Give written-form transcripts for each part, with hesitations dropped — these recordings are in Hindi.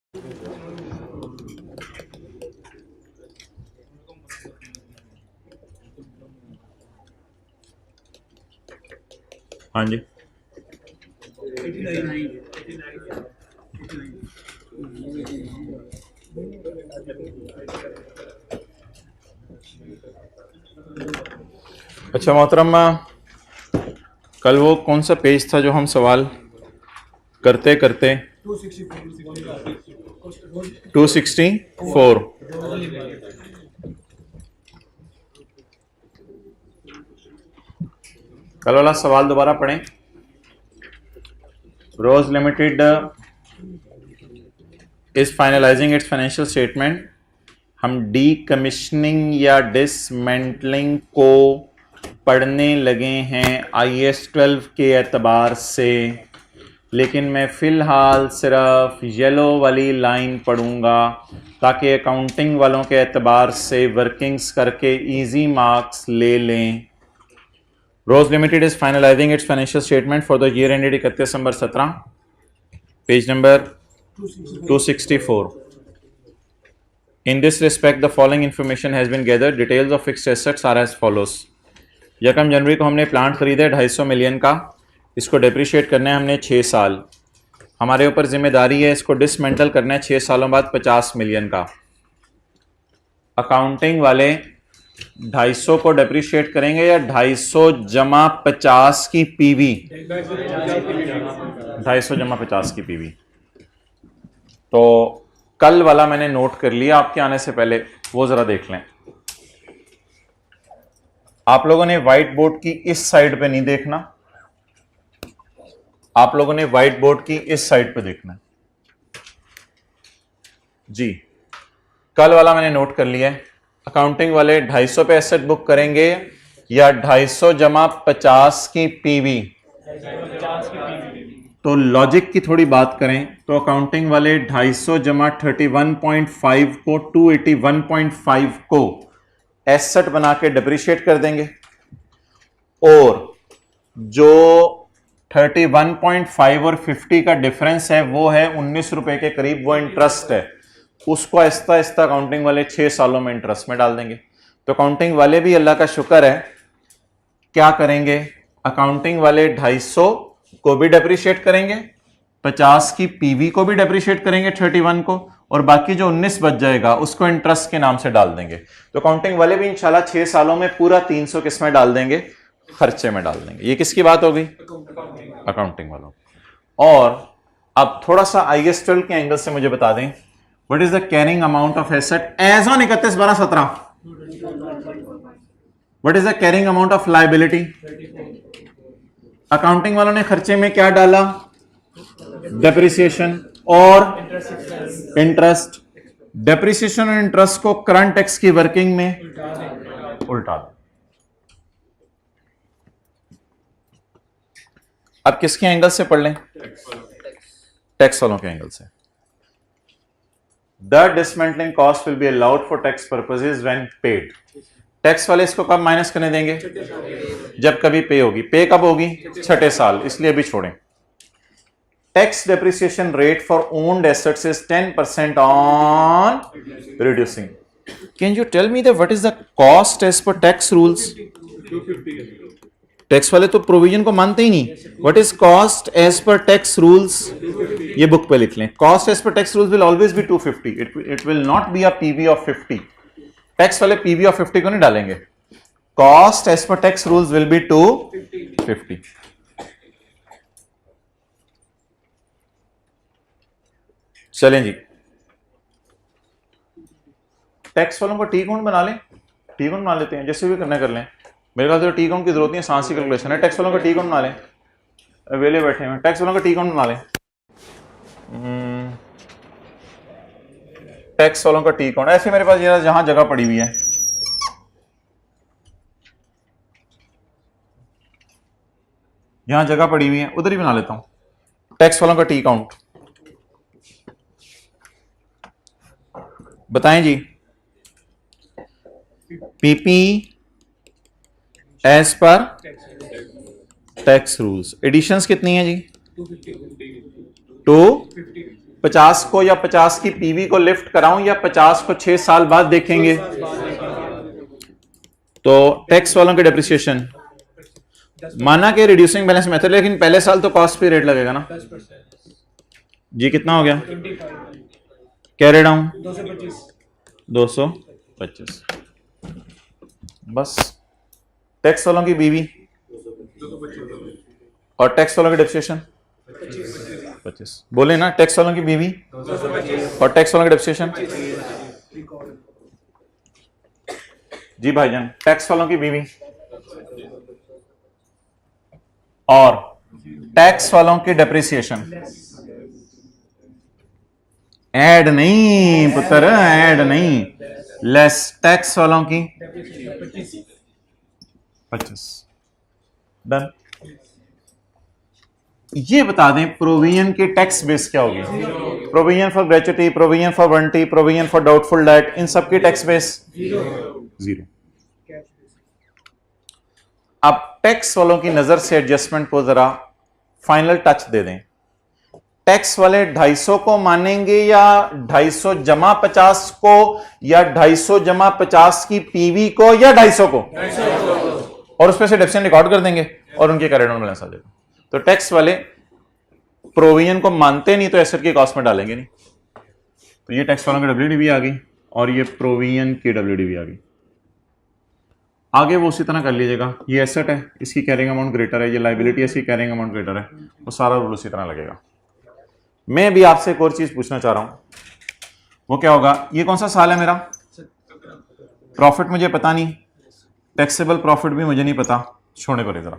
हाँ जी, अच्छा मोहतरमा, कल वो कौन सा पेज था जो हम सवाल करते करते 264 कल वाला सवाल दोबारा पढ़ें। Rose limited is finalising its financial statement. हम डीकमीशनिंग या डिसमेंटलिंग को पढ़ने लगे हैं IAS 12 के एतबार से, लेकिन मैं फ़िलहाल सिर्फ येलो वाली लाइन पढ़ूंगा ताकि अकाउंटिंग वालों के एतबार से वर्किंग्स करके इजी मार्क्स ले लें। Rose limited is finalising its financial statement for the year ended 31 December 17, page number 264। In this respect, the following information has been gathered. Details of fixed assets are as follows. 1 जनवरी को हमने प्लांट खरीदा है 250 मिलियन का, इसको डिप्रिशिएट करना है हमने 6 साल। हमारे ऊपर जिम्मेदारी है इसको डिसमेंटल करना है 6 सालों बाद 50 मिलियन का। अकाउंटिंग वाले 250 को डिप्रिशिएट करेंगे या 250 जमा 50 की पीवी? 250 जमा 50 की पीवी। तो कल वाला मैंने नोट कर लिया आपके आने से पहले, वो जरा देख लें। आप लोगों ने व्हाइट बोर्ड की इस साइड पे नहीं देखना, आप लोगों ने व्हाइट बोर्ड की इस साइड पे देखना जी। कल वाला मैंने नोट कर लिया है। अकाउंटिंग वाले 250 पे एसेट बुक करेंगे या 250 जमा 50 की पीवी? तो लॉजिक की थोड़ी बात करें तो अकाउंटिंग वाले 250 जमा 31.5 को 281.5 को एसेट बना के डिप्रिशिएट कर देंगे, और जो 31.5 और 50 का डिफरेंस है वो है 19 रुपए के करीब, वो इंटरेस्ट है, उसको आहिस्ता आहिस्ता अकाउंटिंग वाले 6 सालों में इंटरेस्ट में डाल देंगे। तो अकाउंटिंग वाले भी अल्लाह का शुक्र है क्या करेंगे, अकाउंटिंग वाले 250 को भी डेप्रिशिएट करेंगे, 50 की पीवी को भी डेप्रिशिएट करेंगे 31 को, और बाकी जो 19 बच जाएगा उसको इंटरेस्ट के नाम से डाल देंगे। तो अकाउंटिंग वाले भी इंशाल्लाह 6 सालों में पूरा 300 किस में डाल देंगे? खर्चे में डाल देंगे। ये किसकी बात होगी? अकाउंटिंग वालों। और अब थोड़ा सा IAS 12 के एंगल से मुझे बता दें, what is the carrying amount of asset as on 31/12/17? What is the carrying amount of liability? Accounting वालों ने खर्चे में क्या डाला? डेप्रिसिएशन और इंटरेस्ट। डेप्रिसिएशन और इंटरेस्ट को करंट टैक्स की वर्किंग में उल्टा दो। अब किसके एंगल से पढ़ लें? टैक्स वालों के एंगल से। The dismantling cost will be allowed for tax purposes when paid. Tax वाले इसको कब माइनस करने देंगे? जब कभी पे होगी। पे कब होगी? 6ठे साल, इसलिए अभी छोड़ें। Tax depreciation rate for owned assets is 10% on reducing. Can you tell me that what is the cost as per tax rules? Tax वाले तो प्रोविजन को मानते ही नहीं। What is cost as per tax rules? ये बुक पे लिख लें। Cost as per tax rules will always be 250। It will not be a PV of 50। Tax वाले पीवी ऑफ 50 को नहीं डालेंगे। Cost as per tax rules will be 250। चलें जी, टैक्स वालों को टी काउंट बना लें। टी काउंट बना लेते हैं, जैसे भी करना कर लें। मेरे ख्याल से टी काउंट की जरूरत नहीं है, सांस की कैलकुलेशन है। टैक्स वालों का टी काउंट बना लें। वेले बैठे हैं, टैक्स वालों का टी काउंट बना लें। टैक्स वालों का टी काउंट ऐसे मेरे पास ये जहां जगह पड़ी हुई है, जहां जगह पड़ी हुई है उधर ही बना लेता हूं। टैक्स वालों का टी काउंट बताएं जी। PP as per tax rules. Additions कितनी है जी? 250। 50 को या 50 की पीवी को लिफ्ट कराऊं या 50 को 6 साल बाद देखेंगे? तो टैक्स वालों की डेप्रिसिएशन माना कि रिड्यूसिंग बैलेंस मेथड, लेकिन पहले साल तो कॉस्ट पे रेट लगेगा ना जी। कितना हो गया? Carry down 225। बस टैक्स वालों की बीवी और टैक्स वालों की डेप्रिसिएशन 25। बोले ना, टैक्स वालों की बीवी और टैक्स वालों की डेप्रिसिएशन। जी भाईजान, टैक्स वालों की बीवी और टैक्स वालों की डेप्रिसिएशन। ऐड नहीं पुत्र, ऐड नहीं, लेस टैक्स वालों की 25। डन। ये बता दें प्रोविजन के टैक्स बेस क्या होगी? Provision for gratuity, provision for warranty, provision for doubtful debt, इन सब की टैक्स बेस जीरो। अब टैक्स वालों की नजर से एडजस्टमेंट को जरा फाइनल टच दे दें। टैक्स वाले 250 को मानेंगे या 250 जमा 50 को, या 250 जमा 50 की पीवी को, या 250 को, और उसमें से डेप्रिसिएशन रिकॉर्ड कर देंगे और उनके कैरी डाउन बैलेंस आ जाएगा। तो टैक्स वाले प्रोविजन को मानते नहीं तो एसेट की कॉस्ट में डालेंगे नहीं। तो ये टैक्स वालों की डब्ल्यूडीवी आ गई और ये प्रोविजन की डब्ल्यूडीवी आ गई। आगे वो उसी तरह कर लीजिएगा। ये एसेट है, इसकी कैरिंग अमाउंट ग्रेटर है, ये लायबिलिटी है, इसकी कैरिंग अमाउंट ग्रेटर है, वो सारा रूल उसी तरह लगेगा। मैं भी आपसे एक और चीज पूछना चाह रहा हूं, वो क्या होगा? ये कौन सा साल है मेरा? प्रॉफिट मुझे पता नहीं, टैक्सेबल प्रॉफिट भी मुझे नहीं पता, छोड़ने को जरा।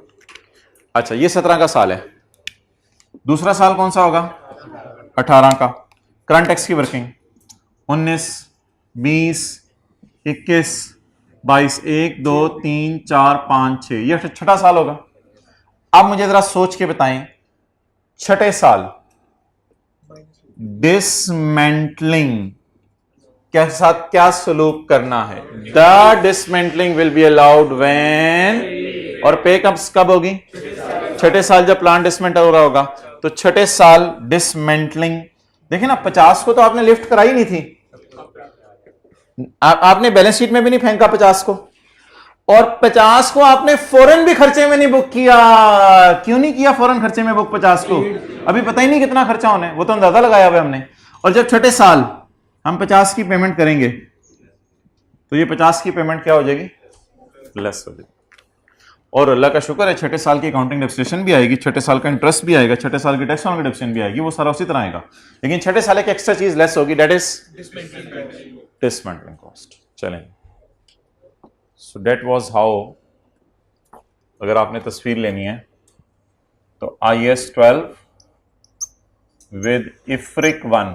अच्छा, ये 17 का साल है। दूसरा साल कौन सा होगा? 18 का। करंट टैक्स की वर्किंग 19, 20, 21, 22, 1, 2, 3, 4, 5, 6, ये छठा साल होगा। अब मुझे जरा सोच के बताएं, छठे साल डिसमेंटलिंग के साथ क्या सलूक करना है? The dismantling will be allowed when, और पे कब होगी? छठे साल जब प्लांट डिसमेंटल हो रहा होगा। तो छठे साल डिसमेंटलिंग। देखिए ना, 50 को तो आपने लिफ्ट कराई नहीं थी, आपने बैलेंस शीट में भी नहीं फेंका 50 को, और 50 को आपने फौरन भी खर्चे में नहीं बुक किया। क्यों नहीं किया फौरन खर्चे में बुक 50 को? अभी पता ही नहीं कितना खर्चा होना है, वो तो अंदाजा लगाया हुआ हमने। और जब छठे साल हम 50 की पेमेंट करेंगे तो ये 50 की पेमेंट क्या हो जाएगी? लेस हो जाएगी। और अल्लाह का शुक्र है, छठे साल की अकाउंटिंग डेप्रिसिएशन भी आएगी, छठे साल का इंटरेस्ट भी आएगा, छठे साल की टैक्स वालों की डेप्रिसिएशन भी आएगी, वो सारा उसी तरह आएगा। लेकिन छठे साल की एक्स्ट्रा चीज लेस होगी, दैट इज डिसमेंटलिंग कॉस्ट। चलें, सो दैट वाज हाउ। अगर आपने तस्वीर लेनी है तो IAS 12 with IFRIC 1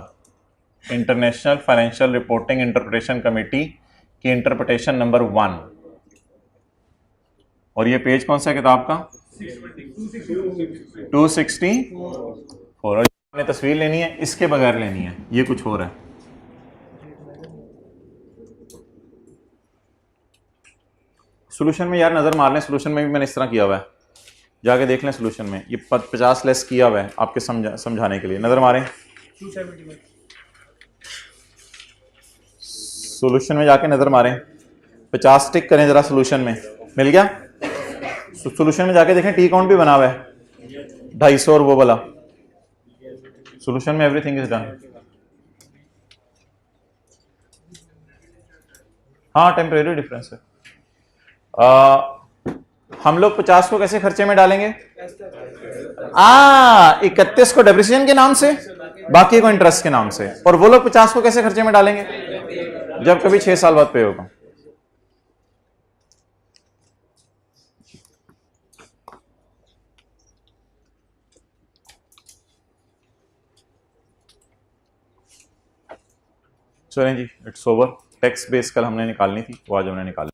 international financial reporting interpretation committee की इंटरप्रिटेशन नंबर 1, और ये पेज कौन सा है किताब का? 264। और आपने तस्वीर लेनी है, इसके बगैर लेनी है, ये कुछ और है। सोल्यूशन में यार नजर मार लें, सोल्यूशन में भी मैंने इस तरह किया हुआ है, जाके देख लें सोल्यूशन में। ये 50 लेस किया हुआ है आपके समझाने के लिए, नजर मारें। सोल्यूशन में जाके नजर मारें, 50 टिक करें जरा, सोल्यूशन में मिल गया। सोल्यूशन में जाके देखें, टी काउंट भी बना हुआ है 250 और वो वाला। सोल्यूशन में एवरीथिंग इज डन। हाँ, टेम्परेरी डिफरेंस है। हम लोग 50 को कैसे खर्चे में डालेंगे? 31 को डेप्रिसिएशन के नाम से, बाकी को इंटरेस्ट के नाम से। और वो लोग 50 को कैसे खर्चे में डालेंगे? जब कभी 6 साल बाद पे होगा। चलें जी, इट्स ओवर। टैक्स बेस कल हमने निकालनी थी, वो आज हमने निकाली।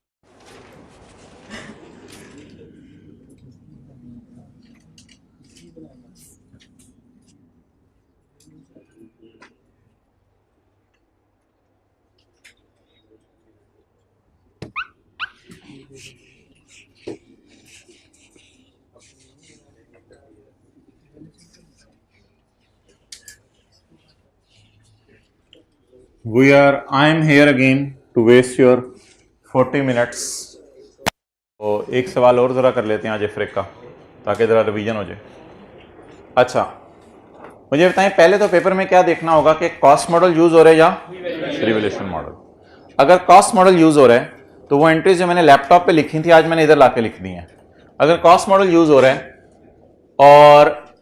I am here again to waste your 40 minutes. तो एक सवाल और ज़रा कर लेते हैं आज इफ्रिक का, ताकि ज़रा रिवीजन हो जाए। अच्छा, मुझे बताएं, पहले तो पेपर में क्या देखना होगा कि कॉस्ट मॉडल यूज़ हो रहा है या रिवैल्यूएशन मॉडल। अगर कॉस्ट मॉडल यूज़ हो रहा है तो वो एंट्रीज जो मैंने लैपटॉप पे लिखी थी आज मैंने इधर लाके लिख दी हैं। अगर कॉस्ट मॉडल यूज़ हो रहा है और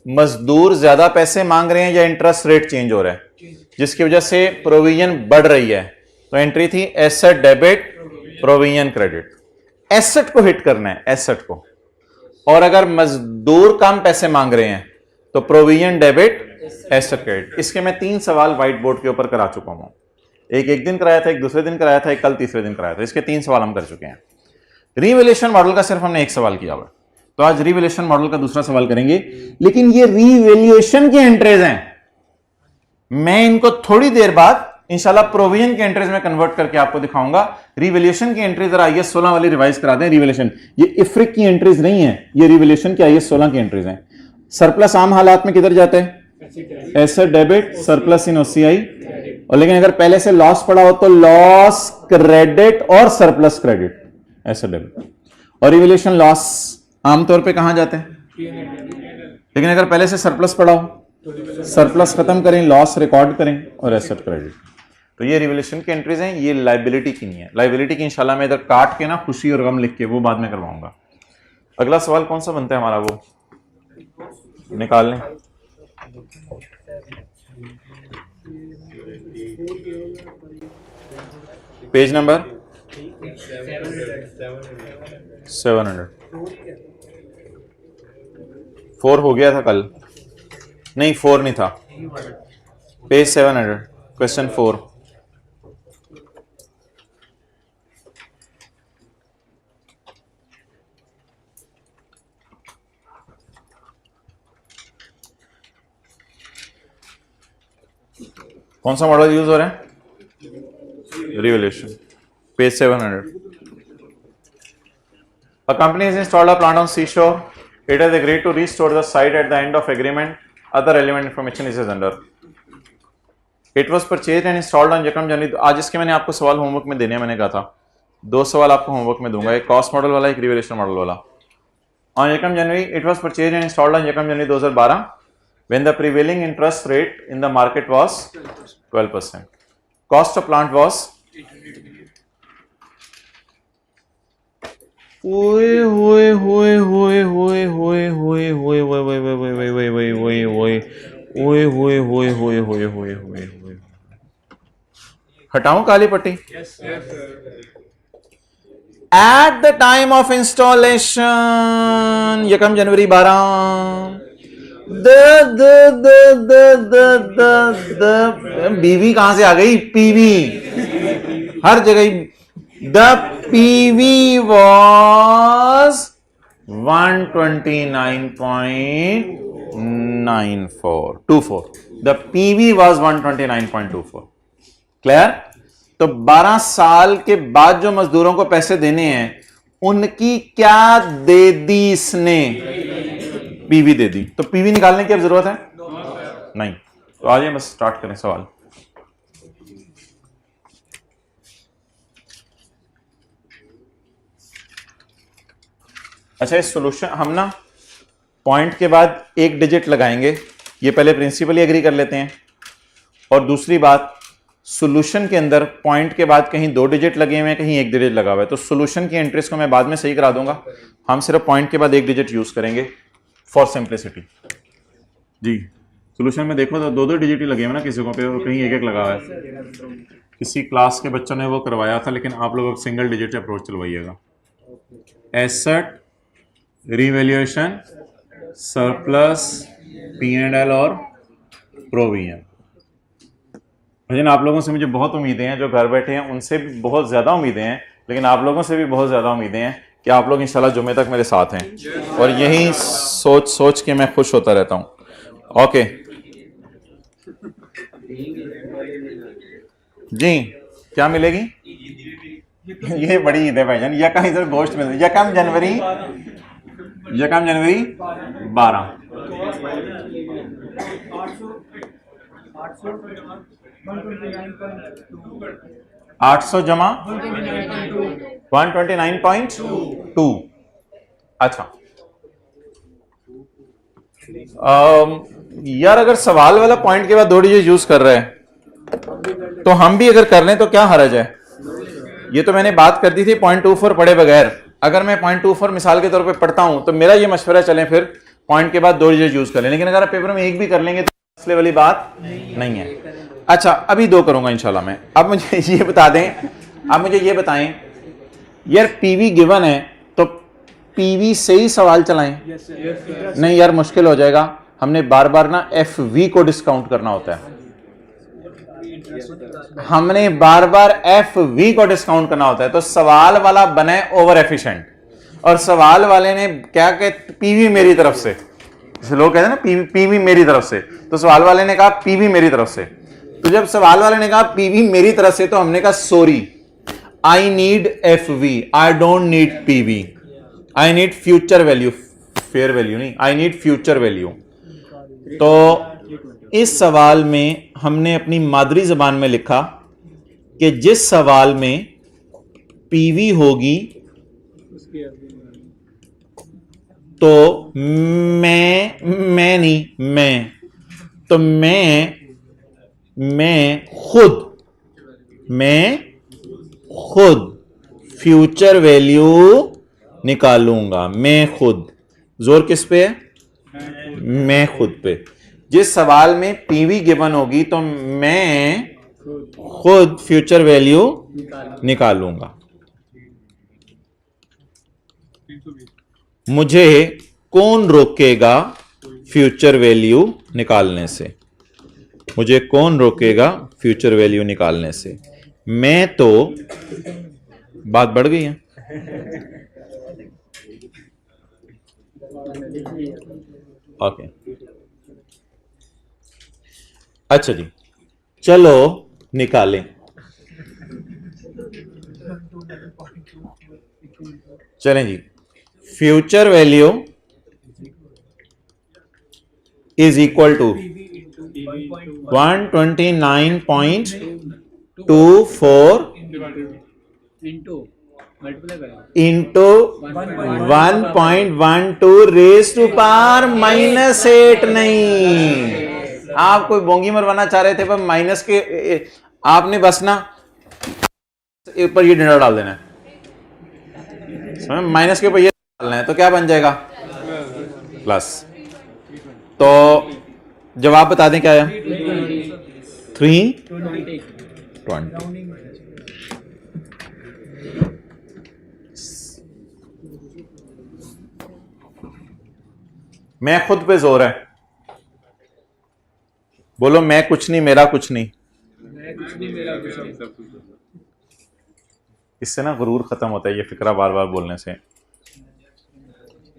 मजदूर ज़्यादा पैसे मांग रहे हैं या इंटरेस्ट रेट चेंज हो रहा है जिसकी वजह से प्रोविजन बढ़ रही है, तो एंट्री थी asset debit provision credit. Asset को हिट करना है, एसेट को। और अगर मजदूर कम पैसे मांग रहे हैं तो प्रोविजन डेबिट एसेट क्रेडिट। इसके मैं 3 सवाल व्हाइट बोर्ड के ऊपर करा चुका हूं। एक दिन कराया था, एक दूसरे दिन कराया था, एक कल तीसरे दिन कराया था। इसके 3 सवाल हम कर चुके हैं। रिवैल्यूएशन मॉडल का सिर्फ हमने एक सवाल किया हुआ, तो आज रिवैल्यूएशन मॉडल का दूसरा सवाल करेंगे। लेकिन ये रिवैल्यूएशन की एंट्रीज हैं, मैं इनको थोड़ी देर बाद इंशाल्लाह प्रोविजन के एंट्रीज में कन्वर्ट करके आपको दिखाऊंगा। रिवैल्यूएशन की एंट्रीज जरा IAS 16 वाली रिवाइज करा दें। रिवैल्यूएशन ये इफ्रिक की एंट्रीज नहीं है, ये रिवैल्यूएशन की IAS 16 की एंट्रीज हैं। सरप्लस आम हालात में किधर जाते हैं? एसेट डेबिट, सरप्लस इन OCI। और लेकिन अगर पहले से लॉस पड़ा हो तो लॉस क्रेडिट और सरप्लस क्रेडिट, एसेट डेबिट। और रिवैल्यूएशन लॉस आमतौर पे कहां जाते हैं? लेकिन अगर पहले से सरप्लस पड़ा हो, सरप्लस खत्म करें, लॉस रिकॉर्ड करें और एसेट क्रेडिट। तो ये रिवैल्यूएशन की एंट्रीज हैं, ये लायबिलिटी की नहीं है। लायबिलिटी की इंशाल्लाह मैं इधर काट के ना खुशी और गम लिख के वो बाद में करवाऊंगा। अगला सवाल कौन सा बनता है हमारा, वो निकाल लें। Page number 700। 4 हो गया था कल, नहीं 4 नहीं था। Page 700, question 4। कौन सा मॉडल यूज हो रहा है? Revaluation, page 700। A company has installed a plant on seashore. It has agreed to restore the site at the end of agreement. Other relevant information is as under. It was purchased and installed on Yakam January। आज इसके मैंने आपको सवाल होमवर्क में देने, मैंने कहा था 2 सवाल आपको होमवर्क में दूंगा, एक कॉस्ट मॉडल वाला, एक रिवैल्यूएशन मॉडल वाला। On Yakam January, it was purchased and installed on Yakam January 2012 when the prevailing interest rate in the market was 12%. Cost of plant was हटाऊं काली पट्टी? At the time of installation, यकम जनवरी 12, बीवी कहां से आ गई? पीवी हर जगह। The PV was 129.24। The PV was 129.24। Clear? तो 12 साल के बाद जो मजदूरों को पैसे देने हैं उनकी क्या दे दी इसने? पीवी दे दी। तो पीवी निकालने की अब जरूरत है नहीं। तो आइए बस स्टार्ट करें सवाल। अच्छा, इस सॉल्यूशन हम ना पॉइंट के बाद एक डिजिट लगाएंगे, ये पहले प्रिंसिपली एग्री कर लेते हैं। और दूसरी बात, सॉल्यूशन के अंदर पॉइंट के बाद कहीं 2 डिजिट लगे हुए हैं, कहीं 1 डिजिट लगा हुआ है, तो सॉल्यूशन की एंट्रीज को मैं बाद में सही करा दूंगा। हम सिर्फ पॉइंट के बाद 1 डिजिट यूज करेंगे फॉर सिंप्लिसिटी। जी, सॉल्यूशन में देखो तो 2 डिजिट ही लगे हुए ना किसी को पे, और कहीं 1 लगा हुआ है। किसी क्लास के बच्चों ने वो करवाया था, लेकिन आप लोग सिंगल डिजिट अप्रोच चलवाइएगा। एसेट, रिवैल्यूएशन, सरप्लस, P&L और प्रोविजन। लेकिन आप लोगों से मुझे बहुत उम्मीदें हैं, जो घर बैठे हैं उनसे भी बहुत ज़्यादा उम्मीदें हैं, लेकिन आप लोगों से भी बहुत ज़्यादा उम्मीदें हैं कि आप लोग इंशाल्लाह जुमे तक मेरे साथ हैं। और यही सोच के मैं खुश होता रहता हूँ। ओके जी, क्या मिलेगी? ये बड़ी ईद है भाईजान। यकम इधर गोश्त में, यकम जनवरी 12। 800 जमा 129.2। अच्छा, यार अगर सवाल वाला पॉइंट के बाद 2 डिजिट यूज कर रहे हैं तो हम भी अगर कर लें तो क्या हर्ज है। ये तो मैंने बात कर दी थी 0.24 पढ़े बगैर। अगर मैं 0.24 मिसाल के तौर पे पढ़ता हूं तो मेरा ये मशवरा चले फिर पॉइंट के बाद 2 डिजिट यूज कर लें, लेकिन अगर आप पेपर में एक भी कर लेंगे तो मसले वाली बात नहीं है। अच्छा, अभी 2 करूंगा इंशाल्लाह मैं। अब मुझे ये बता दें, अब मुझे ये बताएं यार पीवी गिवन है तो पीवी से ही सवाल चलाएं। नहीं यार मुश्किल हो जाएगा, हमने बार बार ना एफ वी को डिस्काउंट करना होता है। हमने बार बार एफ वी को डिस्काउंट करना होता है, तो सवाल वाला बने ओवर एफिशिएंट, और सवाल वाले ने क्या कहते पीवी मेरी तरफ से, लोग कहते हैं ना पीवी मेरी तरफ से, तो सवाल वाले ने कहा पीवी मेरी तरफ से। तो जब सवाल वाले ने कहा पीवी मेरी तरफ से तो हमने कहा sorry, I need F V, I don't need PV, I need future value, fair value नहीं, आई नीड फ्यूचर वैल्यू। तो इस सवाल में हमने अपनी मादरी जबान में लिखा कि जिस सवाल में पीवी होगी तो मैं नहीं मैं, तो मैं खुद फ्यूचर वैल्यू निकालूंगा। मैं खुद, जोर किस पे है, मैं खुद पे। जिस सवाल में पीवी गिवन होगी तो मैं खुद फ्यूचर वैल्यू निकालूंगा। मुझे कौन रोकेगा फ्यूचर वैल्यू निकालने से, मुझे कौन रोकेगा फ्यूचर वैल्यू निकालने से। मैं तो, बात बढ़ गई है। ओके, अच्छा जी, चलो निकालें। चलें जी, future value is equal to 129.24 into 1.12 raise to power -8। नहीं, आप कोई बोंगी मरवाना चाह रहे थे पर माइनस के आपने बस ना ऊपर ये डंडा डाल देना है, माइनस के ऊपर ये डालना है तो क्या बन जाएगा प्लस। तो जवाब बता दें क्या है, 320। मैं खुद पे जोर है, बोलो मैं कुछ नहीं मेरा कुछ नहीं। इससे ना गुरूर खत्म होता है ये फिक्रा बार बार बोलने से,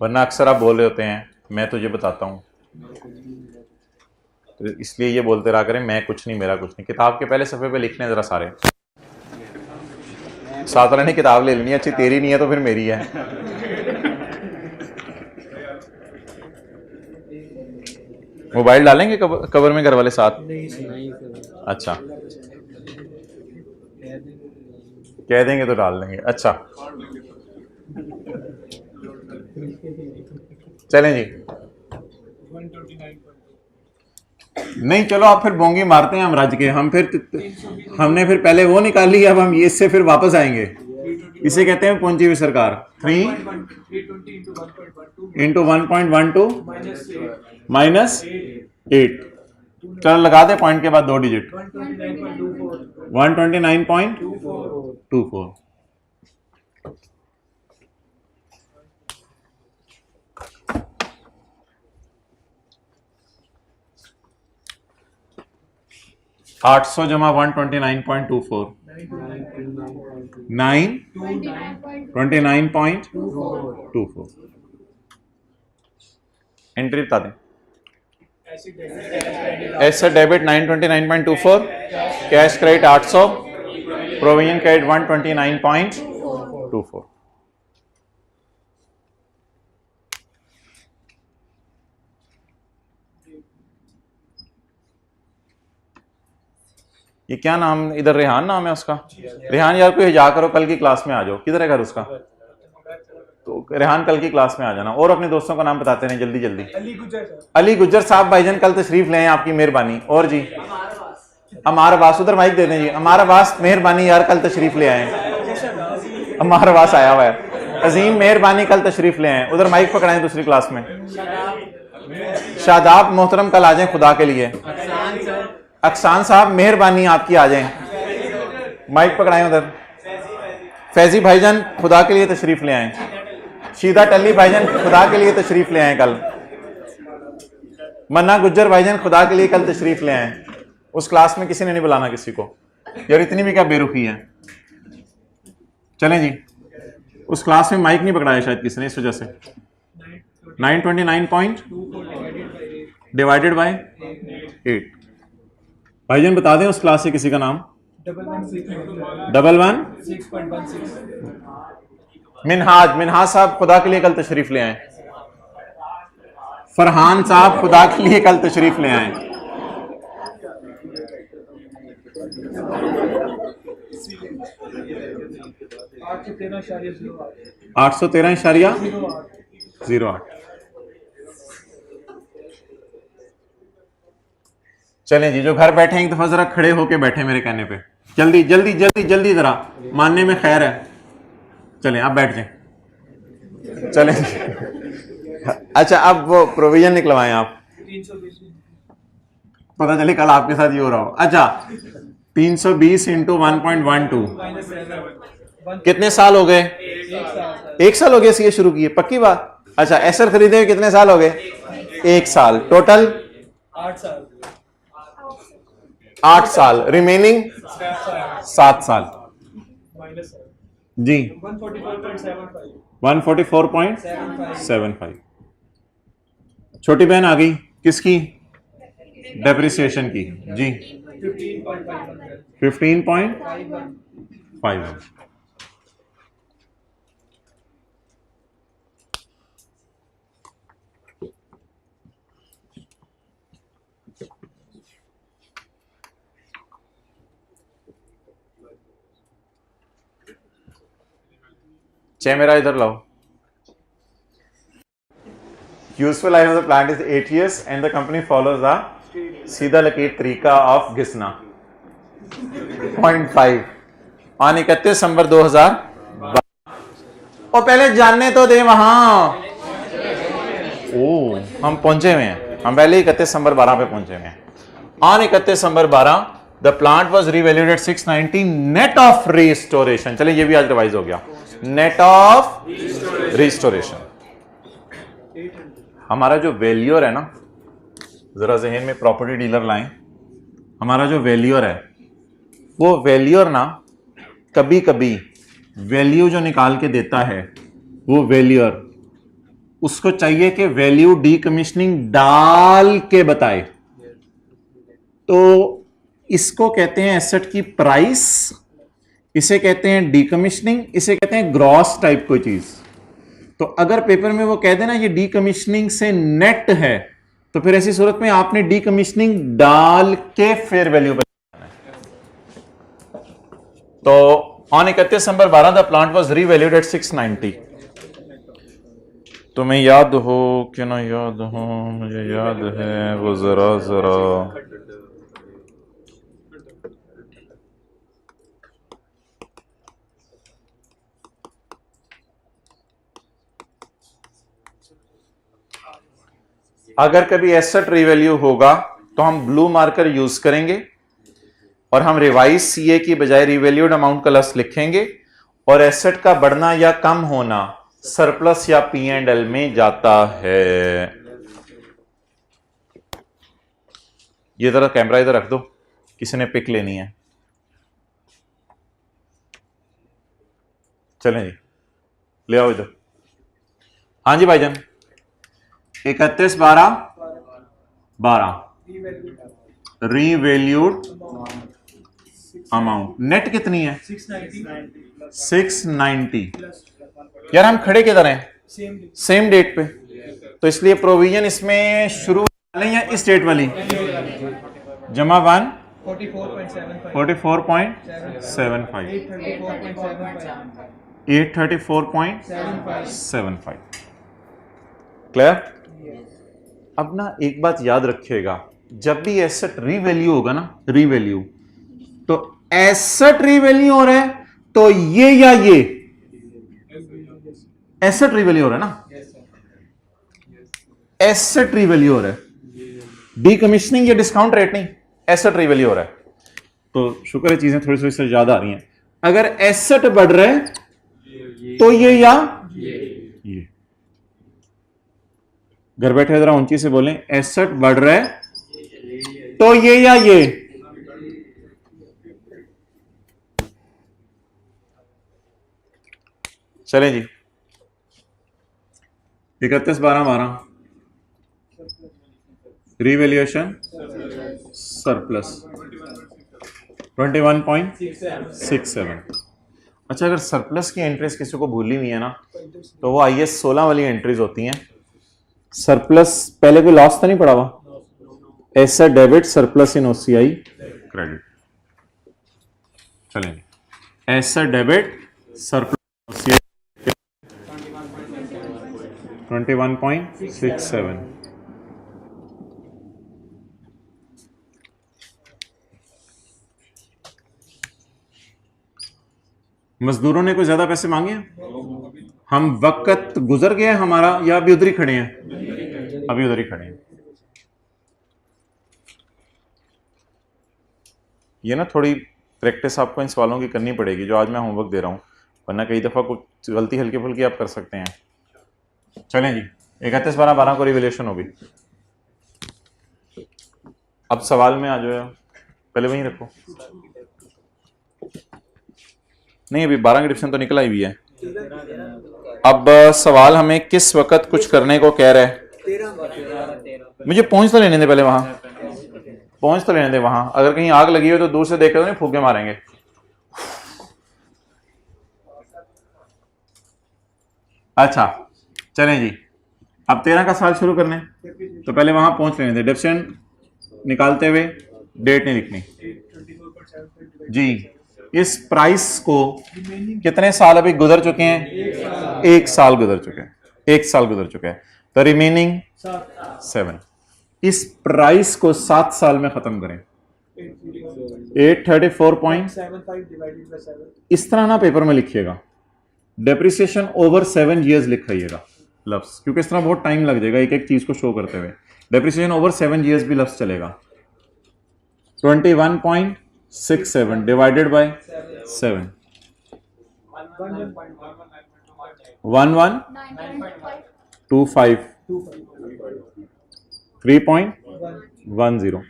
वरना अक्सर आप बोल रहे होते हैं मैं तुझे बताता हूं, तो इसलिए ये बोलते रहा करें मैं कुछ नहीं मेरा कुछ नहीं। किताब के पहले सफे पे लिखने जरा सारे, साथ वाले ने किताब ले लेनी, अच्छी तेरी नहीं है तो फिर मेरी है। मोबाइल डालेंगे कवर में घर वाले साथ? अच्छा, कह देंगे तो डाल देंगे। अच्छा चलें जी, नहीं चलो आप फिर बोंगी मारते हैं हम रज के, हम फिर हमने फिर पहले वो निकाल ली, अब हम इससे फिर वापस आएंगे। इसे कहते हैं पहुंची हुई सरकार। 3 इंटू 1.12 -8। चलो लगा दे पॉइंट के बाद 2 डिजिट, 129.24। आठ सौ जमा 129.24 929.24। एंट्री बता दें। Asset debit 929.24, cash credit 800, provision credit 129.24। ये क्या नाम, इधर रेहान नाम है उसका। रेहान यार कोई हिजा करो, कल की क्लास में आ जाओ। किधर है घर उसका? तो रेहान कल की क्लास में आ जाना। और अपने दोस्तों का नाम बताते रहे जल्दी जल्दी। अली गुज्जर साहब भाईजान कल तशरीफ ले आए, आपकी मेहरबानी। और जी अमार अब्बास, उधर माइक दे दें जी। अमार अब्बास मेहरबानी यार कल तशरीफ ले आए। अमार अब्बास आया हुआ है। अजीम मेहरबानी कल तशरीफ ले आए, उधर माइक पकड़ाएं दूसरी क्लास में। शादाब मोहतरम कल आ जाएं खुदा के लिए। अक्सान साहब मेहरबानी आपकी आ जाएं, माइक पकड़ाएं उधर। फैजी भाईजान खुदा के लिए तशरीफ ले आए। शीदा टल्ली भाईजान खुदा के लिए तशरीफ ले आए कल। मन्ना गुज्जर भाईजान खुदा के लिए कल तशरीफ ले आए। उस क्लास में किसी ने नहीं बुलाना किसी को यार, इतनी भी क्या बेरुखी है। चलें जी, उस क्लास में माइक नहीं पकड़ाया शायद किसी ने, इस वजह से 929 पॉइंट डिवाइडेड बाय 8। भाईजान बता दें उस क्लास से किसी का नाम। 1116 मिनहाज साहब खुदा के लिए कल तशरीफ ले आए। फरहान साहब खुदा के लिए कल तशरीफ ले आए। आठ सौ 13.08। चलें जी, जो घर बैठे हैं एक दफा जरा खड़े होके बैठे मेरे कहने पे। जल्दी जल्दी जल्दी जल्दी, जरा मानने में खैर है। चलें आप बैठ जाएं। चलें अच्छा, अब वो प्रोविजन निकलवाएं आप। पता चले कल आपके साथ ये हो रहा हो। अच्छा 320 इंटू 1.12 कितने साल हो गए? 1 साल हो गया सी शुरू किए, पक्की बात। अच्छा एसर खरीदे कितने साल हो गए? 1 साल। टोटल 8 साल। रिमेनिंग 7 साल जी। 144.75। छोटी बहन आ गई किसकी? डेप्रिसिएशन की जी। 15.51। मेरा इधर लाओ। Useful life of the plant is 8 years and the company follows the सीधा लकीर तरीका ऑफ घिसना। 0.5 ऑन 31 दिसंबर 2012। और पहले जानने तो दे वहां। ओ हम पहुंचे हुए हैं, हम पहले 31 दिसंबर 12 पे पहुंचे हुए हैं। On 31 December 12 the plant was revalued at 690 net of restoration. चलिए ये भी आज रिवाइज हो गया। Net of restoration. हमारा जो वैल्यूअर है ना, जरा जहन में प्रॉपर्टी डीलर लाएं। हमारा जो वैल्यूअर है वो वैल्यूअर ना कभी कभी वैल्यू जो निकाल के देता है वो वैल्यूअर उसको चाहिए कि वैल्यू डीकमीशनिंग डाल के बताए। तो इसको कहते हैं एसेट की प्राइस, इसे कहते हैं डीकमीशनिंग, इसे कहते हैं ग्रॉस टाइप कोई चीज। तो अगर पेपर में वो कह देना ये डीकमीशनिंग से नेट है तो फिर ऐसी सूरत में आपने डीकमीशनिंग डाल के फेयर वैल्यू बताना है। तो on 31 December 12 the plant was revalued at 690। तुम्हें याद हो कि ना याद हो, मुझे याद है वो जरा जरा अगर कभी एसेट रीवैल्यू होगा तो हम ब्लू मार्कर यूज करेंगे और हम रिवाइज सीए की बजाय रिवैल्यूड अमाउंट का लफ्ज लिखेंगे और एसेट का बढ़ना या कम होना सरप्लस या P&L में जाता है। ये जरा कैमरा इधर रख दो, किसी ने पिक लेनी है। चलें जी, ले आओ इधर। हाँ जी भाईजान, 31/12 रीवैल्यूड अमाउंट नेट कितनी है? 690। यार हम खड़े किधर हैं? सेम डेट पे, तो इसलिए प्रोविजन इसमें शुरू वाले या इस डेट वाली जमा 1 44.75 44.75 834.75 क्लियर। अब ना एक बात याद रखिएगा, जब भी एसेट रीवैल्यू होगा ना, रीवैल्यू, तो एसेट रीवैल्यू हो रहा है तो ये या ये एसेट रीवैल्यू हो रहा है ना, एसेट रीवैल्यू हो रहा है, डीकमीशनिंग या डिस्काउंट रेट नहीं, एसेट रीवैल्यू हो रहा है। तो शुक्र है चीजें थोड़ी सी ज्यादा आ रही हैं। अगर एसेट बढ़ रहा है तो ये या ये, घर बैठे जरा ऊंची से बोलें, एसेट बढ़ रहा है तो ये या ये। चलें जी, 31/12/12 रीवैल्यूएशन सरप्लस 21.67। अच्छा, अगर सरप्लस की एंट्रीज किसी को भूली हुई है ना, तो वो IS 16 वाली एंट्रीज होती हैं। सरप्लस पहले कोई लॉस तो नहीं पड़ा हुआ, एसेट डेबिट सरप्लस इन OCI क्रेडिट। चलेंगे, एसेट डेबिट सरप्लस OCI 21.67। मजदूरों ने कोई ज्यादा पैसे मांगे हैं? हम वक्त गुजर गया हमारा या अभी उधर ही खड़े हैं? अभी उधर ही खड़े हैं। ये ना थोड़ी प्रैक्टिस आपको इन सवालों की करनी पड़ेगी जो आज मैं होमवर्क दे रहा हूं, वरना कई दफा कुछ गलती हल्की फुल्की आप कर सकते हैं। चलें जी, 31/12/12 को रिवैल्यूएशन होगी। अब सवाल में आ जाओ, पहले वहीं रखो। नहीं, अभी 12 की डिवीजन तो निकल आई हुई है। अब सवाल हमें किस वक्त कुछ करने को कह रहा है, मुझे पहुंच तो लेने दे, पहले वहां पहुंच तो लेने दे। वहां अगर कहीं आग लगी हो तो दूर से देख कर तो नहीं फूके मारेंगे। अच्छा चलें जी, अब 13 का साल शुरू करने, तो पहले वहां पहुंच लेने दे। डिवीजन निकालते हुए डेट नहीं लिखनी जी। इस प्राइस को कितने साल अभी गुजर चुके हैं? 1 साल गुजर चुके हैं, 1 साल गुजर चुके हैं, तो रिमेनिंग 7। इस प्राइस को 7 साल में खत्म करें। 834.75 इस तरह ना पेपर में लिखिएगा, डेप्रिसिएशन ओवर 7 years लिखाइएगा लफ्ज, क्योंकि इस तरह बहुत टाइम लग जाएगा एक एक चीज को शो करते हुए। डेप्रिसिएशन ओवर 7 years भी लफ्ज चलेगा। 21.67 डिवाइडेड बाय 7, 1125 3.10।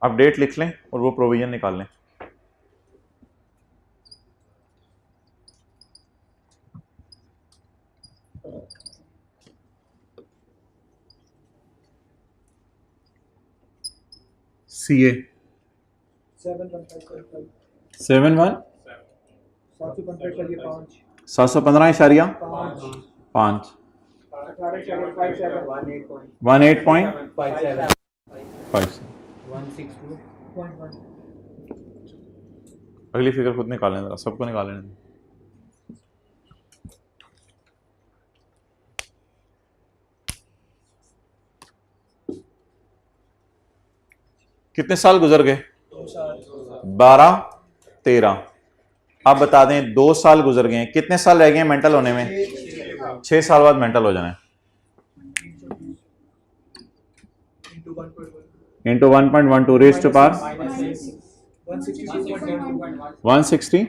अब डेट लिख लें और वो प्रोविजन निकाल लें। CA 71 715.5 18.57 अगली फिगर खुद निकाल लें, जरा सबको निकाल लें। कितने साल गुजर गए? 12 13। अब बता दें 2 साल गुजर गए, कितने साल रह गए मेंटल होने में? 6 साल बाद मेंटल हो जाना है। Into 1.12 raise to power 160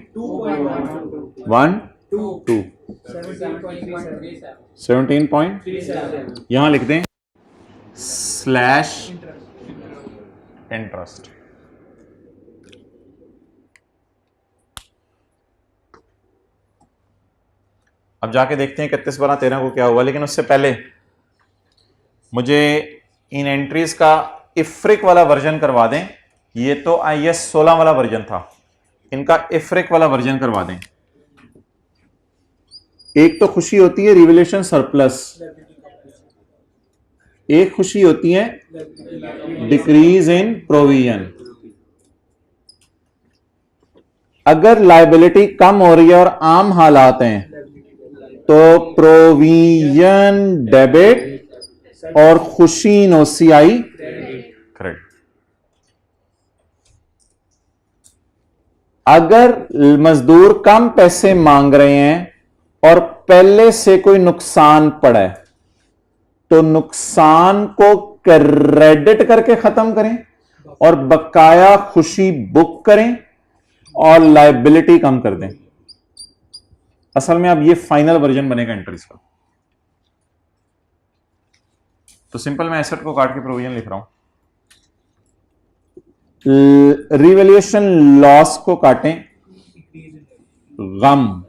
17. यहां लिख दें स्लैश इंटरेस्ट। अब जाके देखते हैं 31/12/13 को क्या हुआ, लेकिन उससे पहले मुझे इन एंट्रीज का इफ्रिक वाला वर्जन करवा दें। ये तो IS 16 वाला वर्जन था, इनका इफ्रिक वाला वर्जन करवा दें। एक तो खुशी होती है रिवैल्यूएशन सरप्लस, एक खुशी होती है डिक्रीज इन प्रोविजन। अगर लायबिलिटी कम हो रही है और आम हालात हैं तो प्रोविजन डेबिट और खुशी इन ओसीआई क्रेडिट। अगर मजदूर कम पैसे मांग रहे हैं और पहले से कोई नुकसान पड़ा है तो नुकसान को क्रेडिट करके खत्म करें और बकाया खुशी बुक करें और लायबिलिटी कम कर दें। असल में अब ये फाइनल वर्जन बनेगा एंट्रीज का। तो सिंपल मैं एसेट को काट के प्रोविजन लिख रहा हूं। रिवैल्यूएशन लॉस को काटें, गम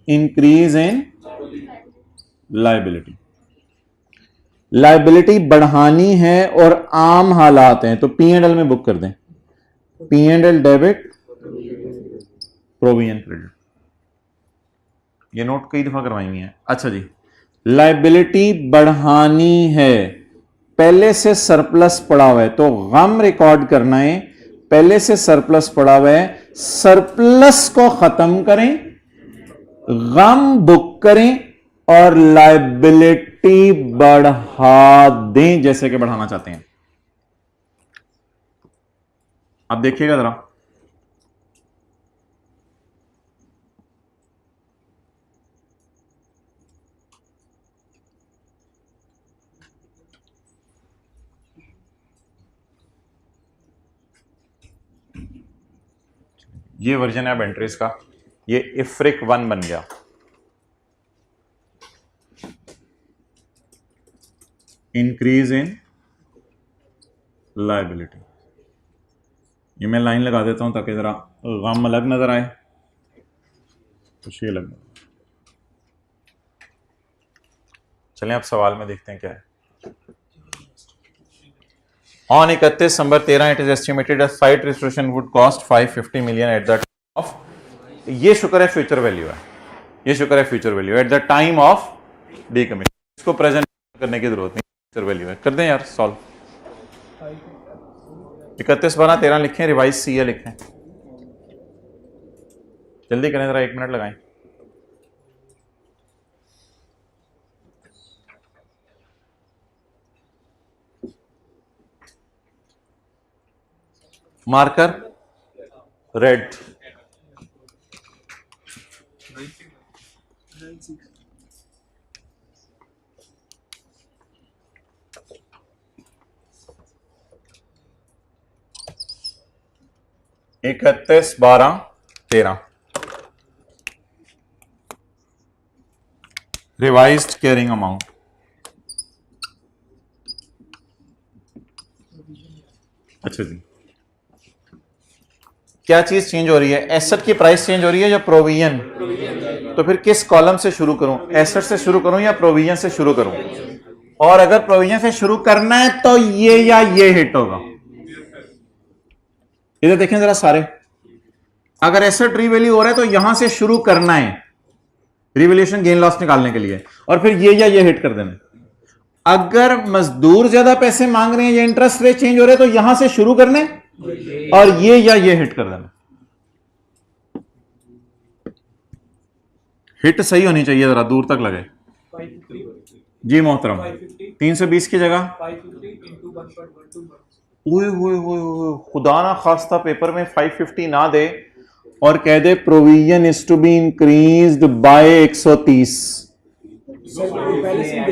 इंक्रीज इन लायबिलिटी। लायबिलिटी बढ़ानी है और आम हालात हैं तो पी एंड एल में बुक कर दें, P and L debit provision credit. ये नोट कई दफा करवाएंगे हैं। अच्छा जी, लायबिलिटी बढ़ानी है, पहले से सरप्लस पड़ा हुआ है तो गम रिकॉर्ड करना है, पहले से सरप्लस पड़ा हुआ है, सरप्लस को खत्म करें, गम बुक करें और लायबिलिटी बढ़ा दें जैसे कि बढ़ाना चाहते हैं। अब देखिएगा जरा, ये वर्जन है अब एंट्रीज का। ये इफ्रिक 1 बन गया। Increase in liability. ये मैं लाइन लगा देता हूं ताकि जरा गम अलग नजर आए, खुशी अलग नजर। चलें अब सवाल में देखते हैं क्या है। On 31 December 13 it is estimated that site restoration would cost 550 million at the time of. ये शुक्र है फ्यूचर वैल्यू है, ये शुक्र है future value at the time of decommission. इसको प्रेजेंट करने की जरूरत नहीं, फ्यूचर वैल्यू है। कर दें यार सॉल्व। 31/12/13 लिखें, रिवाइज सी लिखें, जल्दी करें जरा, 1 मिनट लगाएं। मार्कर रेड, इकतीस 12/13 रिवाइज्ड केयरिंग अमाउंट। अच्छा जी, क्या चीज चेंज हो रही है? एसेट की प्राइस चेंज हो रही है या प्रोविजन? तो फिर किस कॉलम से शुरू करूं, एसेट से शुरू करूं या प्रोविजन से शुरू करूं? और अगर प्रोविजन से शुरू करना है तो ये या ये हिट होगा। इधर देखें जरा सारे, अगर एसेट रीवैल्यू हो रहा है तो यहां से शुरू करना है रिवैल्यूएशन गेन लॉस निकालने के लिए, और फिर ये या ये हिट कर देना। अगर मजदूर ज्यादा पैसे मांग रहे हैं या इंटरेस्ट रेट चेंज हो रहे हैं तो यहां से शुरू करने और ये या ये हिट कर देना। हिट सही होनी चाहिए, जरा दूर तक लगे। जी मोहतरम, 320 की जगह खुदा ना खास्ता पेपर में 550 ना दे और कह दे provision is to be increased by 130,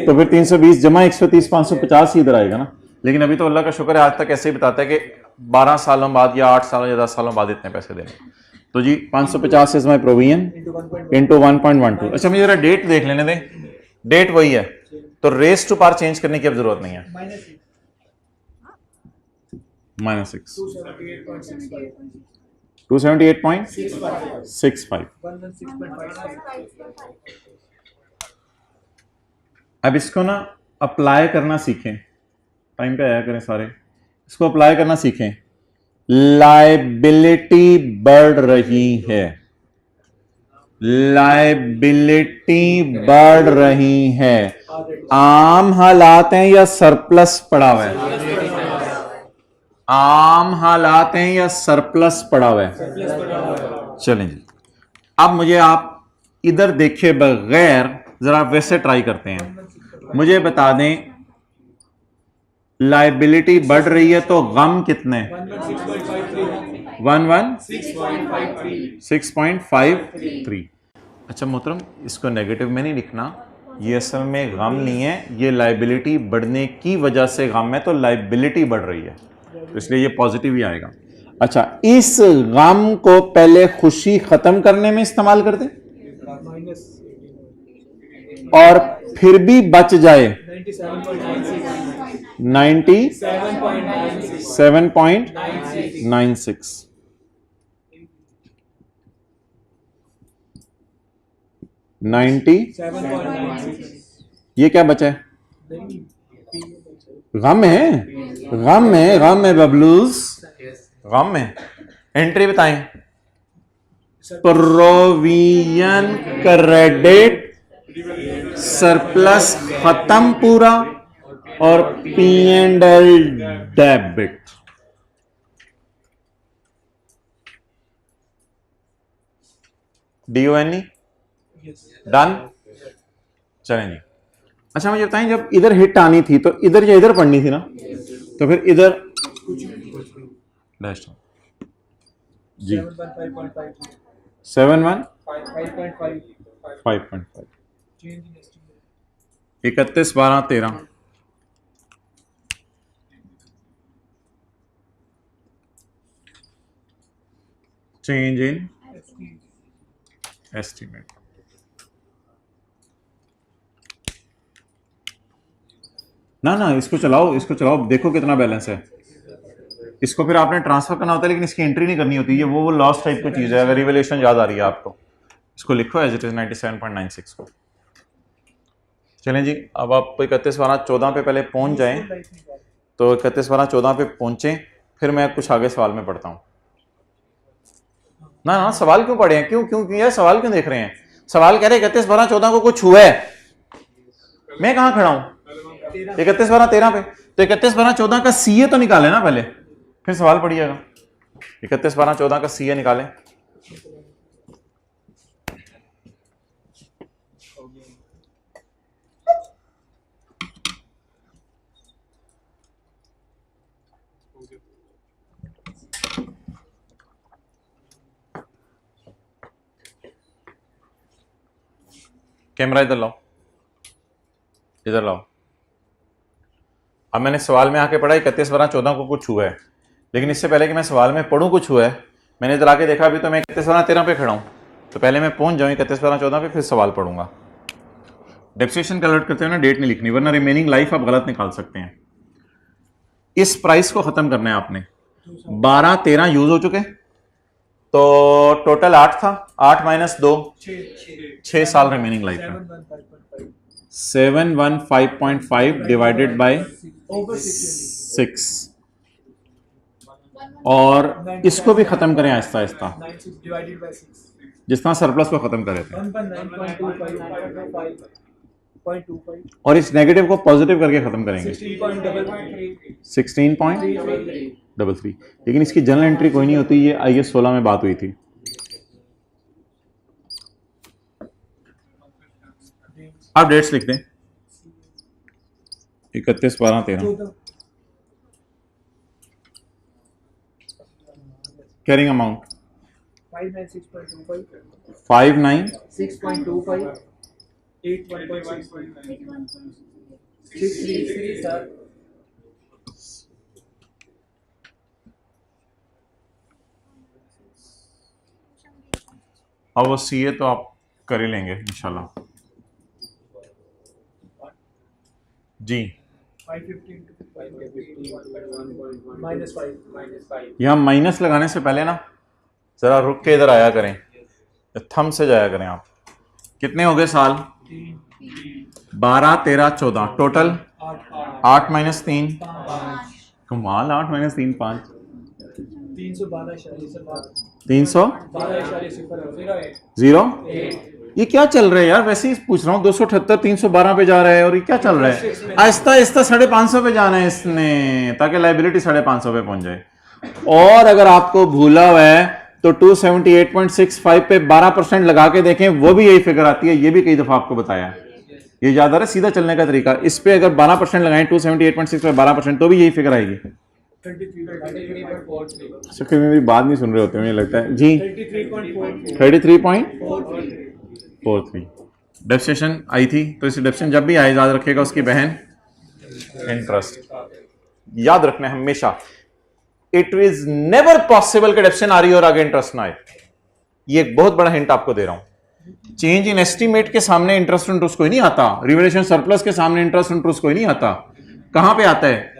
तो फिर 320 जमा 130 550 ही इधर आएगा ना। लेकिन अभी तो अल्लाह का शुक्र है आज तक ऐसे ही बताता है कि 12 सालों बाद या 8 सालों या 10 सालों बाद इतने पैसे देने। तो जी 550 इज माय प्रोविजन इनटू 1.12। अच्छा मुझे जरा डेट देख लेने दें, डेट वही है तो रेस टू पार चेंज करने की अब जरूरत नहीं है। -6 278.65। अब इसको ना अप्लाई करना सीखें, टाइम पे आया करें सारे, इसको अप्लाई करना सीखें। लायबिलिटी बढ़ रही है, लायबिलिटी बढ़ रही है। आम हालात हैं या सरप्लस पड़ा हुआ है? आम हालात हैं या सरप्लस पड़ा हुआ है? चलें जी, अब मुझे आप इधर देखे बगैर जरा वैसे ट्राई करते हैं। मुझे बता दें, लायबिलिटी बढ़ रही है तो गम कितने? 6.53। अच्छा मोहतरम, इसको नेगेटिव में नहीं लिखना, ये असल में गम नहीं है, ये लायबिलिटी बढ़ने की वजह से गम है, तो लायबिलिटी बढ़ रही है, तो इसलिए ये पॉजिटिव ही आएगा। अच्छा, इस गम को पहले खुशी खत्म करने में इस्तेमाल कर दें और फिर भी बच जाए 97.96। 97.96। ये क्या बचा है? गम है, गम है, गम है बबलूज, गम है। एंट्री बताएं। प्रोविजन क्रेडिट, सरप्लस खत्म पूरा, और P&L डेबिट। DONE done. चलें जी। अच्छा मुझे बताएं, जब इधर हिट आनी थी तो इधर या इधर पढ़नी थी ना, तो फिर इधर dash G 5.5 31/12/13 change in estimate. ना इसको चलाओ, इसको चलाओ, देखो कितना बैलेंस है। इसको फिर आपने ट्रांसफर करना होता है, लेकिन इसकी एंट्री नहीं करनी होती है। वो लॉस टाइप की चीज है। अगर रिवैल्यूएशन याद आ रही है आपको, इसको लिखो एज इट इज 97.96 को। चलें जी, अब आप 31/12/14 पे पहले पहुंच जाएं, तो 31/12/14 पे पहुंचे, फिर मैं कुछ आगे सवाल में पढ़ता हूं। ना सवाल क्यों पढ़े हैं? क्यों यार सवाल क्यों देख रहे हैं? सवाल कह रहे 31/12/14 को कुछ हुआ है, मैं कहां खड़ा हूं? 31/12/13 पे। तो 31/12/14 का सीए तो निकाले ना पहले, फिर सवाल पढ़िएगा। 31/12/14 का सीए निकालें। कैमरा इधर लाओ, इधर लाओ। अब मैंने सवाल में आके पढ़ा 31/12/14 को कुछ हुआ है, लेकिन इससे पहले कि मैं सवाल में पढ़ूं कुछ हुआ है, मैंने इधर आके देखा अभी तो मैं 31/12/13 पे खड़ा हूं, तो पहले मैं पहुंच जाऊं 31/12/14 पे, फिर सवाल पढ़ूंगा। डेप्रिसिएशन कैलकुलेट करते हुए ना डेट नहीं लिखनी, वरना रिमेनिंग लाइफ आप गलत निकाल सकते हैं। इस प्राइस को खत्म करना है आपने। 12-13 यूज हो चुके, तो टोटल 8 था, 8 - 2 6 साल रिमेनिंग लाइफ है। 715.5 डिवाइडेड बाय 6, और इसको भी खत्म करें आहिस्ता आहिस्ता, जिस तरह सरप्लस को खत्म करे थे, और इस नेगेटिव को पॉजिटिव करके खत्म करेंगे 16.33। लेकिन इसकी जनरल एंट्री कोई नहीं होती, ये IS 16 में बात हुई थी। आप डेट्स लिख दें 31/12/13। कैरिंग अमाउंट 596.25 और वो सीए तो आप कर ही लेंगे इंशाल्लाह जी। यहाँ माइनस लगाने से पहले ना जरा रुक के इधर आया करें, थंब से जाया करें आप। कितने हो गए साल? 12, 13, 14, टोटल 8 - 3 कमाल, 8 - 3 5, 0 ये क्या चल रहा है यार? वैसे ही पूछ रहा हूँ, 278 312 पे जा रहा है और ये क्या चल रहा है? आहिस्ता आहिस्ता 550 पे जाना है इसने, ताकि लाइबिलिटी 550 पे पहुंच जाए। और अगर आपको भूला हुआ है तो 278.65 पे 12% लगा के देखें, वो भी यही फिगर आती है। ये भी कई दफा आपको बताया, ये याद आ रहा है सीधा चलने का तरीका। इस पे अगर 12% लगाएं 278.6 पे 12%, तो भी यही फिगर आएगी। मेरी बात नहीं सुन रहे होते मुझे लगता है जी। 33.43 डेप्सिएशन आई थी, तो इस डेप्सिएशन जब भी आए याद रखेगा उसकी बहन इंटरेस्ट। याद रखना है हमेशा, इट इज नेवर पॉसिबल कि डेप्सिएशन आ रही और आगे इंटरेस्ट ना आए। ये एक बहुत बड़ा हिंट आपको दे रहा हूं। चेंज इन एस्टीमेट के सामने इंटरेस्ट कोई नहीं आता, रिवैल्यूएशन सरप्लस के सामने इंटरेस्ट कोई नहीं आता। कहां पे आता है?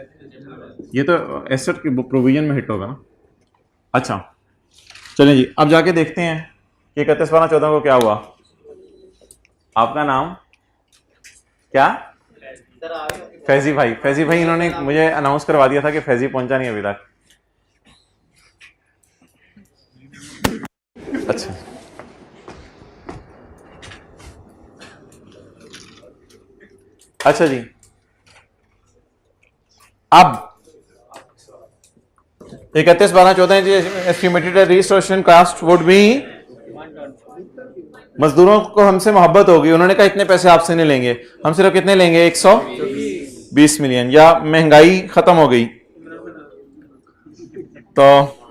ये तो एसेट की प्रोविजन में हिट होगा ना। अच्छा चलें जी, अब जाके देखते हैं कि 31/12/14 को क्या हुआ। आपका नाम क्या? फैजी भाई। फैजी भाई इन्होंने मुझे अनाउंस करवा दिया था कि फैजी पहुंचा नहीं अभी तक। अच्छा अच्छा जी, अब 31/12/14 estimated registration cost would be, मजदूरों को हमसे मोहब्बत होगी, उन्होंने कहा इतने पैसे आपसे नहीं लेंगे, हम सिर्फ कितने लेंगे? 120 मिलियन। या महंगाई खत्म हो गई तो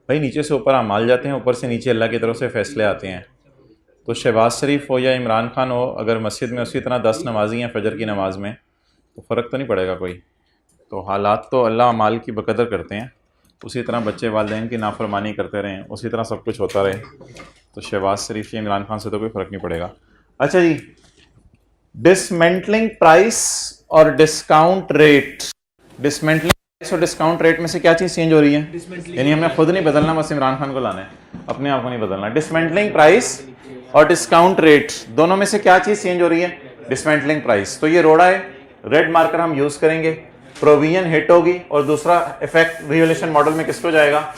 भाई नीचे से ऊपर अमाल जाते हैं, ऊपर से नीचे अल्लाह की तरफ से फैसले आते हैं। तो शहबाज शरीफ हो या इमरान खान हो, अगर मस्जिद में उसी तरह 10 नमाजी हैं फजर की नमाज में, तो फ़र्क तो नहीं पड़ेगा कोई। तो हालात तो अल्लाह अमाल की बकदर करते हैं, उसी तरह बच्चे वालिदैन की नाफरमानी करते रहें, उसी तरह सब कुछ होता रहे, तो शहबाज शरीफ या इमरान खान से तो कोई फ़र्क नहीं पड़ेगा। अच्छा जी, डिसमेंटलिंग प्राइस और डिस्काउंट रेट। डिसमेंटलिंग प्राइस और डिस्काउंट रेट में से क्या चीज़ चेंज हो रही है? यानी हमें खुद नहीं बदलना, बस इमरान खान को लाना है, अपने आप को नहीं बदलना। डिसमेंटलिंग प्राइस और डिस्काउंट रेट दोनों में से क्या चीज़ चेंज हो रही है? Dismantling price. तो ये रोड़ा है, रेड मार्कर हम यूज़ करेंगे, प्रोविजन हिट होगी, और दूसरा इफेक्ट रिवैल्यूएशन मॉडल में किसको जाएगा?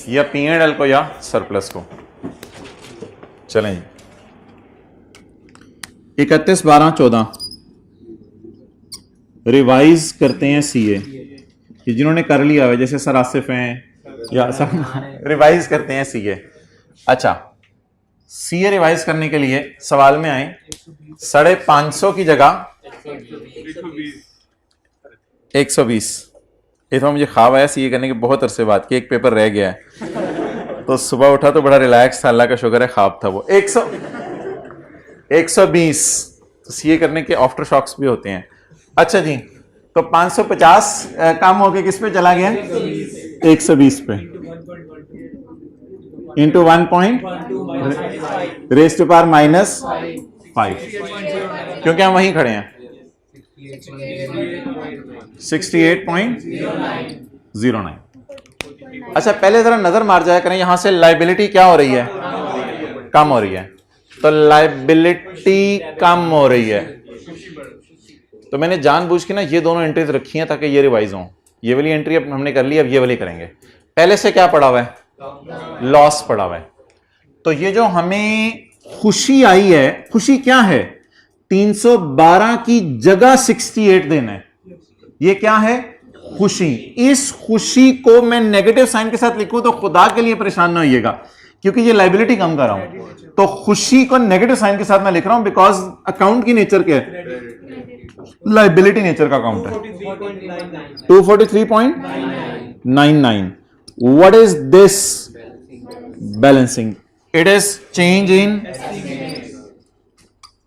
या P&L को या सरप्लस को। चलें जी, 31/12/14 रिवाइज करते हैं सीए कि जिन्होंने कर लिया है, जैसे सर आसिफ हैं या सर रिवाइज करते हैं सीए। अच्छा, सीए रिवाइज करने के लिए सवाल में आए 550 की जगह 120। ये तो मुझे ख्वाब आया सीए करने के बहुत अरसे बाद कि एक पेपर रह गया है, तो सुबह उठा तो बड़ा रिलैक्स था, अल्लाह का शुक्र है, ख्वाब था वो। 120 तो सीए करने के आफ्टर शॉक्स भी होते हैं। अच्छा जी, तो 550 कम होके किस पे चला गया? 120 पे into 1 point raise to power -5, क्योंकि हम वहीं खड़े हैं। 68.09। अच्छा, पहले जरा नजर मार जाया करें, यहां से लाइबिलिटी क्या हो रही है? कम हो रही है। तो लाइबिलिटी कम हो रही है, तो मैंने जानबूझ के ना ये दोनों एंट्रीज रखी हैं ताकि ये रिवाइज हों। ये वाली एंट्री अब हमने कर ली, अब ये वाली करेंगे। पहले से क्या पड़ा हुआ है? लॉस पड़ा हुआ है। तो ये जो हमें खुशी आई है, खुशी क्या है? 312 की जगह 68 देना है। ये क्या है? खुशी। इस खुशी को मैं नेगेटिव साइन के साथ लिखूं तो खुदा के लिए परेशान ना होइएगा, क्योंकि ये लाइबिलिटी कम कर रहा हूं। तो खुशी को नेगेटिव साइन के साथ मैं लिख रहा हूं, बिकॉज अकाउंट की नेचर क्या है? लाइबिलिटी नेचर का अकाउंट है। 243.99। What is this? Balancing. It is change in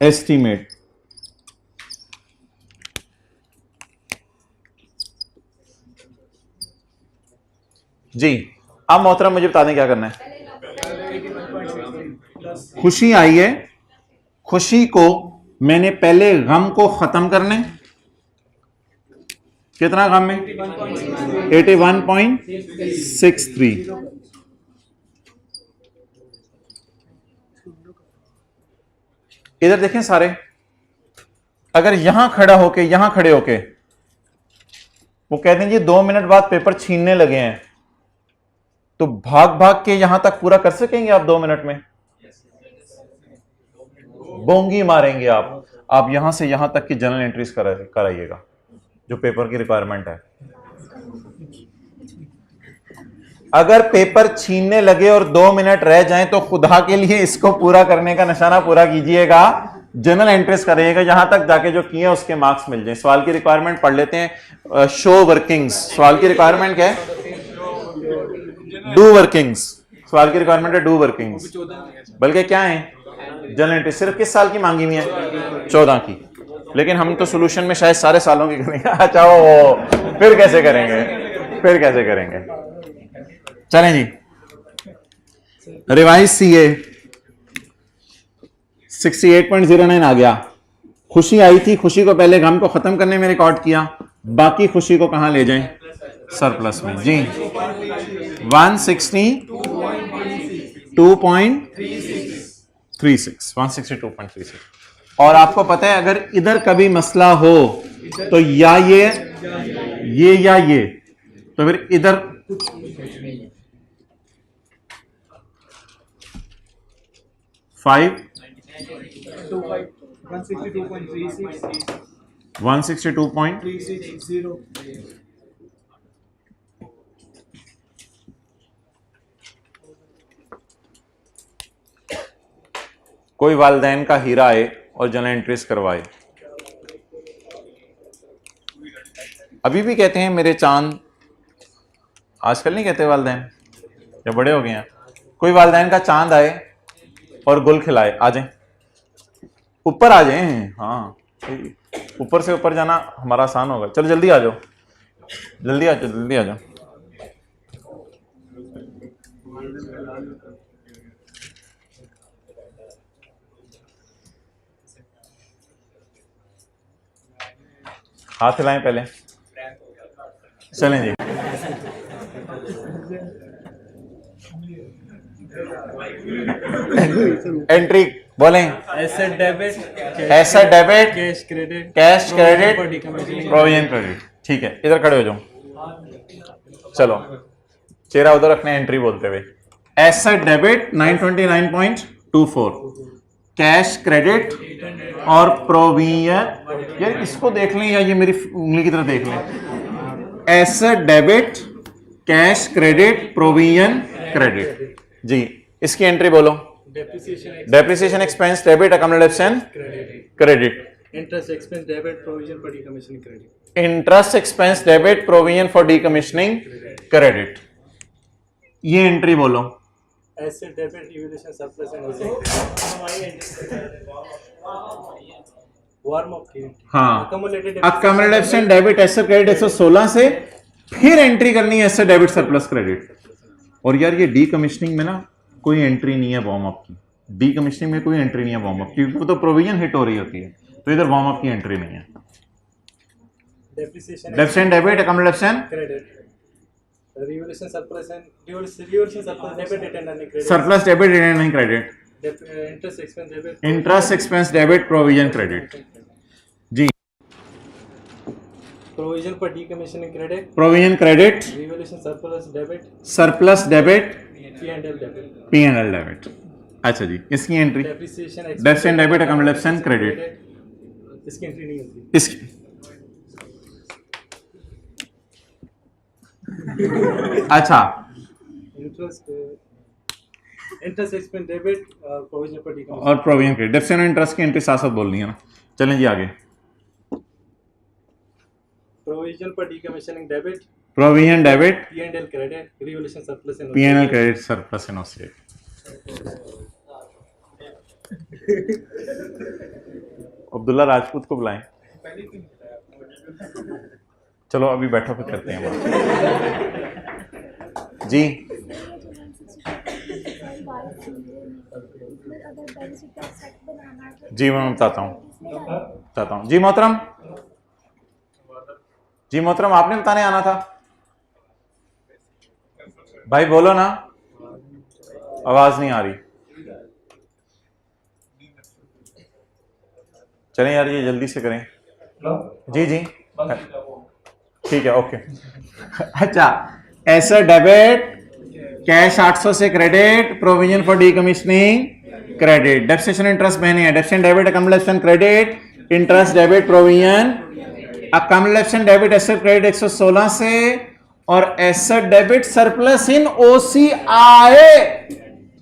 estimate. जी, अब मोहतरम मुझे बता दें क्या करना है। खुशी आई है, खुशी को मैंने पहले गम को खत्म करना है। कितना गम है? 81.63। इधर देखें सारे, अगर यहां खड़ा होके यहां खड़े होके वो कहते हैं जी 2 मिनट बाद पेपर छीनने लगे हैं, तो भाग भाग के यहां तक पूरा कर सकेंगे आप 2 मिनट में? बोंगी मारेंगे आप यहां से यहां तक की जनरल एंट्रीज कराइएगा जो पेपर की रिक्वायरमेंट है। अगर पेपर छीनने लगे और 2 मिनट रह जाएं तो खुदा के लिए इसको पूरा करने का निशाना पूरा कीजिएगा, जनरल एंट्रीज करिएगा, यहां तक जाके जो किए उसके मार्क्स मिल जाए। सवाल की रिक्वायरमेंट पढ़ लेते हैं। शो वर्किंग्स, सवाल की रिक्वायरमेंट क्या है? Do workings. सवाल की रिक्वायरमेंट है डू वर्किंग्स, बल्कि क्या है जनरल एंट्री। सिर्फ किस साल की मांगी हुई है? 14 की। लेकिन हम तो सोल्यूशन में शायद सारे सालों की करेंगे। अच्छा वो फिर कैसे करेंगे, फिर कैसे करेंगे? चलें जी, रिवाइज सीए 68.09 आ गया। खुशी आई थी, खुशी को पहले गम को खत्म करने में रिकॉर्ड किया, बाकी खुशी को कहां ले जाएं? सरप्लस में जी। 162.36 और आपको पता है अगर इधर कभी मसला हो तो या ये या ये, तो फिर इधर 162.36 कोई वालदैन का हीरा आए और जनरल एंट्रीज करवाए। अभी भी कहते हैं मेरे चांद, आजकल नहीं कहते वालदैन, जब बड़े हो गए हैं। कोई वालदैन का चांद आए और गुल खिलाए। आ जाए, ऊपर आ जाए। हाँ, ऊपर से ऊपर जाना हमारा आसान होगा। चलो जल्दी आ जाओ, जल्दी आ जाओ, जल्दी आ जाओ। हाथ हिलाएं पहले। चलें जी। एंट्री बोलें। Asset debit, cash credit, provision credit. ठीक है, इधर खड़े हो जाओ। चलो चेहरा उधर रखने, एंट्री बोलते हुए। एसेट डेबिट 929.24, कैश क्रेडिट और प्रोविजन। यार इसको देख लें या ये मेरी उंगली की तरह देख लें। Asset debit, cash credit, provision credit. जी, इसकी एंट्री बोलो। Depreciation expense debit, accommodation credit, interest expense debit, provision for decommissioning credit, interest expense debit, provision for decommissioning credit. ये एंट्री बोलो। Asset debit, revaluation surplus and warm up की। हाँ, अकोमोडेशन डेबिट, एसेट क्रेडिट 116 से फिर एंट्री करनी है एसेट डेबिट सरप्लस क्रेडिट। और यार ये डीकमीशनिंग में ना कोई एंट्री नहीं है वार्म अप की। डीकमीशनिंग में कोई एंट्री नहीं है वार्म अप की, क्योंकि वो तो प्रोविजन हिट हो रही होती है, तो इधर वार्म अप की एंट्री नहीं है। Depreciation debit, accommodation credit, revaluation surplus and revaluation surplus debit return earning credit, surplus debit return earning credit, interest expense debit, interest expense debit, provision credit. जी, provision for decommissioning credit, provision credit, revaluation surplus debit, surplus debit, P&L debit, P&L debit. अच्छा जी, इसकी entry depreciation debit, accommodation credit. इसकी एंट्री नहीं होती। इसकी अच्छा, interest expense debit, provision for decommissioning और प्रोविजन क्रेडिट। डेप्रिसिएशन इंटरेस्ट की एंट्री साथ साथ बोलनी है ना। चलें जी आगे। Provision for decommissioning debit, provision debit, P&L credit, revaluation surplus and P&L credit, surplus and offset. Abdullah Rajput को बुलाएं। चलो अभी बैठो, फिर करते हैं बात। जी जी, मैं बताता हूँ जी मोहतरम। जी मोहतरम, आपने बताने आना था भाई, बोलो ना, आवाज नहीं आ रही। चलें यार, ये जल्दी से करें। जी जी ठीक है, ओके। अच्छा, एसेट डेबिट, कैश 800 से credit, provision for decommissioning credit, depreciation interest बहने हैं, depreciation debit, accumulation credit, interest debit, provision, accumulation debit asset credit 116 से, और asset debit surplus in OCI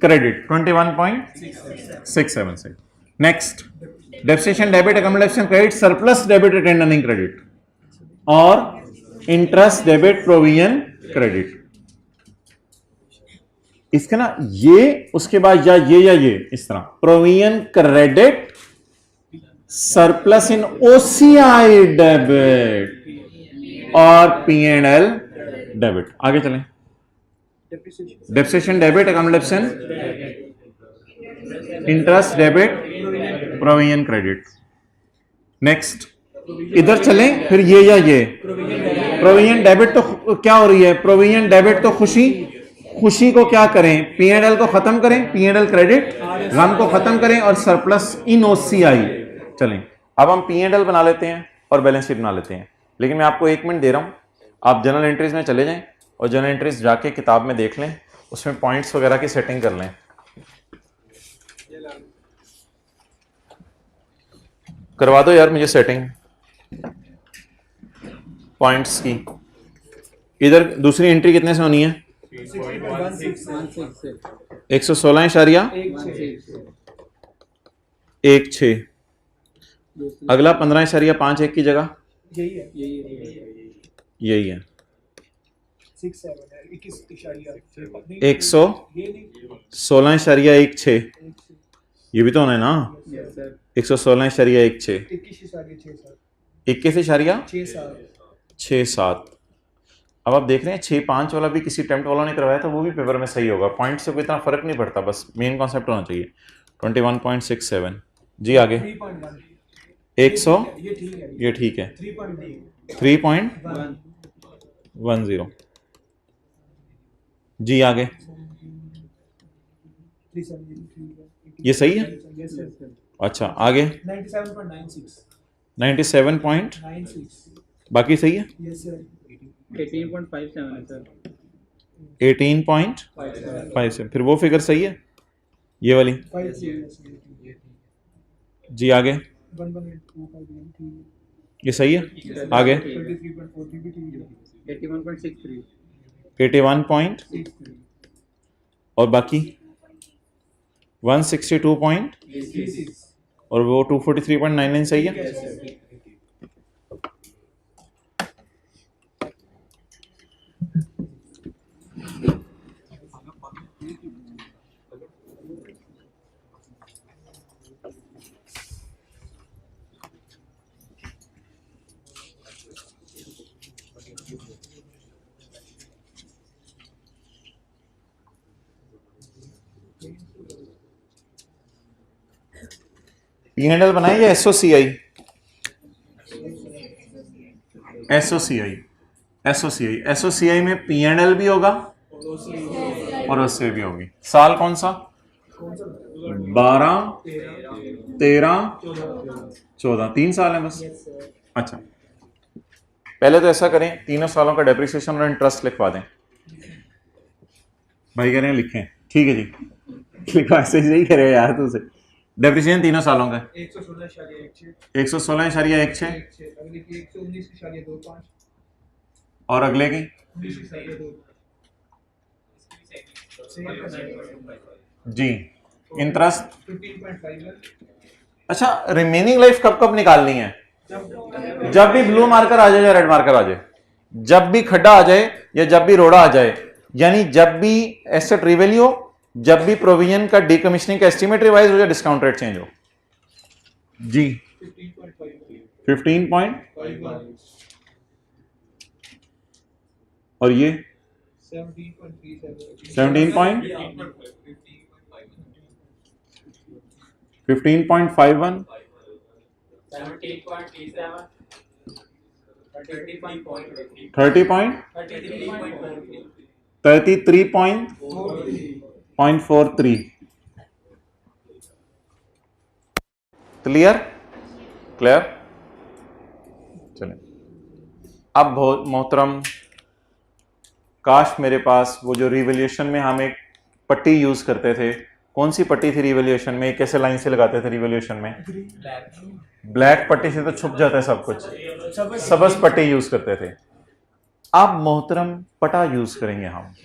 credit 21.676 से। Next, depreciation debit, accumulation credit, surplus debit, retained earning credit, और इंटरेस्ट डेबिट, प्रोविजन क्रेडिट। इसका ना ये उसके बाद या ये इस तरह, provision credit surplus in OCI debit और पीएनएल डेबिट। आगे चलें। Depreciation debit, accumulation, interest debit, provision credit. Next, इधर चलें, फिर ये या ये। प्रोविजन डेबिट तो क्या हो रही है, प्रोविजन डेबिट तो खुशी को क्या करें, पीएनएल को खत्म करें, पीएनएल क्रेडिट, गम को खत्म करें, और सरप्लस इन ओसीआई। चलें, अब हम पीएनएल बना लेते हैं और बैलेंस शीट बना लेते हैं, लेकिन मैं आपको 1 मिनट दे रहा हूं, आप जनरल एंट्रीज में चले जाएं और जनरल एंट्रीज जाके किताब में देख लें, उसमें पॉइंट्स वगैरह की सेटिंग कर लें। करवा दो यार मुझे सेटिंग पॉइंट्स की। इधर दूसरी एंट्री कितने से होनी है, 116.16। अगला 15.51 की जगह यही है 116.16। ये भी तो होना है ना, 116.16, 21.67। अब आप देख रहे हैं 6-5 वाला भी किसी टेम्प्ट वालों ने करवाया था, वो भी पेपर में सही होगा, पॉइंट से कोई इतना फर्क नहीं पड़ता, बस मेन कॉन्सेप्ट होना चाहिए। 21.67 जी। आगे 100, ये ठीक है, 3.10 जी। आगे ये सही है, अच्छा। आगे 97.96, बाकी सही है। 18.57, फिर वो फिगर सही है, ये वाली जी। आगे ये सही है। आगे 81 और बाकी 162 और वो 243.99 सही है। पीएनएल बनाए या एसओसीआई? एसओसीआई में पीएनएल भी होगा और ओसीआई भी होगी। साल कौन सा? 12, 13, 14, 3 साल है बस। अच्छा, पहले तो ऐसा करें, तीनों सालों का डेप्रिसिएशन और इंटरेस्ट लिखवा दें। भाई कह रहे हैं लिखें, ठीक है जी, लिखो। ऐसे ही कह रहे हो यार तुझसे। डेप्रिसिएशन तीनों सालों का 116.16, और अगले की जी इंटरेस्ट 15.51। अच्छा, रिमेनिंग लाइफ कब कब निकालनी है? जब भी ब्लू मार्कर आ जाए या रेड मार्कर आ जाए, जब भी खड्डा आ जाए या जब भी रोड़ा आ जाए, यानी जब भी एसेट रिवैल्यू हो, जब भी प्रोविजन का डीकमीशनिंग का एस्टीमेट रिवाइज हो या डिस्काउंट रेट चेंज हो जी। 15.51 और ये 15.51, 15.51, 33.43। क्लियर? क्लियर? चलिए, अब मोहतरम, काश मेरे पास वो जो रिवैल्यूएशन में हम एक पट्टी यूज करते थे, कौन सी पट्टी थी रिवैल्यूएशन में, कैसे लाइन से लगाते थे रिवैल्यूएशन में? ब्लैक पट्टी से तो छुप जाता है सब कुछ, सबस पट्टी यूज करते थे। अब मोहतरम पटा यूज करेंगे हम।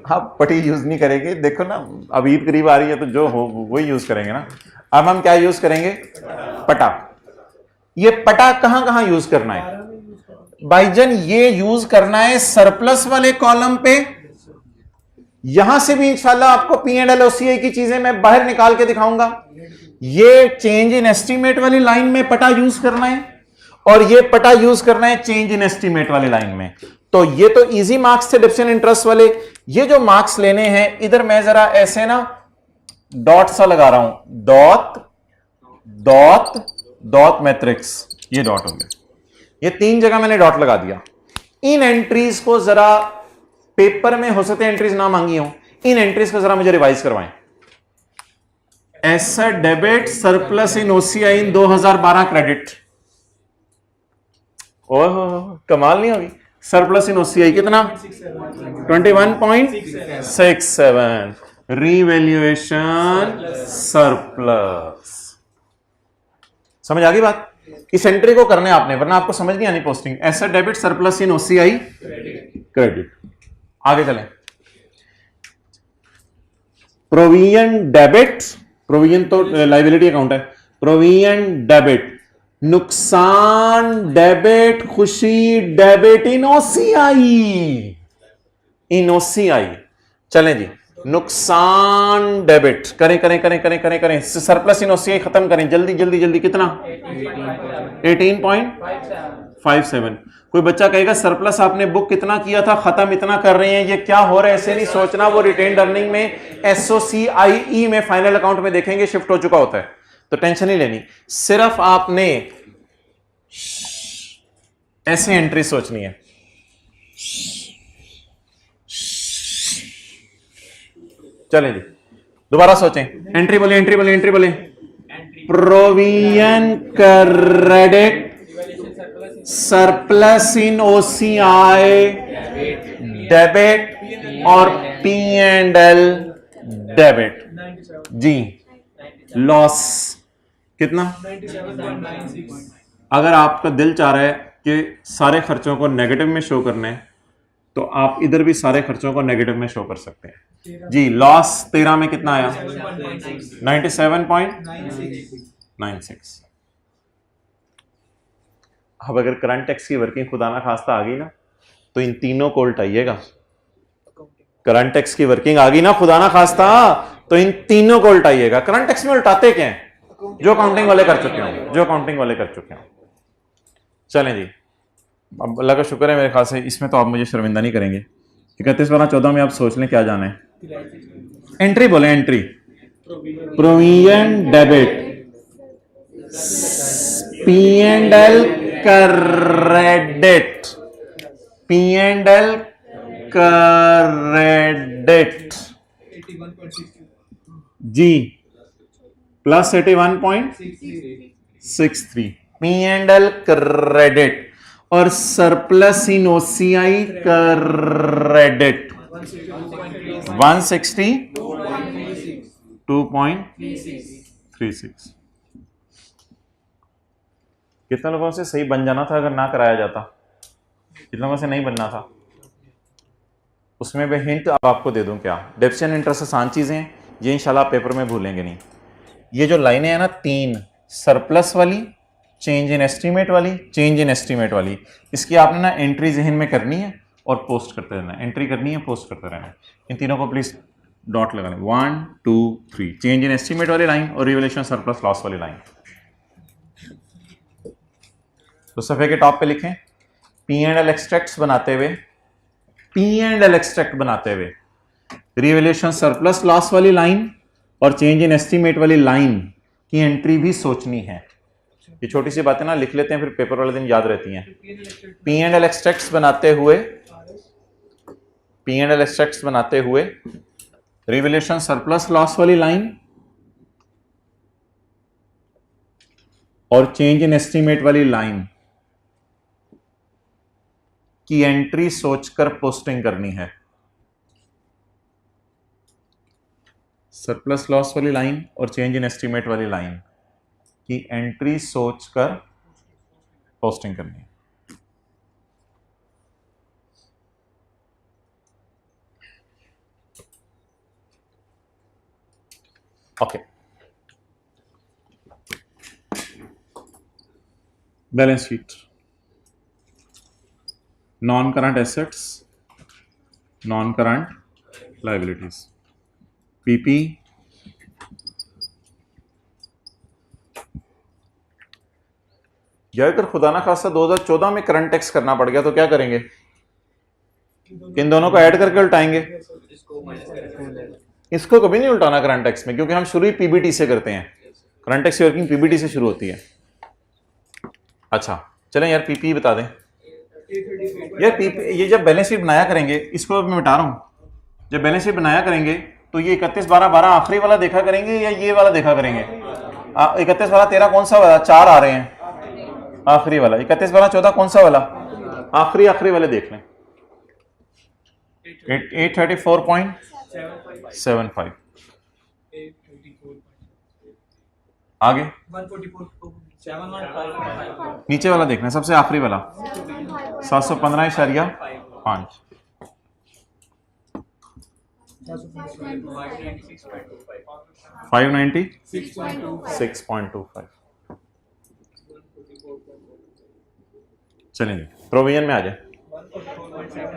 आप पट्टी यूज नहीं करेंगे, देखो ना अब ईद करीब आ रही है तो जो हो वही यूज करेंगे ना। अब हम क्या यूज करेंगे? पटा। ये पटा कहां कहां यूज करना है भाईजान? ये यूज करना है सरप्लस वाले कॉलम पे। यहां से भी इंशाल्लाह आपको पी एंड एल ओसीआई की चीजें मैं बाहर निकाल के दिखाऊंगा। ये चेंज इन एस्टीमेट वाली लाइन में पटा यूज करना है और ये पटा यूज करना है चेंज इन एस्टीमेट वाली लाइन में। तो ये तो इजी मार्क्स थे डिफरेंशियल इंटरेस्ट वाले। ये जो मार्क्स लेने हैं, इधर मैं जरा ऐसे ना डॉट सा लगा रहा हूं, डॉट डॉट डॉट मैट्रिक्स, ये डॉट हो गया। ये 3 जगह मैंने डॉट लगा दिया। इन एंट्रीज को जरा पेपर में हो सकते एंट्रीज ना मांगी हो, इन एंट्रीज को जरा मुझे रिवाइज करवाएं। Asset debit surplus in OCI in 2012 credit. ओह कमाल नहीं होगी। सरप्लस इन ओसीआई कितना? 21.67। Revaluation surplus. समझ आ गई बात? इस एंट्री को करने आपने, वरना आपको समझ नहीं आनी posting. Asset debit surplus in OCI credit. आगे चलें। प्रोविजन डेबिट, प्रोविजन तो लायबिलिटी अकाउंट है। प्रोविजन डेबिट, नुकसान डेबिट, खुशी debit in OCI, in OCI. चलें जी, नुकसान डेबिट करें करें करें करें करें करें। सरप्लस इन ओसीआई खत्म करें जल्दी जल्दी जल्दी। कितना? 18.57। कोई बच्चा कहेगा सरप्लस आपने बुक कितना किया था, खत्म इतना कर रहे हैं, ये क्या हो रहा है? ऐसे नहीं सोचना। वो रिटेन्ड अर्निंग में एसओसीआईई में फाइनल अकाउंट में देखेंगे शिफ्ट हो चुका होता है, तो टेंशन नहीं लेनी। सिर्फ आपने ऐसे एंट्री सोचनी है। चलें जी, दोबारा सोचें। एंट्री बोले, एंट्री बोले, एंट्री बोले। Provision credit surplus in OCI debit और पी एंड एल डेबिट जी। लॉस कितना? 97.96। अगर आपका दिल चाह रहा है कि सारे खर्चों को नेगेटिव में शो करने हैं, तो आप इधर भी सारे खर्चों को नेगेटिव में शो कर सकते हैं जी। लॉस 13 में कितना आया? 97.96। अब अगर करंट टैक्स की वर्किंग खुदा ना खास्ता आ गई ना, तो इन तीनों को उल्टाइएगा। करंट टैक्स की वर्किंग आ गई ना खुदा ना खास्ता, तो इन तीनों को उल्टाइएगा। करंट टैक्स में उल्टाते क्या हैं? जो अकाउंटिंग वाले कर चुके हों, जो अकाउंटिंग वाले कर चुके हों। चलें जी, अब अल्लाह का शुक्र है मेरे ख्याल से इसमें तो आप मुझे शर्मिंदा नहीं करेंगे। 31/12/14 में आप सोच लें क्या जाना है। एंट्री बोले, entry. Provision debit, P and L credit, P and L credit 81.62 जी, plus 81.63 P and L credit और सरप्लस इन ओसीआई क्रेडिट 162.36। कितने लोगों से सही बन जाना था अगर ना कराया जाता? कितने लोगों से नहीं बनना था? उसमें भी हिंट अब आपको दे दूं क्या? डेफिशिएंट इंटरेस्ट आसान चीजें, ये इंशाल्लाह पेपर में भूलेंगे नहीं। ये जो लाइनें हैं ना 3, सरप्लस वाली, चेंज इन एस्टीमेट वाली, चेंज इन एस्टीमेट वाली, इसकी आपने ना एंट्री जहन में करनी है और पोस्ट करते रहना है। एंट्री करनी है, पोस्ट करते रहना है। इन तीनों को प्लीज डॉट लगाना। 1 2 3, चेंज इन एस्टीमेट वाली लाइन और रिवैल्यूएशन सरप्लस लॉस वाली लाइन। तो सफे के टॉप पे लिखें पी एंड एल एक्सट्रैक्ट्स बनाते हुए, पी एंड एल एक्सट्रैक्ट बनाते हुए रिवैल्यूएशन सरप्लस लॉस वाली लाइन और चेंज इन एस्टीमेट वाली लाइन की एंट्री भी सोचनी है। ये छोटी सी बातें ना लिख लेते हैं, फिर पेपर वाले दिन याद रहती हैं। पी एंड एल एक्सट्रैक्ट्स बनाते हुए, पी एंड एल एक्सट्रैक्ट्स बनाते हुए रिवैल्यूएशन सरप्लस लॉस वाली लाइन और चेंज इन एस्टीमेट वाली लाइन की एंट्री सोचकर पोस्टिंग करनी है। सरप्लस लॉस वाली लाइन और चेंज इन एस्टीमेट वाली लाइन की एंट्री सोचकर पोस्टिंग करनी है। Okay, balance sheet, non current assets, non current liabilities, PP, या अगर खुदा ना खास्ता 2014 में करंट टैक्स करना पड़ गया तो क्या करेंगे? इन दोनों को ऐड करके उल्टाएंगे। इसको कभी नहीं उल्टाना करंट टैक्स में, क्योंकि हम शुरू ही पीबीटी से करते हैं। करंट टैक्स की वर्किंग पीबीटी से शुरू होती है। अच्छा चलें यार, पीपी बता दें यार। पीपी, ये जब बैलेंस शीट बनाया करेंगे, इसको मैं मिटा रहा हूं, जब बैलेंस शीट बनाया करेंगे तो ये 31/12/12 आखिरी वाला देखा करेंगे या ये वाला देखा करेंगे? 31/12/13 कौन सा वाला? 4 आ रहे हैं, आखिरी वाला। 31/12/14 कौन सा वाला? आखिरी वाले देख लें। 834.75 आगे 144.715 नीचे वाला देखना, सबसे आखिरी वाला 715.5 596.25 चलेंगे प्रोविजन में आ जाए।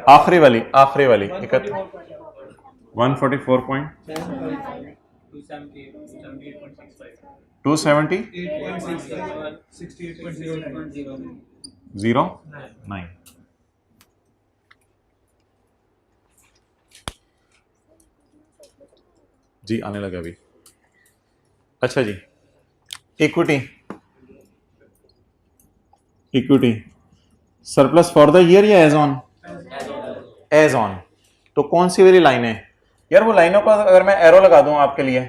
आखिरी वाली 144.270.09 जी आने लगा अभी। अच्छा जी, equity surplus for the year या एज ऑन? As on. तो कौन सी वाली लाइन है यार? वो लाइनों का अगर मैं एरो लगा दूं आपके लिए,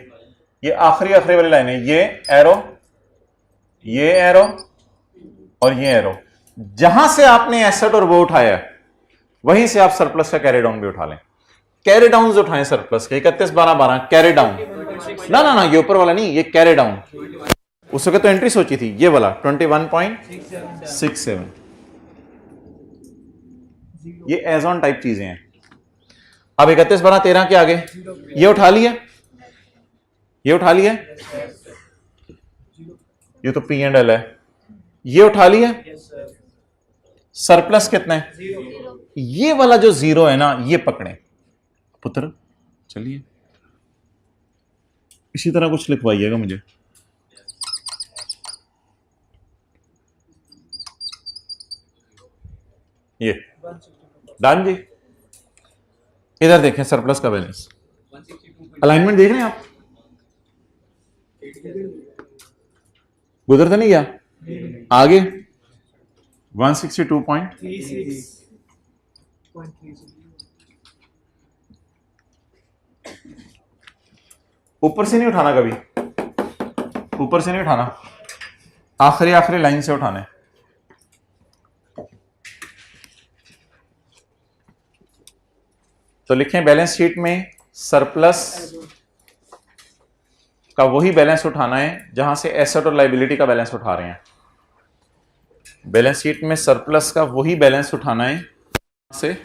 ये आखिरी वाली लाइन है, ये एरो और ये एरो। जहां से आपने एसेट और वो उठाया वहीं से आप सरप्लस का कैरी डाउन भी उठा लें। कैरी डाउन उठाएं सरप्लस के 31/12/12 कैरी डाउन। ना ये ऊपर वाला नहीं, ये कैरी डाउन। उस वक्त तो एंट्री सोची थी ये वाला 21.67। ये एज ऑन टाइप चीजें हैं। अब 31/12/13 के आगे ये उठा लिया, ये तो पी एंड एल है। ये उठा लिया, सरप्लस कितना है? ये वाला जो 0 है ना, ये पकड़े पुत्र। चलिए इसी तरह कुछ लिखवाइएगा मुझे। ये डन जी। इधर देखें सरप्लस का बैलेंस, अलाइनमेंट देख रहे हैं आप? गुजर तो नहीं गया? आगे 162.36 ऊपर से नहीं उठाना, कभी ऊपर से नहीं उठाना, आखिरी लाइन से उठाना है। तो लिखें बैलेंस शीट में सरप्लस का वही बैलेंस उठाना है जहां से एसेट और लायबिलिटी का बैलेंस उठा रहे हैं। बैलेंस शीट में सरप्लस का वही बैलेंस उठाना है से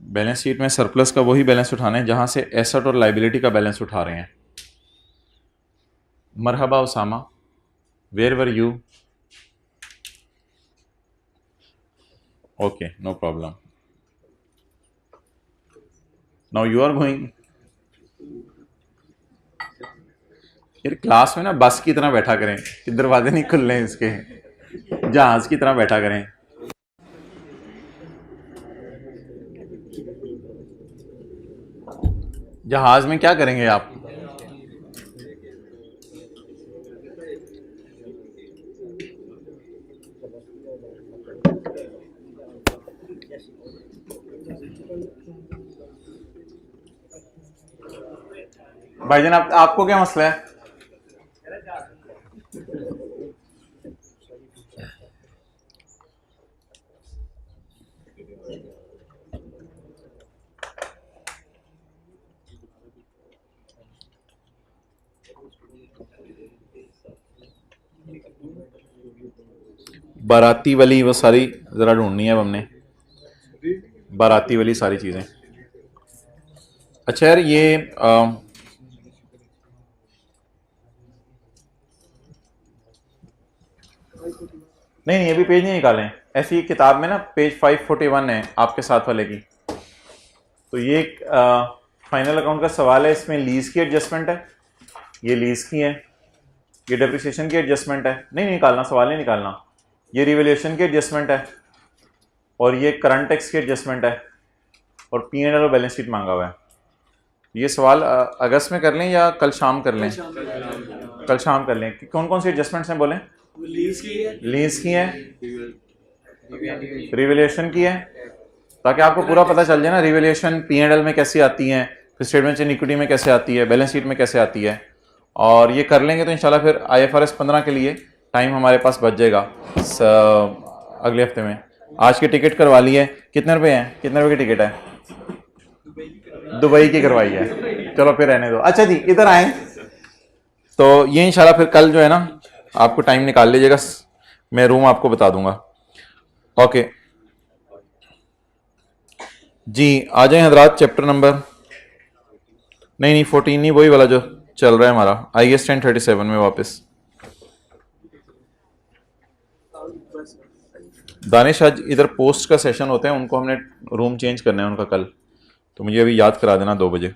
बैलेंस शीट में सरप्लस का वही बैलेंस उठाना है जहां से एसेट और लायबिलिटी का बैलेंस उठा रहे हैं। मरहबा Usama, where were you? Okay, no problem. Now you are going. यार क्लास में ना बस की तरह बैठा करें, कि दरवाजे नहीं खुल रहे इसके, जहाज की तरह बैठा करें। जहाज में क्या करेंगे आप? भाईजान आपको क्या मसला है? बाराती वाली वो सारी ज़रा ढूंढनी है अब हमने, बाराती वाली सारी चीज़ें। अच्छा यार ये नहीं नहीं अभी पेज नहीं निकालें, ऐसी किताब में ना पेज 541 है आपके साथ वाले की। तो ये एक फाइनल अकाउंट का सवाल है, इसमें लीज की एडजस्टमेंट है, ये लीज की है, ये डेप्रिसिएशन की एडजस्टमेंट है, नहीं निकालना, सवाल नहीं निकालना, ये रिवैल्यूएशन की एडजस्टमेंट है, और ये करंट टैक्स की एडजस्टमेंट है, और P&L और बैलेंस शीट मांगा हुआ है। ये सवाल अगस्त में कर लें या कल शाम कर लें? कल शाम कर लें। कौन कौन सी एडजस्टमेंट्स हैं बोलें? लीज की है, रिवैल्यूएशन की है, ताकि आपको पूरा पता चल जाए ना रिवैल्यूएशन P&L में कैसी आती है, फिर स्टेटमेंट इन इक्विटी में कैसे आती है, बैलेंस शीट में कैसे आती है। और ये कर लेंगे तो इंशाल्लाह फिर IFRS 15 के लिए टाइम हमारे पास बच जाएगा अगले हफ्ते में। आज की टिकट करवा ली है, कितने रुपए हैं, कितने रुपए की टिकट है? दुबई की करवाई है, चलो फिर रहने दो। अच्छा जी इधर आए, तो ये इंशाल्लाह फिर कल जो है ना आपको टाइम निकाल लीजिएगा, मैं रूम आपको बता दूंगा। ओके जी, आ जाए हजरात, चैप्टर नंबर नहीं 14 नहीं, वही वाला जो चल रहा है हमारा IAS 1037 में वापस। दानिश आज इधर पोस्ट का सेशन होते हैं, उनको हमने रूम चेंज करना है उनका कल, तो मुझे अभी याद करा देना 2 बजे।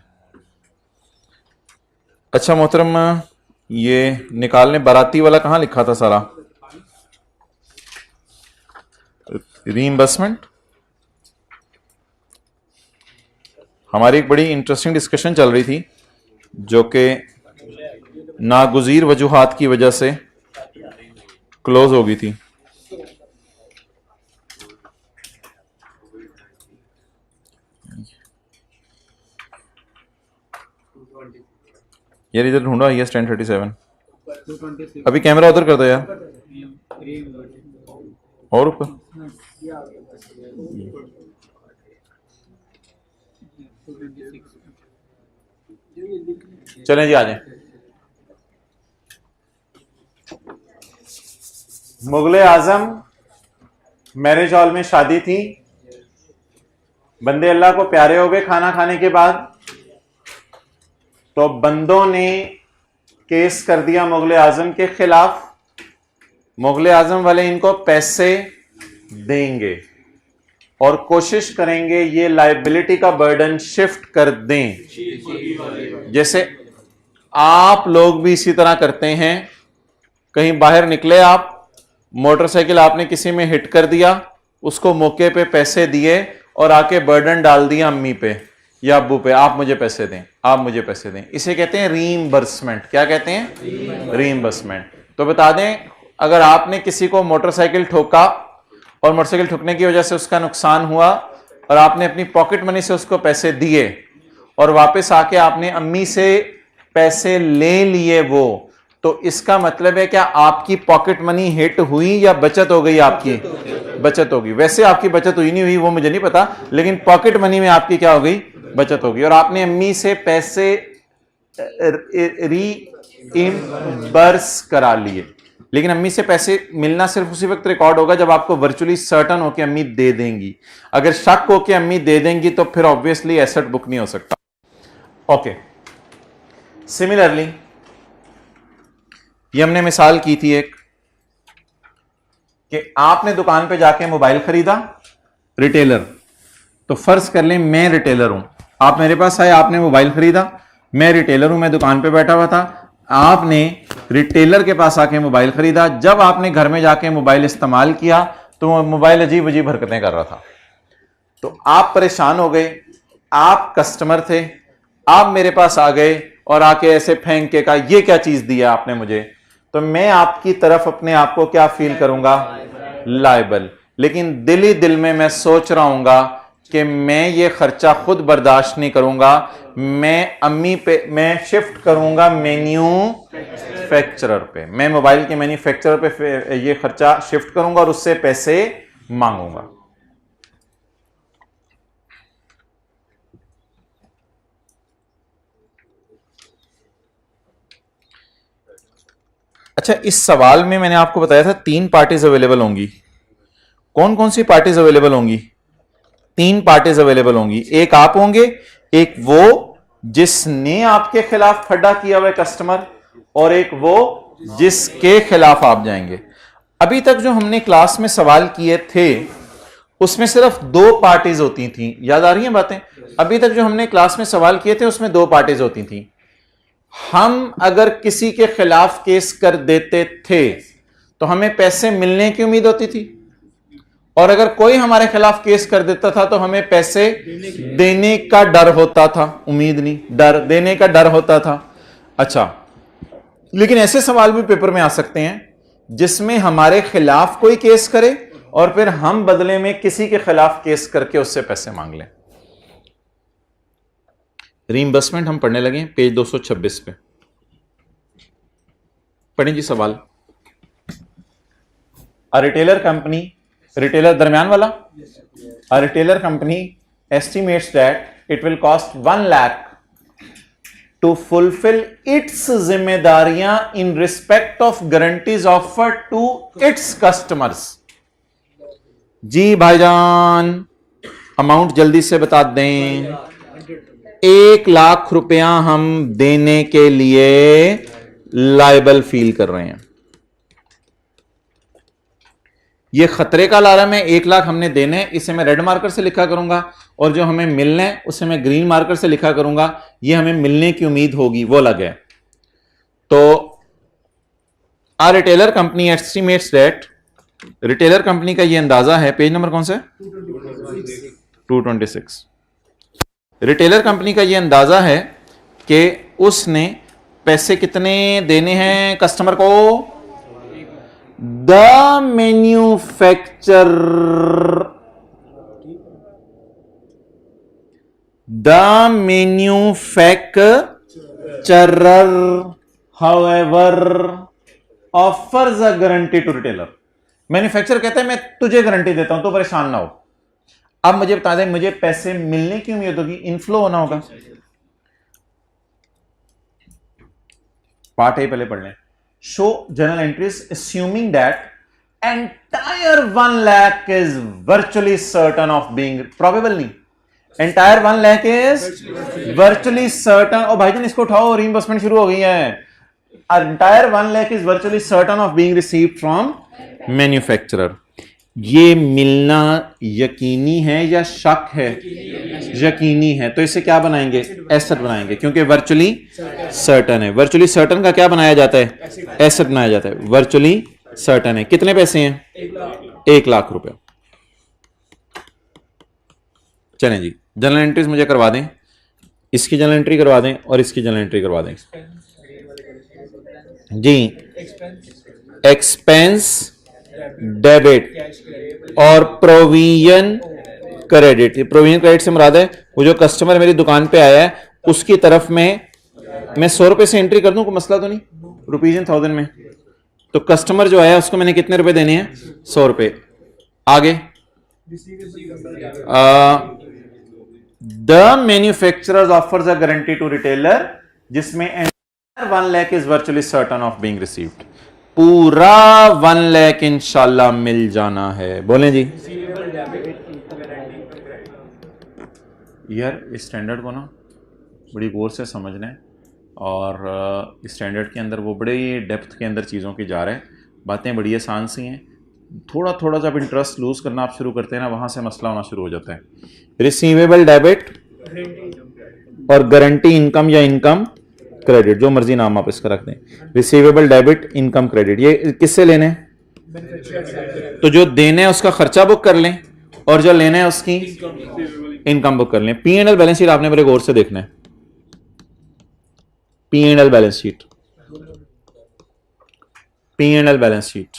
अच्छा मोहतरम, ये निकालने बाराती वाला कहाँ लिखा था सारा? रीइंबर्समेंट। हमारी एक बड़ी इंटरेस्टिंग डिस्कशन चल रही थी जो कि नागुज़ीर वजूहात की वजह से क्लोज हो गई थी। यार इधर ढूंढो IAS 1037, अभी कैमरा उधर कर दो यार, और ऊपर। चलें जी आ जाए। मुगले आजम मैरिज हॉल में शादी थी, बंदे अल्लाह को प्यारे हो गए खाना खाने के बाद, तो बंदों ने केस कर दिया मुगले आजम के खिलाफ। मुगले आजम वाले इनको पैसे देंगे और कोशिश करेंगे ये लायबिलिटी का बर्डन शिफ्ट कर दें। जैसे आप लोग भी इसी तरह करते हैं, कहीं बाहर निकले आप, मोटरसाइकिल आपने किसी में हिट कर दिया, उसको मौके पे पैसे दिए और आके बर्डन डाल दिया अम्मी पे या अब्बू पे, आप मुझे पैसे दें, आप मुझे पैसे दें। इसे कहते हैं रीइंबर्समेंट। क्या कहते हैं? रीइंबर्समेंट। तो बता दें, अगर आपने किसी को मोटरसाइकिल ठोका और मोटरसाइकिल ठुकने की वजह से उसका नुकसान हुआ और आपने अपनी पॉकेट मनी से उसको पैसे दिए और वापस आके आपने अम्मी से पैसे ले लिए वो, तो इसका मतलब है क्या आपकी पॉकेट मनी हिट हुई या बचत हो गई? आपकी बचत होगी। वैसे आपकी बचत हुई नहीं हुई वो मुझे नहीं पता, लेकिन पॉकेट मनी में आपकी क्या हो गई? बचत होगी। और आपने अम्मी से पैसे रीइंबर्स करा लिए, लेकिन अम्मी से पैसे मिलना सिर्फ उसी वक्त रिकॉर्ड होगा जब आपको वर्चुअली सर्टन हो कि अम्मी दे देंगी। अगर शक हो कि अम्मी दे देंगी तो फिर ऑब्वियसली एसेट बुक नहीं हो सकता। ओके, सिमिलरली ये हमने मिसाल की थी एक, कि आपने दुकान पे जाके मोबाइल खरीदा, रिटेलर, तो फर्ज कर लें मैं रिटेलर हूं, आप मेरे पास आए, आपने मोबाइल खरीदा, मैं रिटेलर हूं, मैं दुकान पे बैठा हुआ था, आपने रिटेलर के पास आके मोबाइल खरीदा। जब आपने घर में जाके मोबाइल इस्तेमाल किया तो मोबाइल अजीब अजीब हरकतें कर रहा था, तो आप परेशान हो गए, आप कस्टमर थे, आप मेरे पास आ गए और आके ऐसे फेंक के कहा ये क्या चीज दी है आपने मुझे, तो मैं आपकी तरफ अपने आप को क्या फील करूंगा? लायबल। लेकिन दिल ही दिल में मैं सोच रहा हूंगा कि मैं ये खर्चा खुद बर्दाश्त नहीं करूंगा, मैं अम्मी पे, मैं शिफ्ट करूंगा मैन्युफैक्चरर पे, मैं मोबाइल के मैन्युफैक्चरर पे ये खर्चा शिफ्ट करूंगा और उससे पैसे मांगूंगा। अच्छा, इस सवाल में मैंने आपको बताया था 3 पार्टीज अवेलेबल होंगी। कौन कौन सी पार्टीज अवेलेबल होंगी? 3 पार्टीज अवेलेबल होंगी। एक आप होंगे, एक वो जिसने आपके खिलाफ खड़ा किया हुआ कस्टमर, और एक वो जिसके खिलाफ आप जाएंगे। अभी तक जो हमने क्लास में सवाल किए थे उसमें सिर्फ 2 पार्टीज होती थी। याद आ रही हैं बातें? अभी तक जो हमने क्लास में सवाल किए थे उसमें 2 पार्टीज होती थी। हम अगर किसी के खिलाफ केस कर देते थे तो हमें पैसे मिलने की उम्मीद होती थी, और अगर कोई हमारे खिलाफ केस कर देता था तो हमें पैसे देने का डर होता था। उम्मीद नहीं, डर, देने का डर होता था। अच्छा, लेकिन ऐसे सवाल भी पेपर में आ सकते हैं जिसमें हमारे खिलाफ कोई केस करे और फिर हम बदले में किसी के खिलाफ केस करके उससे पैसे मांग लें। रीइंबर्समेंट हम पढ़ने लगे पेज 226 पे। पढ़ें जी सवाल। अ रिटेलर कंपनी, रिटेलर दरमियान वाला, a retailer company estimates that it will cost 1 lakh to fulfill its जिम्मेदारियां in respect of guarantees offered to its customers। जी भाईजान, अमाउंट जल्दी से बता दें। 1 लाख रुपया हम देने के लिए लायबल फील कर रहे हैं। ये खतरे का अलार्म है। 1 लाख हमने देने, इसे मैं रेड मार्कर से लिखा करूंगा, और जो हमें मिलना है उसे मैं ग्रीन मार्कर से लिखा करूंगा। ये हमें मिलने की उम्मीद होगी, वो अलग है। तो आ retailer company estimates that, retailer company का ये अंदाजा है, पेज नंबर कौन सा है? 226। रिटेलर कंपनी का ये अंदाजा है कि उसने पैसे कितने देने हैं कस्टमर को। The manufacturer however offers a guarantee to retailer. Manufacturer कहता है मैं तुझे गारंटी देता हूं, तो परेशान ना हो। अब मुझे बता दें, मुझे पैसे मिलने की उम्मीद होगी, इनफ्लो होना होगा। पार्ट ए पहले पढ़ लें। Show journal entries assuming that entire 1 lakh is virtually certain of being probable। नहीं, entire 1 lakh is virtually certain। और भाईजान इसको उठाओ, रीइंबर्समेंट शुरू हो गई है। entire 1 lakh is virtually certain of being received from manufacturer। ये मिलना यकीनी है या शक है? यकीनी है। तो इसे क्या बनाएंगे? एसेट बनाएंगे, क्योंकि वर्चुअली सर्टन है। वर्चुअली सर्टन का क्या बनाया जाता है? एसेट बनाया जाता है। वर्चुअली सर्टन है। कितने पैसे हैं? 1 लाख रुपए। चलें जी, जनरल एंट्रीज मुझे करवा दें। इसकी जनरल एंट्री करवा दें और इसकी जनरल एंट्री करवा दें जी। एक्सपेंस डेबिट और प्रोविजन क्रेडिट। प्रोविजन क्रेडिट से मुराद है वो जो कस्टमर मेरी दुकान पे आया है उसकी तरफ में मैं 100 रुपए से एंट्री कर दूं, कोई मसला तो नहीं? रुपीज इन 1000 में। तो कस्टमर जो आया उसको मैंने कितने रुपए देने हैं? 100 रुपए। आगे the manufacturer offers a guarantee to retailer, जिसमें 1 lakh is virtually certain of being received. पूरा 1 लाख इंशाल्लाह मिल जाना है। बोलें जी। यार इस स्टैंडर्ड को ना बड़ी गौर से समझना है, और इस स्टैंडर्ड के अंदर वो बड़े डेप्थ के अंदर चीज़ों की जा रहे हैं। बातें बड़ी आसान सी हैं, थोड़ा थोड़ा जब इंटरेस्ट लूज़ करना आप शुरू करते हैं ना, वहाँ से मसला होना शुरू हो जाता है। रिसीवेबल डेबिट और गारंटी इनकम या इनकम क्रेडिट, जो मर्जी नाम आप इसका रख दें। रिसीवेबल डेबिट, इनकम क्रेडिट, ये किससे लेने हैं? तो जो देने हैं उसका खर्चा बुक कर लें, और जो लेना है उसकी इनकम बुक कर लें। P&L बैलेंस शीट आपने बड़े गौर से देखना है। P&L balance sheet, P&L balance sheet.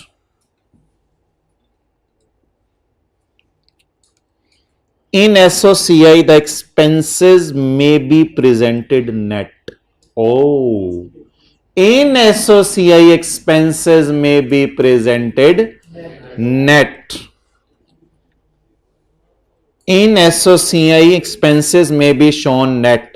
In SOCI, the expenses may be presented net. Oh, in SOCI, expenses may be presented net. In SOCI, expenses may be shown net.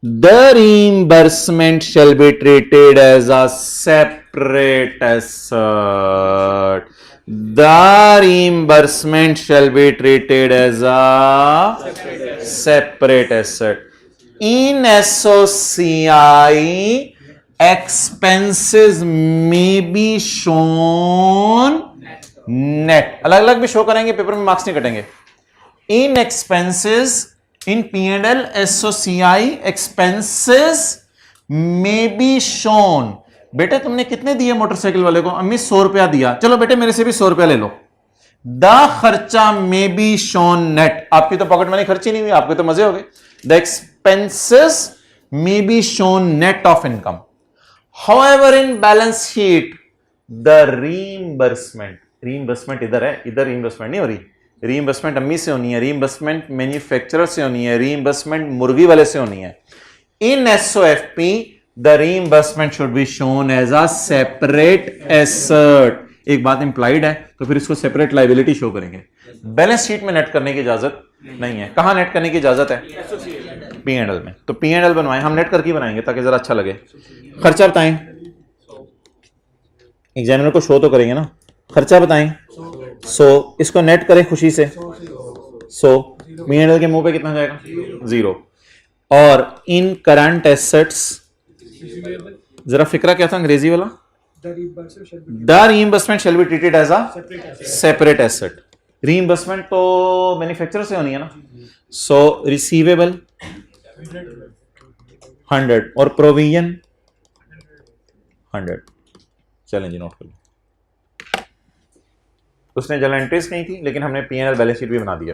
The reimbursement shall be treated as a separate asset. The reimbursement shall be treated as a separate asset. In SOCI, expenses may be shown net. अलग अलग भी शो करेंगे, पेपर में मार्क्स नहीं कटेंगे. In expenses, in P&L, SOCI, expenses may be shown. बेटे तुमने कितने दिए मोटरसाइकिल वाले को? अम्मी 100 रुपया दिया. चलो बेटे मेरे से भी 100 रुपया ले लो. द खर्चा में बी शोन नेट. आपकी तो पॉकेट मनी खर्ची नहीं हुई, आपके तो मजे हो गए. द एक्सपेंसेस में be shown net of income. However in balance sheet the reimbursement इधर है, इधर रीइंबर्समेंट नहीं हो रही. रीइंबर्समेंट अम्मी से होनी है, रीइंबर्समेंट मैन्युफैक्चरर से होनी है, रीइंबर्समेंट मुर्गी वाले से होनी है. In SOFP the reimbursement should be shown as a separate asset. एक बात इंप्लाइड है तो फिर इसको सेपरेट लायबिलिटी शो करेंगे. बैलेंस शीट में नेट करने की इजाजत नहीं है. कहां नेट करने की इजाजत है? P&L में. तो P&L बनवाएं, हम नेट करके बनाएंगे ताकि जरा अच्छा लगे. खर्चा बताएं, एग्जामिनर को शो तो करेंगे ना. खर्चा बताएं 100, इसको नेट करें खुशी से 100. P&L के मुंह पे कितना जाएगा? 0. और इन करंट एसेट्स जरा फिक्रा क्या था अंग्रेजी वाला? The reimbursement shall be treated as a separate asset. Reimbursement तो मैन्युफैक्चरर से होनी है ना. सो रिसीवेबल 100 और प्रोविजन 100. चलें जी, नोट कर लो. उसने जर्नल एंट्रीज नहीं थी, लेकिन हमने P&L बैलेंस शीट भी बना दिया.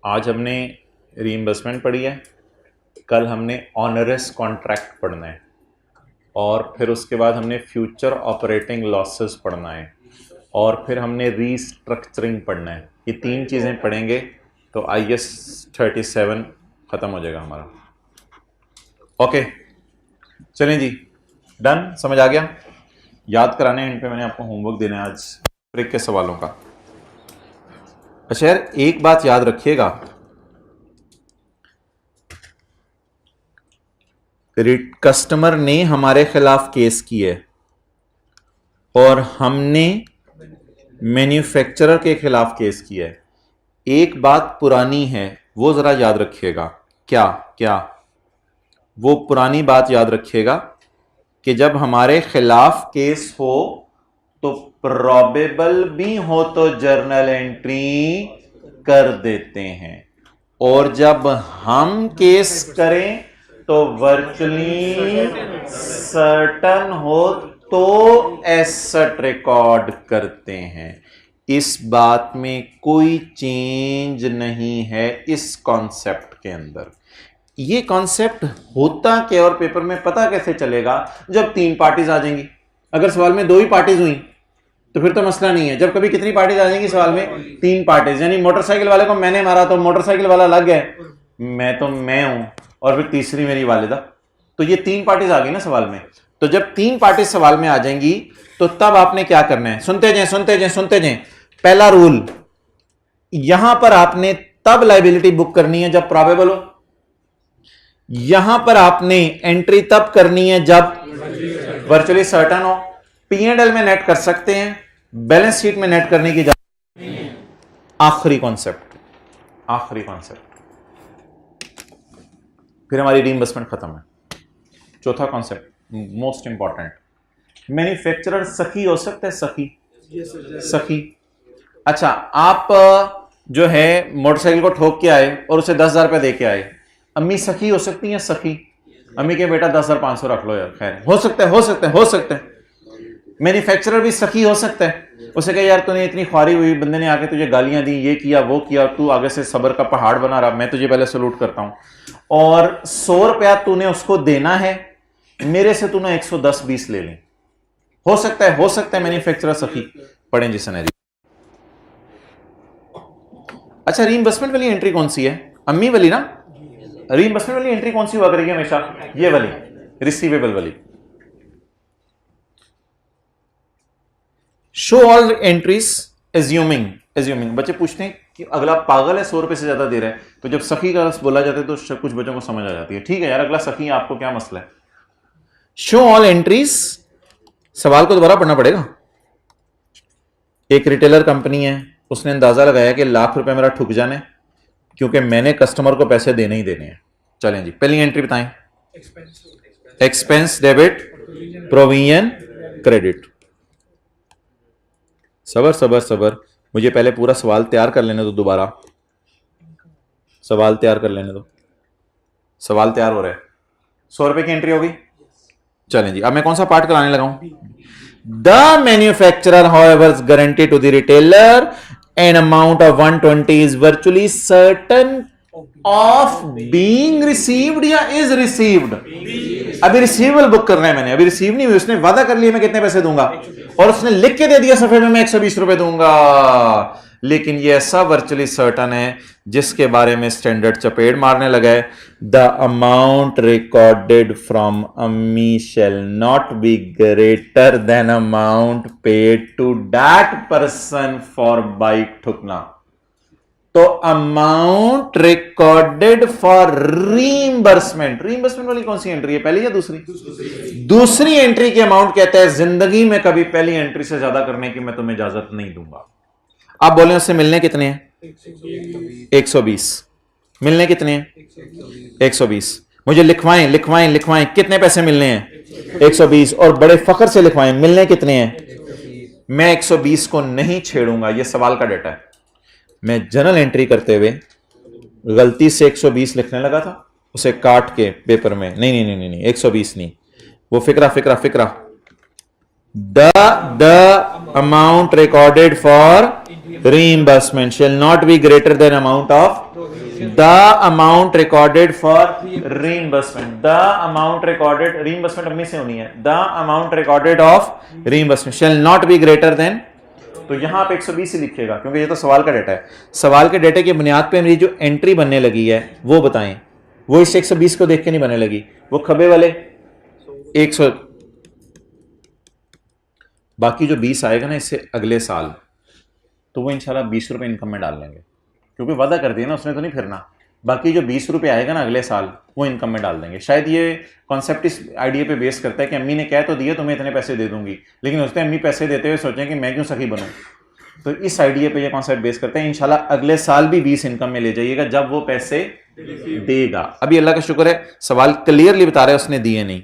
आज हमने रीइंबर्समेंट पढ़ी है, कल हमने ऑनरस कॉन्ट्रैक्ट पढ़ना है, और फिर उसके बाद हमने फ्यूचर ऑपरेटिंग लॉसेस पढ़ना है, और फिर हमने रीस्ट्रक्चरिंग पढ़ना है. ये 3 चीज़ें पढ़ेंगे तो IS 37 ख़त्म हो जाएगा हमारा. ओके चलें जी, डन. समझ आ गया? याद कराने हैं इन पे मैंने आपको होमवर्क देना है आज ब्रेक के सवालों का. अच्छा यार, एक बात याद रखिएगा, कस्टमर ने हमारे खिलाफ केस किया है और हमने मैन्युफैक्चरर के खिलाफ केस किया है. एक बात पुरानी है, वो जरा याद रखिएगा. क्या क्या? वो पुरानी बात याद रखिएगा कि जब हमारे खिलाफ केस हो तो प्रोबेबल भी हो तो जर्नल एंट्री कर देते हैं, और जब हम केस करें तो वर्चुअली सर्टन हो तो एसेट रिकॉर्ड करते हैं. इस बात में कोई चेंज नहीं है इस कॉन्सेप्ट के अंदर. ये कॉन्सेप्ट होता क्या और पेपर में पता कैसे चलेगा? जब 3 पार्टीज आ जाएंगी. अगर सवाल में 2 ही पार्टीज हुई तो फिर तो मसला नहीं है. जब कभी कितनी पार्टीज आ जाएंगी सवाल में? 3 पार्टीज. यानी मोटरसाइकिल वाले को मैंने मारा तो मोटरसाइकिल वाला लग गया, मैं हूं, और फिर तीसरी मेरी वालिदा. तो ये 3 पार्टीज आ गई ना सवाल में. तो जब 3 पार्टीज सवाल में आ जाएंगी तो तब आपने क्या करना है? सुनते जाएं. पहला रूल, यहां पर आपने तब लायबिलिटी बुक करनी है जब प्रोबेबल हो. यहां पर आपने एंट्री तब करनी है जब वर्चुअली सर्टन हो. P&L में नेट कर सकते हैं, बैलेंस शीट में नेट करने की आखिरी कॉन्सेप्ट. फिर हमारी रीइंबर्समेंट खत्म है. चौथा कॉन्सेप्ट मोस्ट इंपॉर्टेंट, मैन्युफैक्चरर सखी हो सकता है. सखी. अच्छा, आप जो है मोटरसाइकिल को ठोक के आए और उसे 10,000 रुपए दे के आए, अम्मी सखी हो सकती हैं? सखी. अम्मी के बेटा 10,500 रख लो यार, खैर हो सकता है, हो सकता है, हो सकता है। मैन्युफैक्चरर भी सखी हो सकता है, उसे कहे यार तूने इतनी ख्वारी हुई, बंदे ने आके तुझे गालियां दी, ये किया वो किया, तू आगे से सब्र का पहाड़ बना रहा, मैं तुझे पहले सलूट करता हूं, और 100 रुपया तूने उसको देना है, मेरे से तूने 110-20 ले लें। हो सकता है, हो सकता है मैन्युफैक्चरर सखी। पढ़ें जी सिनेरियो। अच्छा, रीइंबर्समेंट वाली एंट्री कौन सी है? अम्मी वाली ना? रीइंबर्समेंट वाली एंट्री कौन सी हुआ करेगी हमेशा? ये वाली, रिसीवेबल वाली। Show all entries assuming. बच्चे पूछते हैं कि अगला पागल है, 100 रुपए से ज्यादा दे रहा है, तो जब सखी का बोला जाता है तो कुछ बच्चों को समझ आ जाती है, ठीक है यार अगला सखी, आपको क्या मसला है। शो ऑल एंट्रीज, सवाल को दोबारा पढ़ना पड़ेगा। एक रिटेलर कंपनी है, उसने अंदाजा लगाया कि ₹1,00,000 मेरा ठुक जाने, क्योंकि मैंने कस्टमर को पैसे देने ही देने हैं। चलें जी, पहली एंट्री बताएं। Expense debit, provision credit. सबर सबर सबर, मुझे पहले पूरा सवाल तैयार कर लेने दो, दोबारा सवाल तैयार कर लेने दो। सवाल तैयार हो रहा है। 100 रुपए की एंट्री होगी। चलें जी, अब मैं कौन सा पार्ट कराने लगा हूं? The manufacturer however guarantee to the retailer an amount of 120 is virtually certain of being received या इज रिसीव्ड। अभी रिसीवेबल बुक करना है मैंने, अभी रिसीव नहीं हुई, उसने वादा कर लिया मैं कितने पैसे दूंगा, और उसने लिख के दे दिया सफे में मैं 120 रुपए दूंगा, लेकिन ये ऐसा वर्चुअली सर्टन है जिसके बारे में स्टैंडर्ड चपेट मारने लगा है। द अमाउंट रिकॉर्डेड फ्रॉम अम्मी shall not be greater than amount paid to that person for bike ठुकना। तो amount recorded for reimbursement, reimbursement वाली कौन सी एंट्री है, पहली या दूसरी? दूसरी एंट्री के अमाउंट कहता है जिंदगी में कभी पहली एंट्री से ज्यादा करने की मैं तुम्हें इजाजत नहीं दूंगा। आप बोले उससे मिलने कितने हैं? 120। मिलने कितने हैं? 120। मुझे लिखवाएं लिखवाएं लिखवाएं, कितने पैसे मिलने हैं? 120। और बड़े फख्र से लिखवाएं, मिलने कितने हैं? मैं 120 को नहीं छेड़ूंगा, यह सवाल का डेटा है। मैं जनरल एंट्री करते हुए गलती से 120 लिखने लगा था, उसे काट के पेपर में, नहीं नहीं नहीं नहीं 120 नहीं, वो फिक्रा फिक्रा फिक्रा। The amount recorded for reimbursement shall not be greater than amount of the amount recorded for reimbursement. The amount recorded, reimbursement अम्मी से होनी है, the amount recorded of reimbursement shall not be greater than, तो यहां आप 120 ही लिखिएगा क्योंकि ये तो सवाल का डेटा है। सवाल के डेटे की बुनियाद पे मेरी जो एंट्री बनने लगी है वो बताएं, वो इस 120 को देख के नहीं बनने लगी, वो खबे वाले 100, बाकी जो 20 आएगा ना इससे अगले साल, तो वो इंशाल्लाह 20 रुपए इनकम में डाल लेंगे, क्योंकि वादा कर दिया ना उसने, तो नहीं फिरना। बाकी जो 20 रुपए आएगा ना अगले साल वो इनकम में डाल देंगे। शायद ये कॉन्सेप्ट इस आइडिया पे बेस करता है कि अम्मी ने कह तो दिया तुम्हें इतने पैसे दे दूंगी, लेकिन उसने अम्मी पैसे देते हुए सोचें कि मैं क्यों सखी बनूं, तो इस आइडिया पे ये कॉन्सेप्ट बेस करते हैं। इंशाल्लाह अगले साल भी 20 इनकम में ले जाइएगा जब वो पैसे देगा। अभी अल्लाह का शुक्र है सवाल क्लियरली बता रहा है उसने दिए नहीं,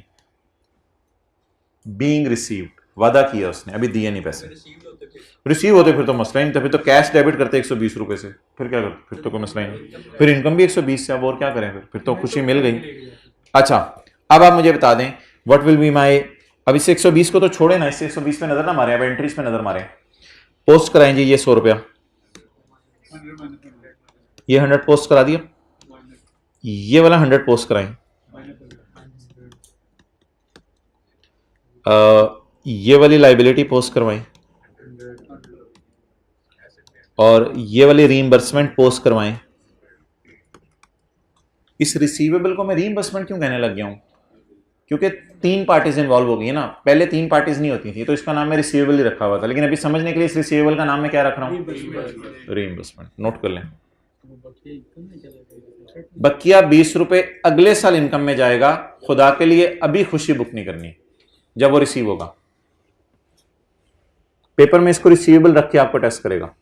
बीइंग रिसीव्ड, वादा किया उसने, अभी दिए नहीं पैसे। रिसीव होते फिर तो मसला ही नहीं था, फिर तो कैश डेबिट करते 120 रुपए से, फिर क्या करते, फिर तो कोई मसला ही नहीं, फिर इनकम भी 120 से, अब और क्या करें, फिर तो खुशी मिल गई। अच्छा, अब आप मुझे बता दें व्हाट विल बी माय, अब इस 120 को तो छोड़े ना, इससे 120 पे नजर ना मारे, अब एंट्रीज पे नजर मारे। पोस्ट कराएं जी ये 100 रुपया, ये 100 पोस्ट करा दिया, ये वाला 100 पोस्ट कराएं, ये वाली लाइबिलिटी पोस्ट करवाएं, और ये वाली रीइंबर्समेंट पोस्ट करवाएं। इस रिसीवेबल को मैं रीइंबर्समेंट क्यों कहने लग गया हूं, क्योंकि 3 पार्टीज इन्वॉल्व हो गई है ना, पहले 3 पार्टीज नहीं होती थी, तो इसका नाम मैं रिसीवेबल ही रखा हुआ था, लेकिन अभी समझने के लिए इस रिसीवेबल का नाम मैं क्या रख रहा हूं? रीइंबर्समेंट। नोट कर लें, बकिया 20 रुपए अगले साल इनकम में जाएगा, खुदा के लिए अभी खुशी बुक नहीं करनी, जब वो रिसीव होगा पेपर में इसको रिसीवेबल रख के आपको टेस्ट करेगा।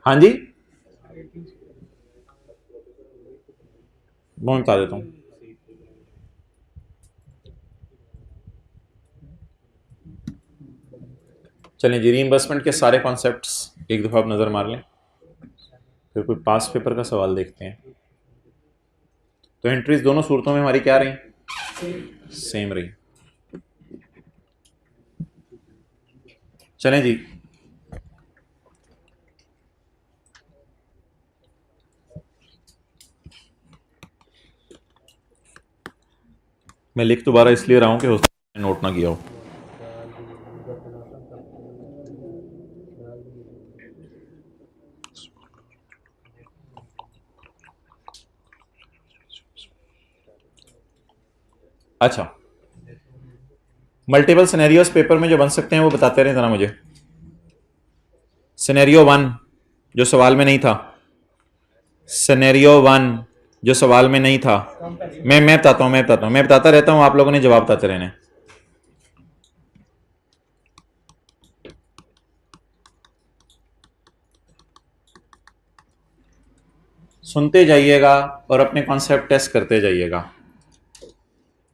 हाँ जी, मैं बता देता हूं। चलिए जी, रीइंबर्समेंट के सारे कॉन्सेप्ट्स एक दफा आप नजर मार लें, फिर कोई पास पेपर का सवाल देखते हैं। तो एंट्रीज दोनों सूरतों में हमारी क्या रही? सेम रही। चलें जी, मैं लिख दोबारा इसलिए रहा हूं कि हो सकता है नोट ना किया हो। अच्छा, मल्टीपल सिनेरियोस पेपर में जो बन सकते हैं वो बताते रहे जरा मुझे। सिनेरियो 1 जो सवाल में नहीं था, सिनेरियो 1 जो सवाल में नहीं था, मैं बताता हूं, मैं बताता रहता हूं, आप लोगों ने जवाब बताते रहने। सुनते जाइएगा और अपने कॉन्सेप्ट टेस्ट करते जाइएगा।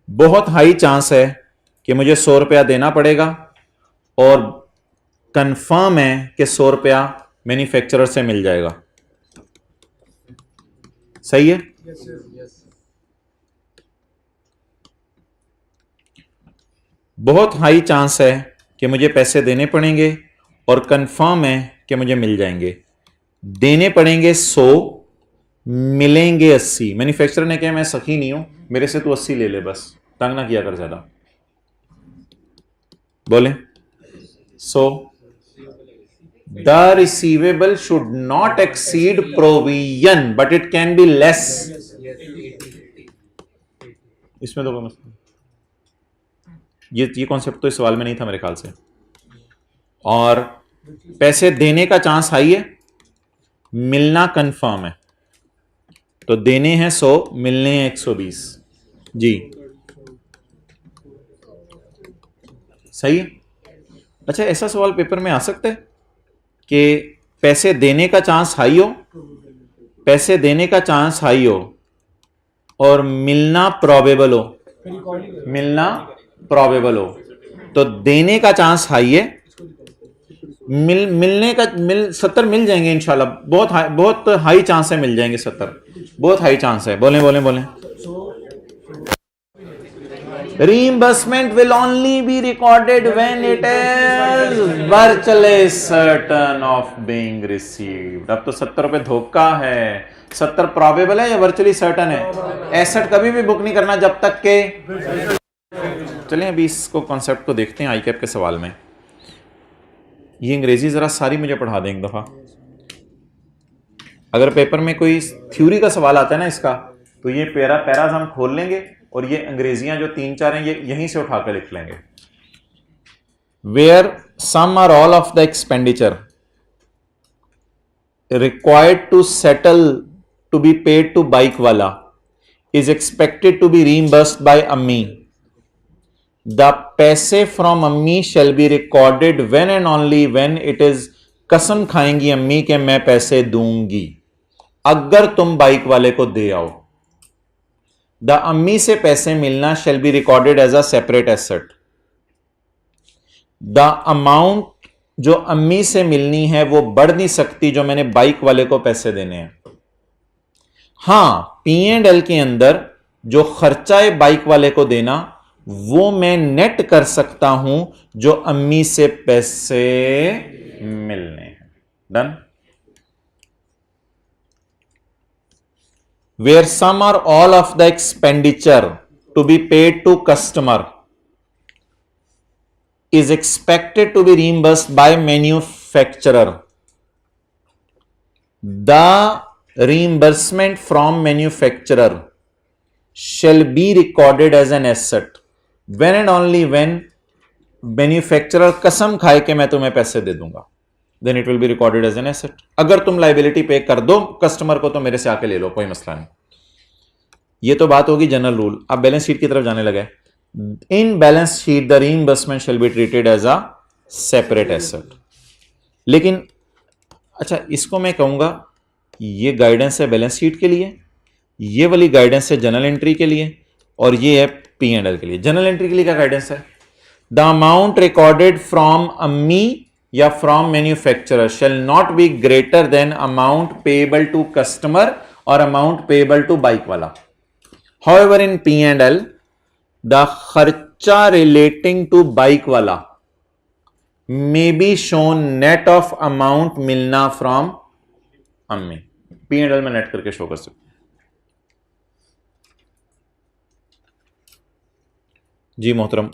बहुत हाई चांस है कि मुझे 100 रुपया देना पड़ेगा और कंफर्म है कि 100 रुपया मैन्युफैक्चरर से मिल जाएगा। सही है? बहुत हाई चांस है कि मुझे पैसे देने पड़ेंगे और कंफर्म है कि मुझे मिल जाएंगे। देने पड़ेंगे 100, मिलेंगे 80। मैन्युफैक्चरर ने कहा मैं सखी नहीं हूं, मेरे से तू 80 ले ले, बस तंग ना किया कर ज्यादा। बोले so the receivable should not exceed provision but it can be less. इसमें तो कोई मसला, ये कॉन्सेप्ट तो इस सवाल में नहीं था मेरे ख्याल से। और पैसे देने का चांस हाई है, मिलना कंफर्म है, तो देने हैं 100, मिलने हैं 120 जी। सही है? अच्छा, ऐसा सवाल पेपर में आ सकता है कि पैसे देने का चांस हाई हो, पैसे देने का चांस हाई हो और मिलना प्रोबेबल हो, मिलना प्रोबेबल हो, तो देने का चांस हाई है, मिलने का 70 मिल जाएंगे इंशाल्लाह। बहुत हाई चांस है, मिल जाएंगे 70, बहुत हाई चांस है। बोलें बोलें बोलें। Reimbursement will only be recorded when it is virtually certain of being received। अब तो 70 रुपए धोखा है। 70 प्रोबेबल है या वर्चुअली सर्टन है? एसेट कभी भी बुक नहीं करना जब तक के। चलिए अभी इसको कॉन्सेप्ट को देखते हैं आई कैप के सवाल में। ये अंग्रेजी जरा सारी मुझे पढ़ा दें एक दफा। अगर पेपर में कोई थ्योरी का सवाल आता है ना इसका, तो ये पैराज हम खोल लेंगे और ये अंग्रेजियां जो 3-4 हैं ये यहीं से उठाकर लिख लेंगे। Where some or all of the expenditure required to settle to be paid to bike वाला is expected to be reimbursed by अम्मी, द पैसे फ्रॉम अम्मी shall be recorded when and only when it is, कसम खाएंगी अम्मी के मैं पैसे दूंगी अगर तुम बाइक वाले को दे आओ। द अम्मी से पैसे मिलना shall be recorded as a separate asset. The amount जो अम्मी से मिलनी है वो बढ़ नहीं सकती जो मैंने बाइक वाले को पैसे देने हैं। हां, P&L के अंदर जो खर्चा है बाइक वाले को देना वो मैं नेट कर सकता हूं जो अम्मी से पैसे मिलने हैं। Done? Where some or all of the expenditure to be paid to customer is expected to be reimbursed by manufacturer, the reimbursement from manufacturer shall be recorded as an asset when and only when manufacturer कसम खाए कि मैं तुम्हें पैसे दे दूंगा, then it will be recorded as an asset। अगर तुम लाइबिलिटी पे कर दो कस्टमर को तो मेरे से आके ले लो, कोई मसला नहीं। ये तो बात होगी जनरल रूल। अब बैलेंस शीट की तरफ जाने लगे। In balance sheet the reimbursement shall be treated as a separate asset. लेकिन अच्छा, इसको मैं कहूंगा ये गाइडेंस है बैलेंस शीट के लिए, ये वाली गाइडेंस है जनरल एंट्री के लिए, और ये है P&L के लिए। जनरल एंट्री के लिए क्या गाइडेंस है? द अमाउंट रिकॉर्डेड फ्रॉम अम्मी या from manufacturer shall not be greater than amount payable to customer और अमाउंट पेएबल टू बाइक वाला। However, in P&L, the खर्चा relating to बाइक वाला may be shown net of amount मिलना from अम्मी. P&L में नेट करके शो कर सकते. जी मोहतरम,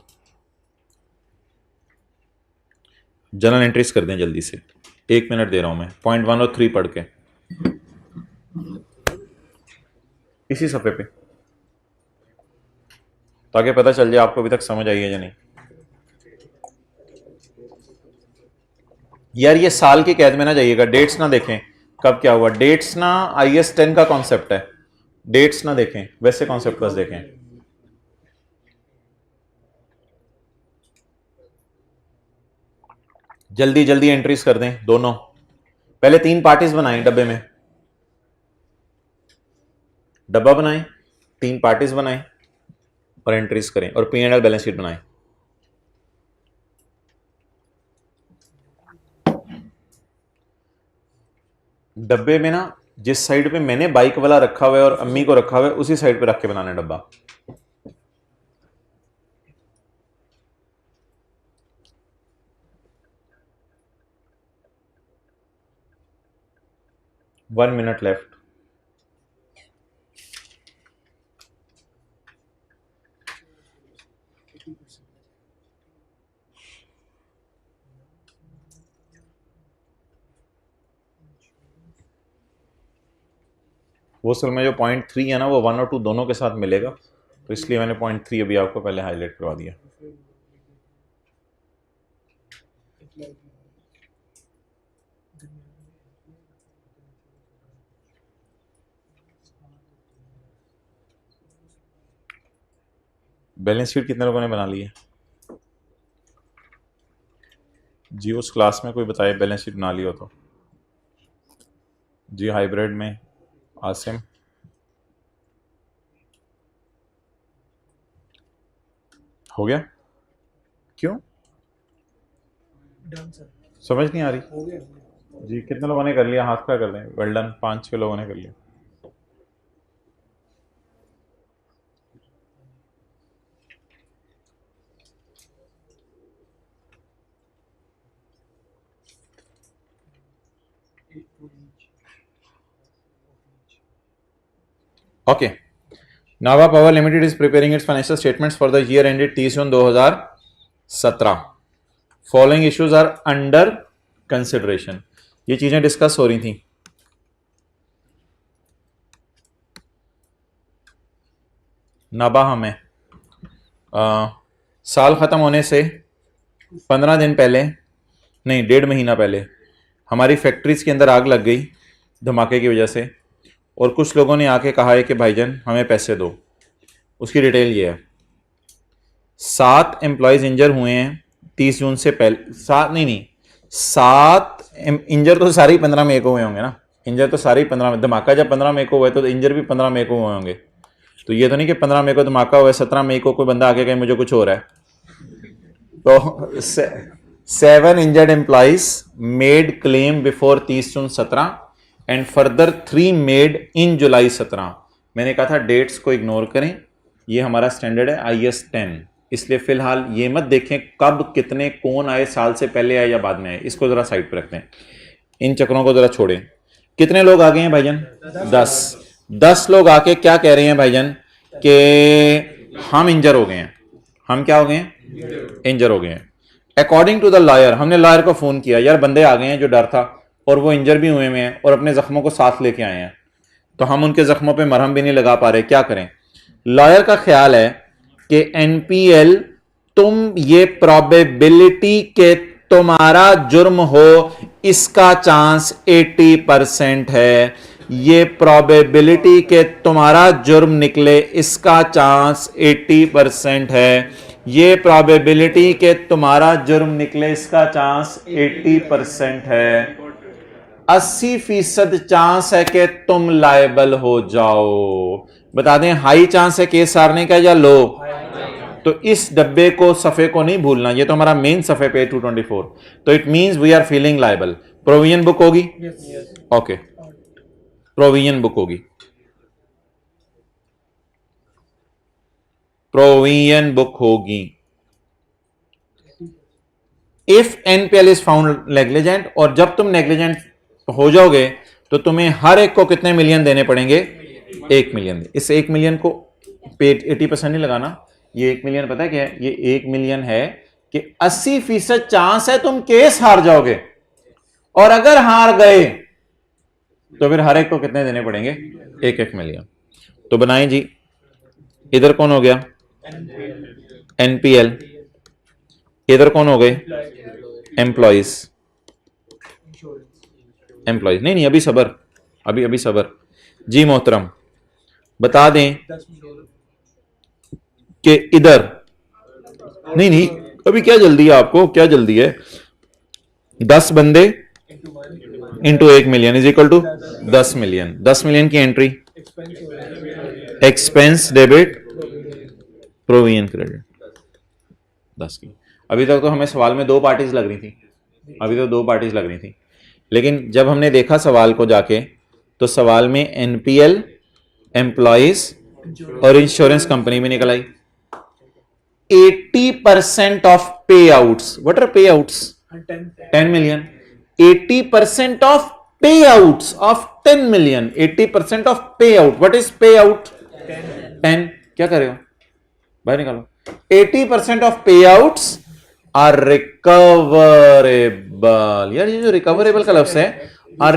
जनरल एंट्रीज कर दें जल्दी से. 1 मिनट दे रहा हूं मैं. पॉइंट 1 और 3 पढ़ के इसी सफ़े पे, ताकि पता चल जाए आपको अभी तक समझ आई है या नहीं. यार ये साल की कैद में ना जाइएगा, डेट्स ना देखें कब क्या हुआ. डेट्स ना IS 10 का कॉन्सेप्ट है, डेट्स ना देखें, वैसे कॉन्सेप्ट बस देखें. जल्दी जल्दी एंट्रीज कर दें दोनों. पहले 3 पार्टीज बनाएं डब्बे में, डब्बा बनाएं, 3 पार्टीज बनाएं और एंट्रीज करें और P&L बैलेंस शीट बनाएं. डब्बे में ना जिस साइड पे मैंने बाइक वाला रखा हुआ है और अम्मी को रखा हुआ है उसी साइड पे रख के बनाना है डब्बा. One minute left. वो असल में जो पॉइंट 3 है ना वो 1 और 2 दोनों के साथ मिलेगा, तो इसलिए मैंने पॉइंट 3 अभी आपको पहले हाईलाइट करवा दिया. बैलेंस शीट कितने लोगों ने बना ली है जी? उस क्लास में कोई बताए बैलेंस शीट बना ली हो तो. जी हाइब्रिड में आसिम, हो गया? क्यों समझ नहीं आ रही? हो गया जी कितने लोगों ने कर लिया? हाथ खड़ा कर दें. वेल डन, 5-6 लोगों ने कर लिया. Okay. Nava power limited is preparing its financial statements for the year ended 30 June 2017. Following issues are under consideration. ये चीजें डिस्कस हो रही थी. नाबाहा में साल ख़त्म होने से 15 दिन पहले, नहीं 1.5 महीना पहले हमारी फैक्ट्रीज के अंदर आग लग गई धमाके की वजह से, और कुछ लोगों ने आके कहा है कि भाईजान हमें पैसे दो. उसकी डिटेल ये है. 7 एम्प्लॉयज़ इंजर हुए हैं 30 जून से पहले. 7 इंजर तो सारे ही 15 मई को हुए होंगे ना. इंजर तो सारे ही 15 धमाका जब 15 मई को हुआ है तो इंजर भी 15 मई को हुए होंगे. तो ये तो नहीं कि 15 मई को धमाका हुआ है 17 मई को कोई बंदा आके कहे मुझे कुछ हो रहा है. तो 7 injured employees made claim before 30 June 17 and further 3 made in July 17. मैंने कहा था डेट्स को इग्नोर करें, ये हमारा स्टैंडर्ड है IS 10, इसलिए फिलहाल ये मत देखें कब कितने कौन आए, साल से पहले आए या बाद में आए, इसको जरा साइड पर रखते हैं. इन चक्रों को जरा छोड़ें. कितने लोग आ गए हैं भाईजान? 10 लोग आके क्या कह रहे हैं भाईजान कि हम इंजर हो गए हैं. हम क्या हो गए हैं? इंजर हो गए हैं. अकॉर्डिंग टू द लॉयर, हमने लॉयर को फोन किया, यार बंदे आ गए हैं जो डर था और वो इंजर भी हुए हैं और अपने जख्मों को साथ लेके आए हैं, तो हम उनके जख्मों पे मरहम भी नहीं लगा पा रहे, क्या करें? लॉयर का ख्याल है कि NPL तुम ये प्रोबेबिलिटी के तुम्हारा जुर्म हो इसका चांस 80% है. ये प्रोबेबिलिटी के तुम्हारा जुर्म निकले इसका चांस 80% है. ये प्रोबेबिलिटी के तुम्हारा जुर्म निकले इसका चांस 80% है. 80% चांस है कि तुम लायबल हो जाओ. बता दें हाई चांस है केस हारने का या लो? तो इस डब्बे को सफ़े को नहीं भूलना, ये तो हमारा मेन सफ़े पे 224. तो it means we are feeling liable. Provision book होगी? ओके, प्रोविजन बुक होगी. प्रोविजन बुक होगी। If NPL is found negligent, और जब तुम नेग्लिजेंट हो जाओगे तो तुम्हें हर एक को कितने मिलियन देने पड़ेंगे? 1 मिलियन। इस 1 मिलियन को पे 80% नहीं लगाना, ये 1 मिलियन पता है क्या है? ये 1 मिलियन है कि 80% चांस है तुम केस हार जाओगे, और अगर हार गए तो फिर हर एक को कितने देने पड़ेंगे? 1-1 मिलियन। तो बनाएं जी, इधर कौन हो गया? एनपीएल। इधर कौन हो गए? एम्प्लॉइज। एम्प्लॉइज नहीं, अभी सबर, अभी सबर जी मोहतरम। बता दें कि इधर नहीं, अभी क्या जल्दी है आपको, क्या जल्दी है? 10 बंदे into 1 million is equal to 10 million. 10 million की entry, expense debit, provision credit 10 की। अभी तक तो हमें सवाल में 2 पार्टीज लग रही थी, अभी तो 2 पार्टीज लग रही थी, लेकिन जब हमने देखा सवाल को जाके तो सवाल में एनपीएल, एम्प्लॉइज और इंश्योरेंस कंपनी में निकल आई। 80% ऑफ पे आउट्स, व्हाट आर पे आउट्स? 10 मिलियन। 80% ऑफ पे आउट्स ऑफ 10 मिलियन। 80% ऑफ पे आउट, व्हाट इज पे आउट? 10। क्या कर रहे हो? बाहर निकालो। 80% ऑफ पे आउट्स आर रिकवरेबल। यार ये जो रिकवरेबल का लफ्ज है, are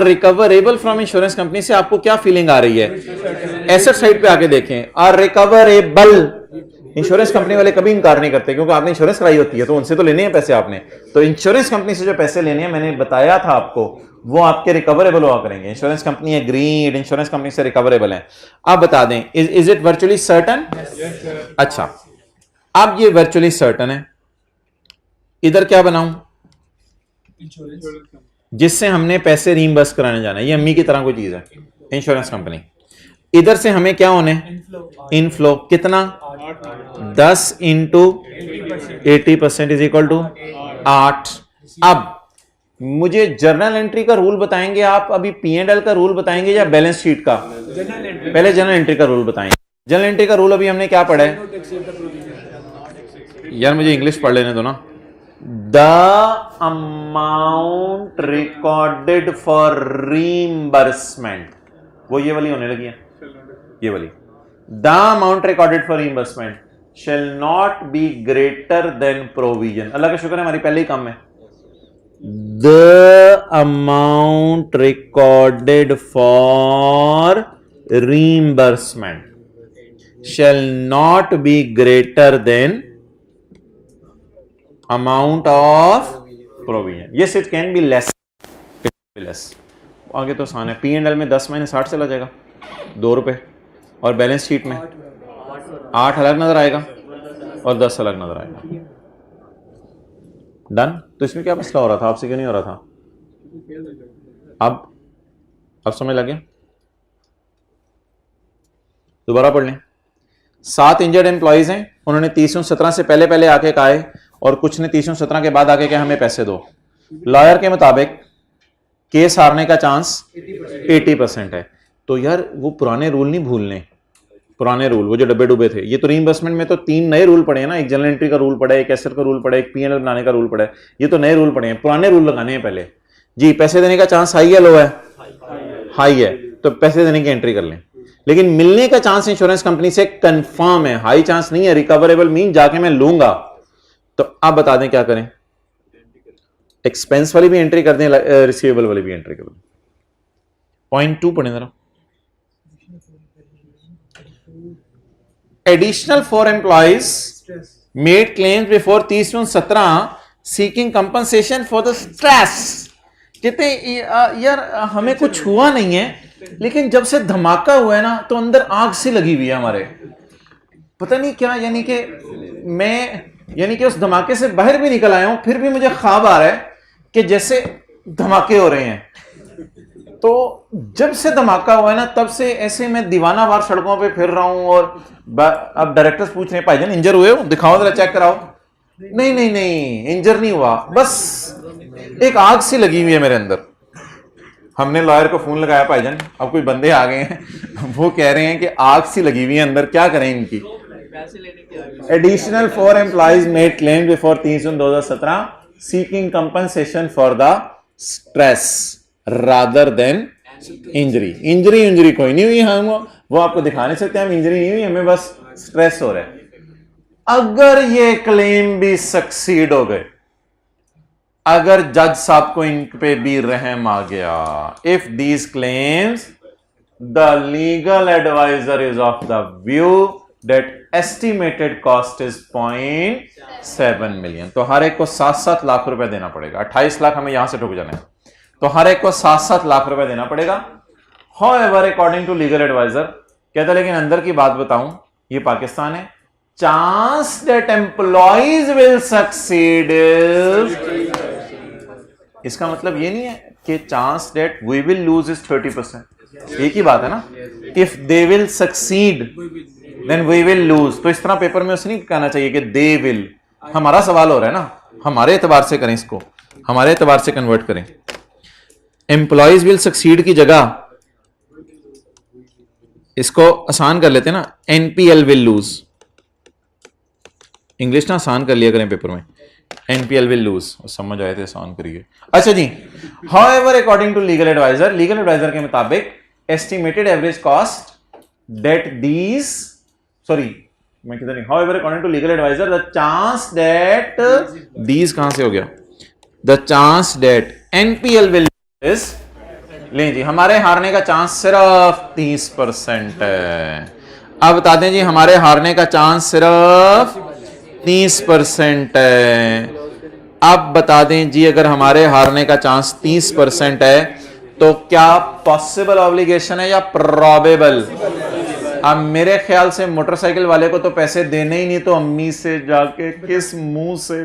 recoverable from insurance company से आपको क्या फीलिंग आ रही है? एसेट साइड पे आके देखें, आर रिकवरेबल। इंश्योरेंस कंपनी वाले कभी इनकार नहीं करते, क्योंकि आपने इंश्योरेंस कराई होती है तो उनसे तो लेने हैं पैसे आपने। तो इंश्योरेंस कंपनी से जो पैसे लेने हैं, मैंने बताया था आपको, वो आपके रिकवरेबल हुआ करेंगे। Insurance company agreed, insurance company से रिकवरेबल है। आप बता दें, इज इट वर्चुअली सर्टन? अच्छा, अब ये वर्चुअली सर्टन है। इधर क्या बनाऊं? जिससे हमने पैसे रीइंबर्स कराने जाना है, ये अम्मी की तरह कोई चीज है, इंश्योरेंस कंपनी। इधर से हमें क्या होने? इनफ्लो। कितना? 10 इंटू 80% इज इक्वल टू 8। अब मुझे जर्नल एंट्री का रूल बताएंगे आप, अभी P&L का रूल बताएंगे या बैलेंस शीट का? पहले जर्नल एंट्री का रूल बताएंगे। जर्नल एंट्री का रूल अभी हमने क्या पढ़ा है? यार मुझे इंग्लिश पढ़ लेने दो ना। The amount recorded for reimbursement, वो ये वाली होने लगी है, ये वाली। The amount recorded for reimbursement shall not be greater than provision। अल्लाह का शुक्र है हमारी पहले ही कम है। The amount recorded for reimbursement shall not be greater than amount of provision। Yes, it can be less, it can be less। आगे तो आसान है। P&L में 10 माइनस 8 चला जाएगा, 2 रुपए, और बैलेंस शीट में 8 अलग नजर आएगा और 10 अलग नजर आएगा। डन। तो इसमें क्या मसला हो रहा था? आपसे क्यों नहीं हो रहा था? अब समझ लगे? दोबारा पढ़ लें। 7 इंजर्ड एम्प्लॉइज हैं, उन्होंने 30/17 से पहले आके कहा है, और कुछ ने 30/17 के बाद आके कहा हमें पैसे दो। लॉयर के मुताबिक केस हारने का चांस 80% है। तो यार वो पुराने रूल नहीं भूलने, पुराने रूल वो जो डब्बे डुबे थे। ये तो रीइंबर्समेंट में तो 3 नए रूल पड़े हैं ना, एक जनरल एंट्री का रूल पड़ा है, एक एसेट का रूल पड़ा है, एक P&L बनाने का रूल पड़ा है। ये तो नए रूल पड़े हैं, पुराने रूल लगाने हैं पहले जी। पैसे देने का चांस हाई है, लो है? हाई है, तो पैसे देने की एंट्री कर लें। लेकिन मिलने का चांस इंश्योरेंस कंपनी से कंफर्म है, हाई चांस नहीं है। रिकवरेबल मीन जाके मैं लूंगा। तो आप बता दें क्या करें? एक्सपेंस वाली भी एंट्री कर दें, रिसीवेबल वाली भी एंट्री कर दें। पॉइंट 2 पढ़ें जरा। Additional 4 employees made claims before 30/17 seeking compensation for the stress। कहते यार हमें कुछ हुआ नहीं है, लेकिन जब से धमाका हुआ है ना तो अंदर आग सी लगी हुई है हमारे, पता नहीं क्या। यानी कि उस धमाके से बाहर भी निकल आया हूं, फिर भी मुझे ख्वाब आ रहा है कि जैसे धमाके हो रहे हैं। तो जब से धमाका हुआ है ना, तब से ऐसे मैं दीवाना वार सड़कों पे फिर रहा हूं। और अब डायरेक्टर्स पूछ रहे हैं भाईजान इंजर हुए हो? दिखाओ जरा, चेक कराओ। नहीं इंजर नहीं हुआ, बस एक आग सी लगी हुई है मेरे अंदर। हमने लॉयर को फोन लगाया, भाईजान अब कोई बंदे आ गए हैं, वो कह रहे हैं कि आग सी लगी हुई है अंदर, क्या करें इनकी? पैसे लेने की आ गई। Additional 4 employees made claim before 30 June 2017 seeking compensation for the stress rather than injury. Injury कोई नहीं हुई, हम वो आपको दिखा नहीं सकते, हम इंजरी नहीं हुई, हमें बस स्ट्रेस हो रहा है। अगर ये क्लेम भी सक्सीड हो गए, अगर जज साहब को इन पे भी रहम आ गया, if these claims the legal adviser is of the view that estimated cost is 0.7 million, तो हर एक को 7-7 लाख रुपए देना पड़ेगा। 28 लाख हमें यहां से ठुक जाना है, तो हर एक को 7-7 लाख रुपए देना पड़ेगा। However according to legal adviser कहता है, लेकिन अंदर की बात बताऊं, ये पाकिस्तान है, chance that employees will succeed, इसका मतलब ये नहीं है कि chance that we will lose is 30%, एक ही बात है ना। If they will succeed then we will lose, तो इस तरह पेपर में उसे नहीं कहना चाहिए कि दे विल। हमारा सवाल हो रहा है ना, हमारे एतबार से करें, इसको हमारे एतबार से कन्वर्ट करें। एम्प्लॉइज विल सक्सीड की जगह इसको आसान कर लेते हैं ना, एनपीएल विल लूज। इंग्लिश ना आसान कर लिया करें पेपर में, एनपीएल विल लूज, समझ आए थे, आसान करिए। अच्छा जी, however according to legal adviser के मुताबिक estimated average cost that these, sorry मैं किधर नहीं, however according to legal adviser the chance that these कहां से हो गया, the chance that NPL will is, लें जी, हमारे हारने का चांस सिर्फ 30% है। अब बता दें जी, हमारे हारने का चांस सिर्फ 30% है। अब बता दें जी, अगर हमारे हारने का चांस 30% है तो क्या पॉसिबल ऑब्लिगेशन है या प्रोबेबल? अब मेरे ख्याल से मोटरसाइकिल वाले को तो पैसे देने ही नहीं, तो अम्मी से जाके किस मुंह से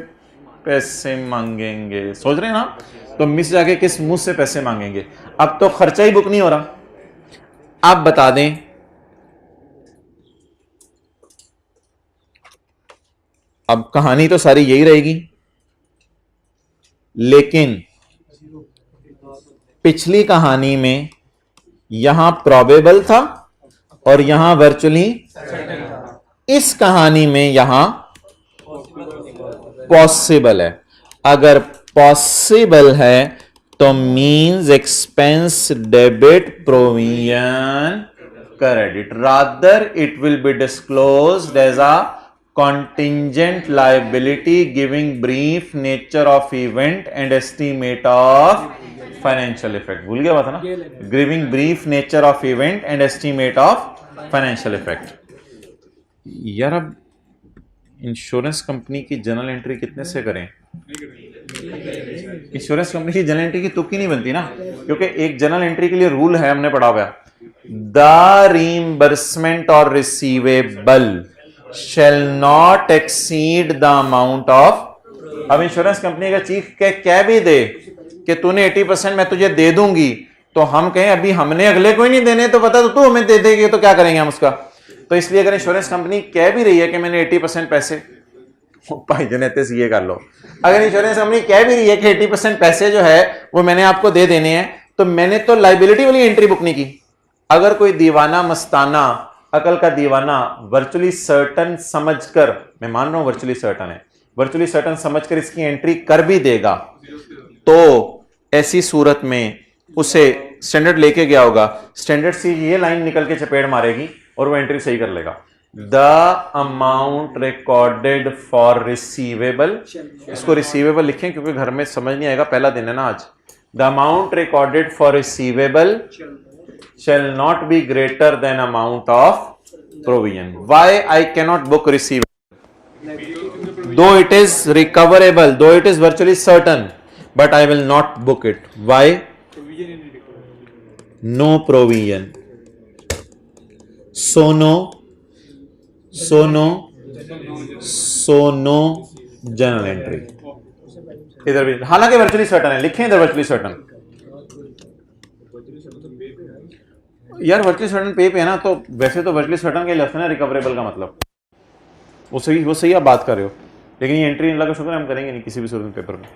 पैसे मांगेंगे? सोच रहे हैं ना, तो अम्मी से जाके किस मुंह से पैसे मांगेंगे? अब तो खर्चा ही बुक नहीं हो रहा। अब बता दें, अब कहानी तो सारी यही रहेगी, लेकिन पिछली कहानी में यहां प्रोबेबल था और यहां वर्चुअली, इस कहानी में यहां पॉसिबल है। अगर पॉसिबल है तो means expense debit provision credit, rather it will be disclosed as a contingent liability giving brief nature of event and estimate of financial effect। भूल गया बात है ना, giving brief nature of event and estimate of financial effect. यार अब इंश्योरेंस कंपनी की जर्नल एंट्री कितने से करें? इंश्योरेंस कंपनी की जर्नल एंट्री की तुक्की नहीं बनती ना, क्योंकि एक जर्नल एंट्री के लिए रूल है, हमने पढ़ा हुआ, द रीइंबर्समेंट और receivable shall not exceed the amount of। अब इंश्योरेंस कंपनी का चीफ के कह भी दे कि तूने 80% मैं तुझे दे दूंगी, तो हम कहें अभी हमने अगले को ही नहीं देने, तो पता तो तू हमें दे देगी, तो क्या करेंगे हम उसका? तो इसलिए अगर इंश्योरेंस कंपनी कह भी रही है कि मैंने 80% पैसे, भाई जनेते से ये कर लो, अगर इंश्योरेंस कंपनी कह भी रही है कि 80% पैसे जो है वो मैंने आपको दे देने हैं, तो मैंने तो लाइबिलिटी वाली एंट्री बुक नहीं की। अगर कोई दीवाना मस्ताना, अकल का दीवाना वर्चुअली सर्टन समझकर, मैं मान रहा हूं वर्चुअली सर्टन है, वर्चुअली सर्टन समझकर इसकी एंट्री कर भी देगा, तो ऐसी सूरत में उसे स्टैंडर्ड लेके गया होगा, स्टैंडर्ड से ये लाइन निकल के चपेट मारेगी और वो एंट्री सही कर लेगा। The amount recorded for receivable, इसको रिसीवेबल लिखें क्योंकि घर में समझ नहीं आएगा, पहला दिन है ना आज। The amount recorded for receivable shall not be greater than amount of provision. Why I cannot book receivable? Though it is recoverable, though it is virtually certain, but I will not book it. Why? No provision. So no journal entry. इधर भी हालांकि वर्चुअली सर्टन है, लिखें इधर वर्चुअली सर्टन। यार वर्चुअली सर्टन पे है ना, तो वैसे तो वर्चुअली सर्टन के लफ्ज़ है ना रिकवरेबल का मतलब, वो सही आप बात कर रहे हो, लेकिन ये एंट्री अल्लाह का शुक्र हम करेंगे नहीं किसी भी सूरत में पेपर में।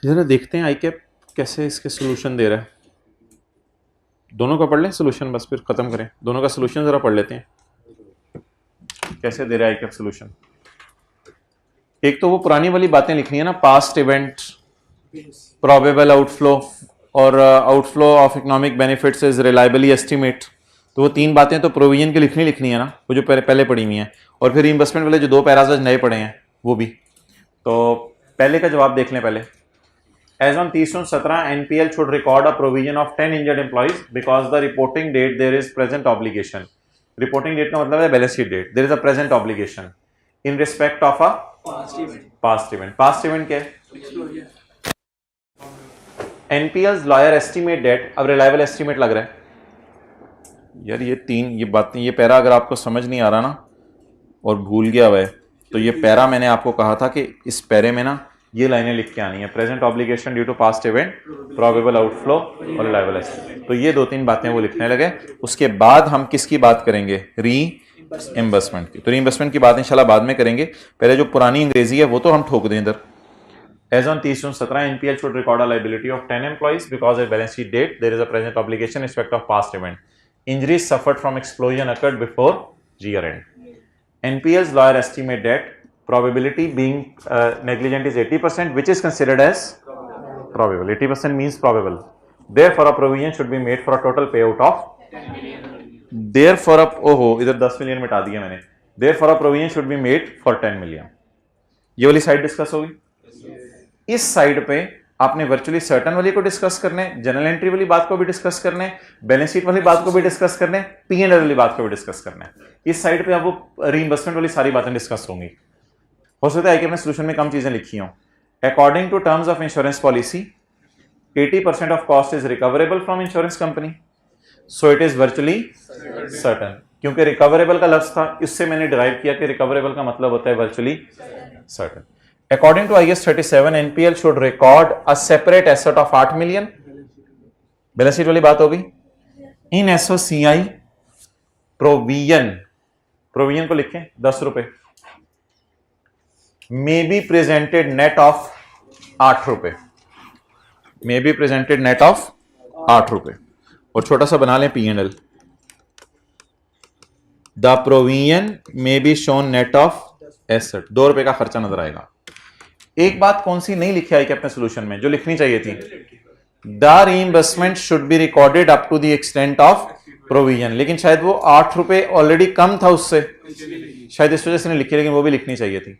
जरा देखते हैं आई कैप कैसे इसके सोल्यूशन दे रहा है। दोनों का पढ़ लें सोल्यूशन, बस फिर खत्म करें। दोनों का सोल्यूशन जरा पढ़ लेते हैं, कैसे दे रहा है ICAP सोल्यूशन। एक तो वो पुरानी वाली बातें लिखनी है ना, पास्ट इवेंट, प्रोबेबल आउटफ्लो और outflow of economic benefits is reliably estimate. तो वो तीन बातें तो प्रोविजन की लिखनी है ना, वो जो पहले पढ़ी हुई हैं, और फिर इन्वेस्टमेंट वाले जो दो पैराज नए पढ़े हैं वो भी। तो पहले का जवाब देख लें पहले। As on 30/17, NPL should record a provision of 10 injured employees because the reporting date there is present obligation. Reporting date का मतलब है balance sheet date. There is a present obligation in respect of a past event. past event. Past event क्या है? NPL's lawyer estimate debt. अब reliable estimate लग रहा है यार। ये बातें, ये पैरा अगर आपको समझ नहीं आ रहा ना और भूल गया हुआ है, तो ये पैरा मैंने आपको कहा था कि इस पैरे में ना ये लाइनें लिख के आनी है, present obligation due to past event, probable outflow और रिलायबल एस्टिमेट। तो ये दो तीन बातें वो लिखने लगे। उसके बाद हम किसकी बात करेंगे? रीइंबर्समेंट की। तो रीइंबर्समेंट की बात इंशाल्लाह बाद में करेंगे, पहले जो पुरानी अंग्रेजी है वो तो हम ठोक दें इधर। As on 30/17, NPL should record a liability of 10 employees because at balance sheet date there is a present obligation in respect of past event. Injuries suffered from explosion occurred before year end. NPL's lawyer estimate debt probability being negligent is 80%, which is considered as probable. 80% means probable. Therefore, a provision should be made for a total payout of 10 million. Therefore, इधर 10 मिलियन मिटा दिया मैंने। Therefore, a provision should be made for 10 million. ये वाली साइड डिस्कस होगी। इस साइड पे आपने वर्चुअली सर्टन वाली को डिस्कस करने, जनरल एंट्री वाली बात को भी डिस्कस करने, बैलेंस शीट वाली बात को भी डिस्कस करने, P&L वाली बात को भी डिस्कस करना है। इस साइड पे अब वो रीइंबर्समेंट वाली सारी बातें डिस्कस होंगी। हो सकता है कि अपने सोल्यूशन में कम चीजें लिखी हों। According to terms of insurance policy 80% of cost is recoverable from insurance company, so it is virtually certain. क्योंकि रिकवरेबल का लफ्ज था, इससे मैंने डिराइव किया कि रिकवरेबल का मतलब होता है virtually certain. According to IAS 37, NPL should record a separate asset of 8 million. Balance sheet वाली बात होगी। इन SOCI प्रोविजन को लिखें 10 रुपए, may be presented net of 8 रुपए, may be presented net of 8 रुपए, और छोटा सा बना लें P&L। The provision may be shown net of asset, 2 रुपए का खर्चा नजर आएगा। एक बात कौन सी नहीं लिखी आई कि अपने सोल्यूशन में, जो लिखनी चाहिए थी, the reimbursement should be recorded up to the extent of provision. लेकिन शायद वो 8 रुपए ऑलरेडी कम था उससे, शायद इस वजह से नहीं लिखी, लेकिन वो भी लिखनी चाहिए थी।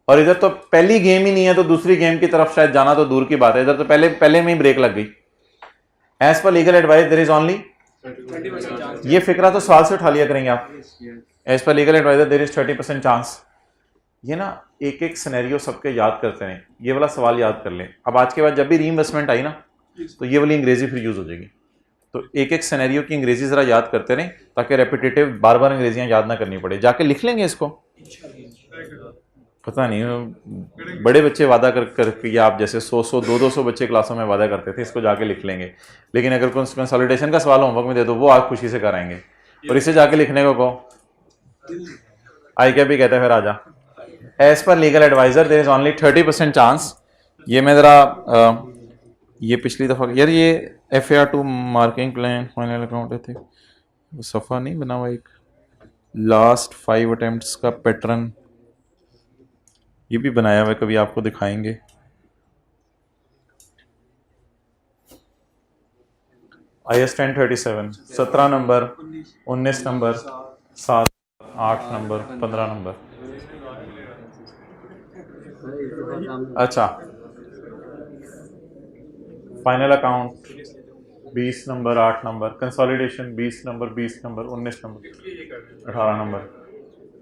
और इधर तो पहली गेम ही नहीं है, तो दूसरी गेम की तरफ शायद जाना तो दूर की बात है। इधर तो पहले में ही ब्रेक लग गई। As per legal advice there is only, ये फिक्रा तो सवाल से उठा लिया करेंगे आप। As per legal adviser there is 30% chance. ये ना एक एक सिनेरियो सबके याद करते हैं, ये वाला सवाल याद कर लें। अब आज के बाद जब भी रीइंबर्समेंट आई ना, तो ये वाली अंग्रेजी फिर यूज हो जाएगी। तो एक एक सिनेरियो की अंग्रेजी जरा याद करते रहें, ताकि रेपिटेटिव बार बार अंग्रेजियां याद ना करनी पड़े। जाके लिख लेंगे इसको। पता नहीं, बड़े बच्चे वादा कर या आप जैसे 100 200 बच्चे क्लासों में वादा करते थे इसको जाके लिख लेंगे। लेकिन अगर कंसोलिडेशन का सवाल होमवर्क में दे दो, वो आज खुशी से कराएंगे, और इसे जाके लिखने को कहो, ICAP भी कहते हैं फिर आजा। As per legal adviser there is only 30% chance. ये मैं जरा ये पिछली दफा यार, ये FAR2 marking plan final account थे, सफ़ा नहीं बना हुआ एक लास्ट 5 अटेम्प्ट्स का पैटर्न, ये भी बनाया हुआ है, कभी आपको दिखाएंगे। IAS 1037 17 number, 19 number, 7 8 number, 15 number. अच्छा, final account 20 number, 8 number, consolidation 20 number, 20 number, 19 number, 18 number.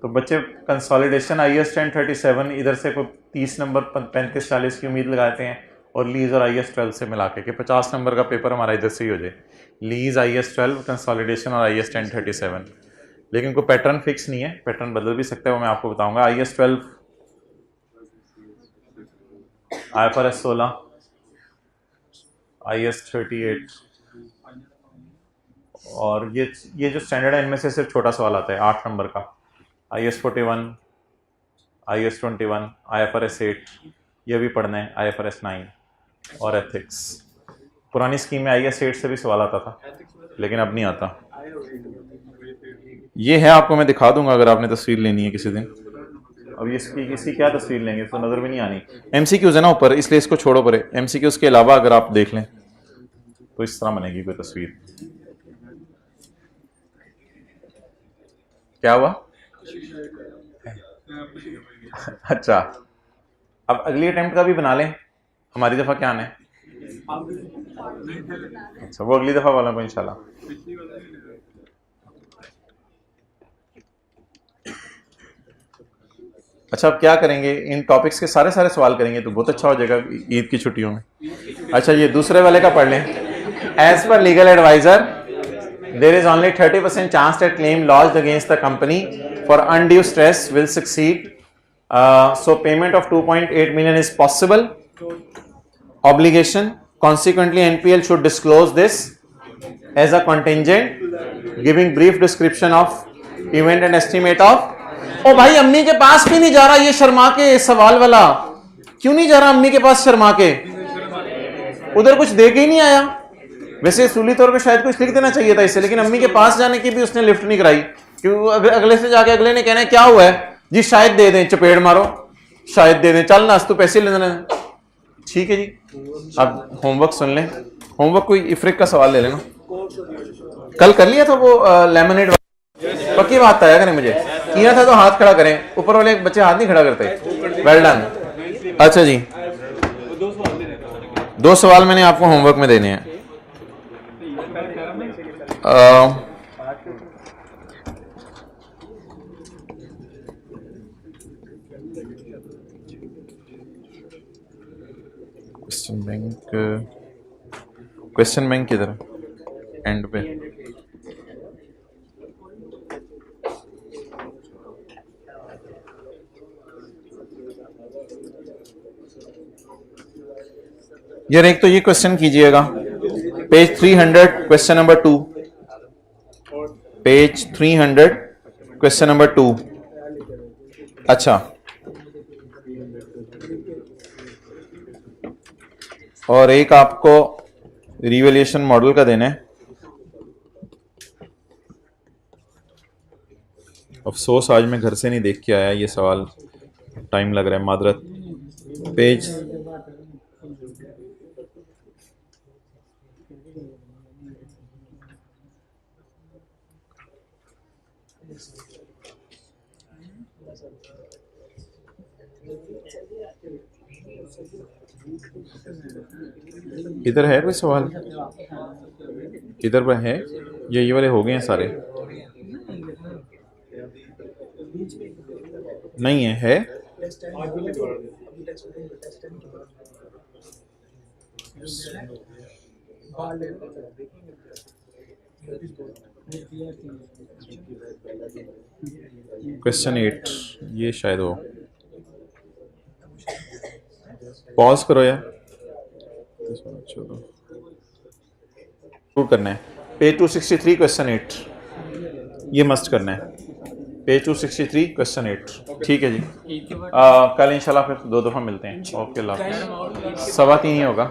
तो बच्चे कंसोलिडेशन IAS 1037 इधर से कोई 30 नंबर 35-40 की उम्मीद लगाते हैं, और लीज और IAS 12 से मिला के 50 नंबर का पेपर हमारा इधर से ही हो जाए। लीज IAS 12, कंसोलिडेशन और IAS 1037। लेकिन कोई पैटर्न फिक्स नहीं है, पैटर्न बदल भी सकता है, वो मैं आपको बताऊंगा। IAS 12, IFRS 16, IAS 38, और ये जो स्टैंडर्ड है इनमें से सिर्फ छोटा सवाल आता है 8 नंबर का। IAS 41, IAS 21, IFRS 8, ये भी पढ़ना है, IFRS 9 और एथिक्स। पुरानी स्कीम में IAS 8 से भी सवाल आता था। लेकिन अब नहीं आता। ये है, आपको मैं दिखा दूंगा अगर आपने तस्वीर लेनी है किसी दिन। अब इसकी क्या तस्वीर लेंगे, तो नजर भी नहीं आनी। MCQs है ना ऊपर, इसलिए इसको छोड़ो परे। MCQs के अलावा अगर आप देख लें तो इस तरह बनेगी कोई तस्वीर। क्या हुआ? अच्छा, अब अगली अटेम्प्ट का भी बना लें। हमारी दफा क्या आना है? अच्छा, वो अगली दफा वाला को इंशाल्लाह। अच्छा, अब क्या करेंगे, इन टॉपिक्स के सारे सवाल करेंगे तो बहुत अच्छा हो जाएगा ईद की छुट्टियों में। अच्छा, ये दूसरे वाले का पढ़ लें। As per legal adviser there is only 30% chance that claim lodged against the company for undue stress will succeed, so payment of 2.8 million is possible obligation, consequently NPL should disclose this as a contingent, giving brief description of event and estimate of। ओ भाई, अम्मी के पास भी नहीं जा रहा ये शर्मा के सवाल वाला, क्यों नहीं जा रहा अम्मी के पास शर्मा के? उधर कुछ दे के ही नहीं आया। वैसे सूली तौर पे शायद कुछ लिख देना चाहिए था इससे, लेकिन अम्मी के पास जाने की भी उसने लिफ्ट नहीं कराई। क्यों? अगले से जाके अगले ने कहना है क्या हुआ है जी, शायद दे दें, चपेड़ मारो, शायद दे दें, चल ना तू पैसे ले लेना। ठीक है जी, अब होमवर्क सुन लें। होमवर्क कोई इफ्रिक का सवाल ले लेना। कल कर लिया था वो लेमनेड, पक्की बात आया करें, मुझे किया था तो हाथ खड़ा करें। ऊपर वाले बच्चे हाथ नहीं खड़ा करते। Well done. अच्छा जी, 2 सवाल मैंने आपको होमवर्क में देने हैं। क्वेश्चन बैंक किधर है? एंड पे। यार एक तो ये क्वेश्चन कीजिएगा, page 300 question number 2, page 300 question number 2। अच्छा, और एक आपको रिवैल्यूएशन मॉडल का देना है। अफसोस आज मैं घर से नहीं देख के आया, ये सवाल टाइम लग रहा है, मादरत। पेज इधर है कोई सवाल? इधर पर है, ये वाले हो गए हैं सारे? नहीं है? क्वेश्चन 8 ये शायद हो। पॉज करो यार, शुरू करना है। पेज 263 क्वेश्चन 8 ये मस्ट करना है। Page 263 question 8। ठीक है जी, कल इंशाल्लाह फिर 2 दफ़ा मिलते हैं। ओके, 3:15 ही होगा।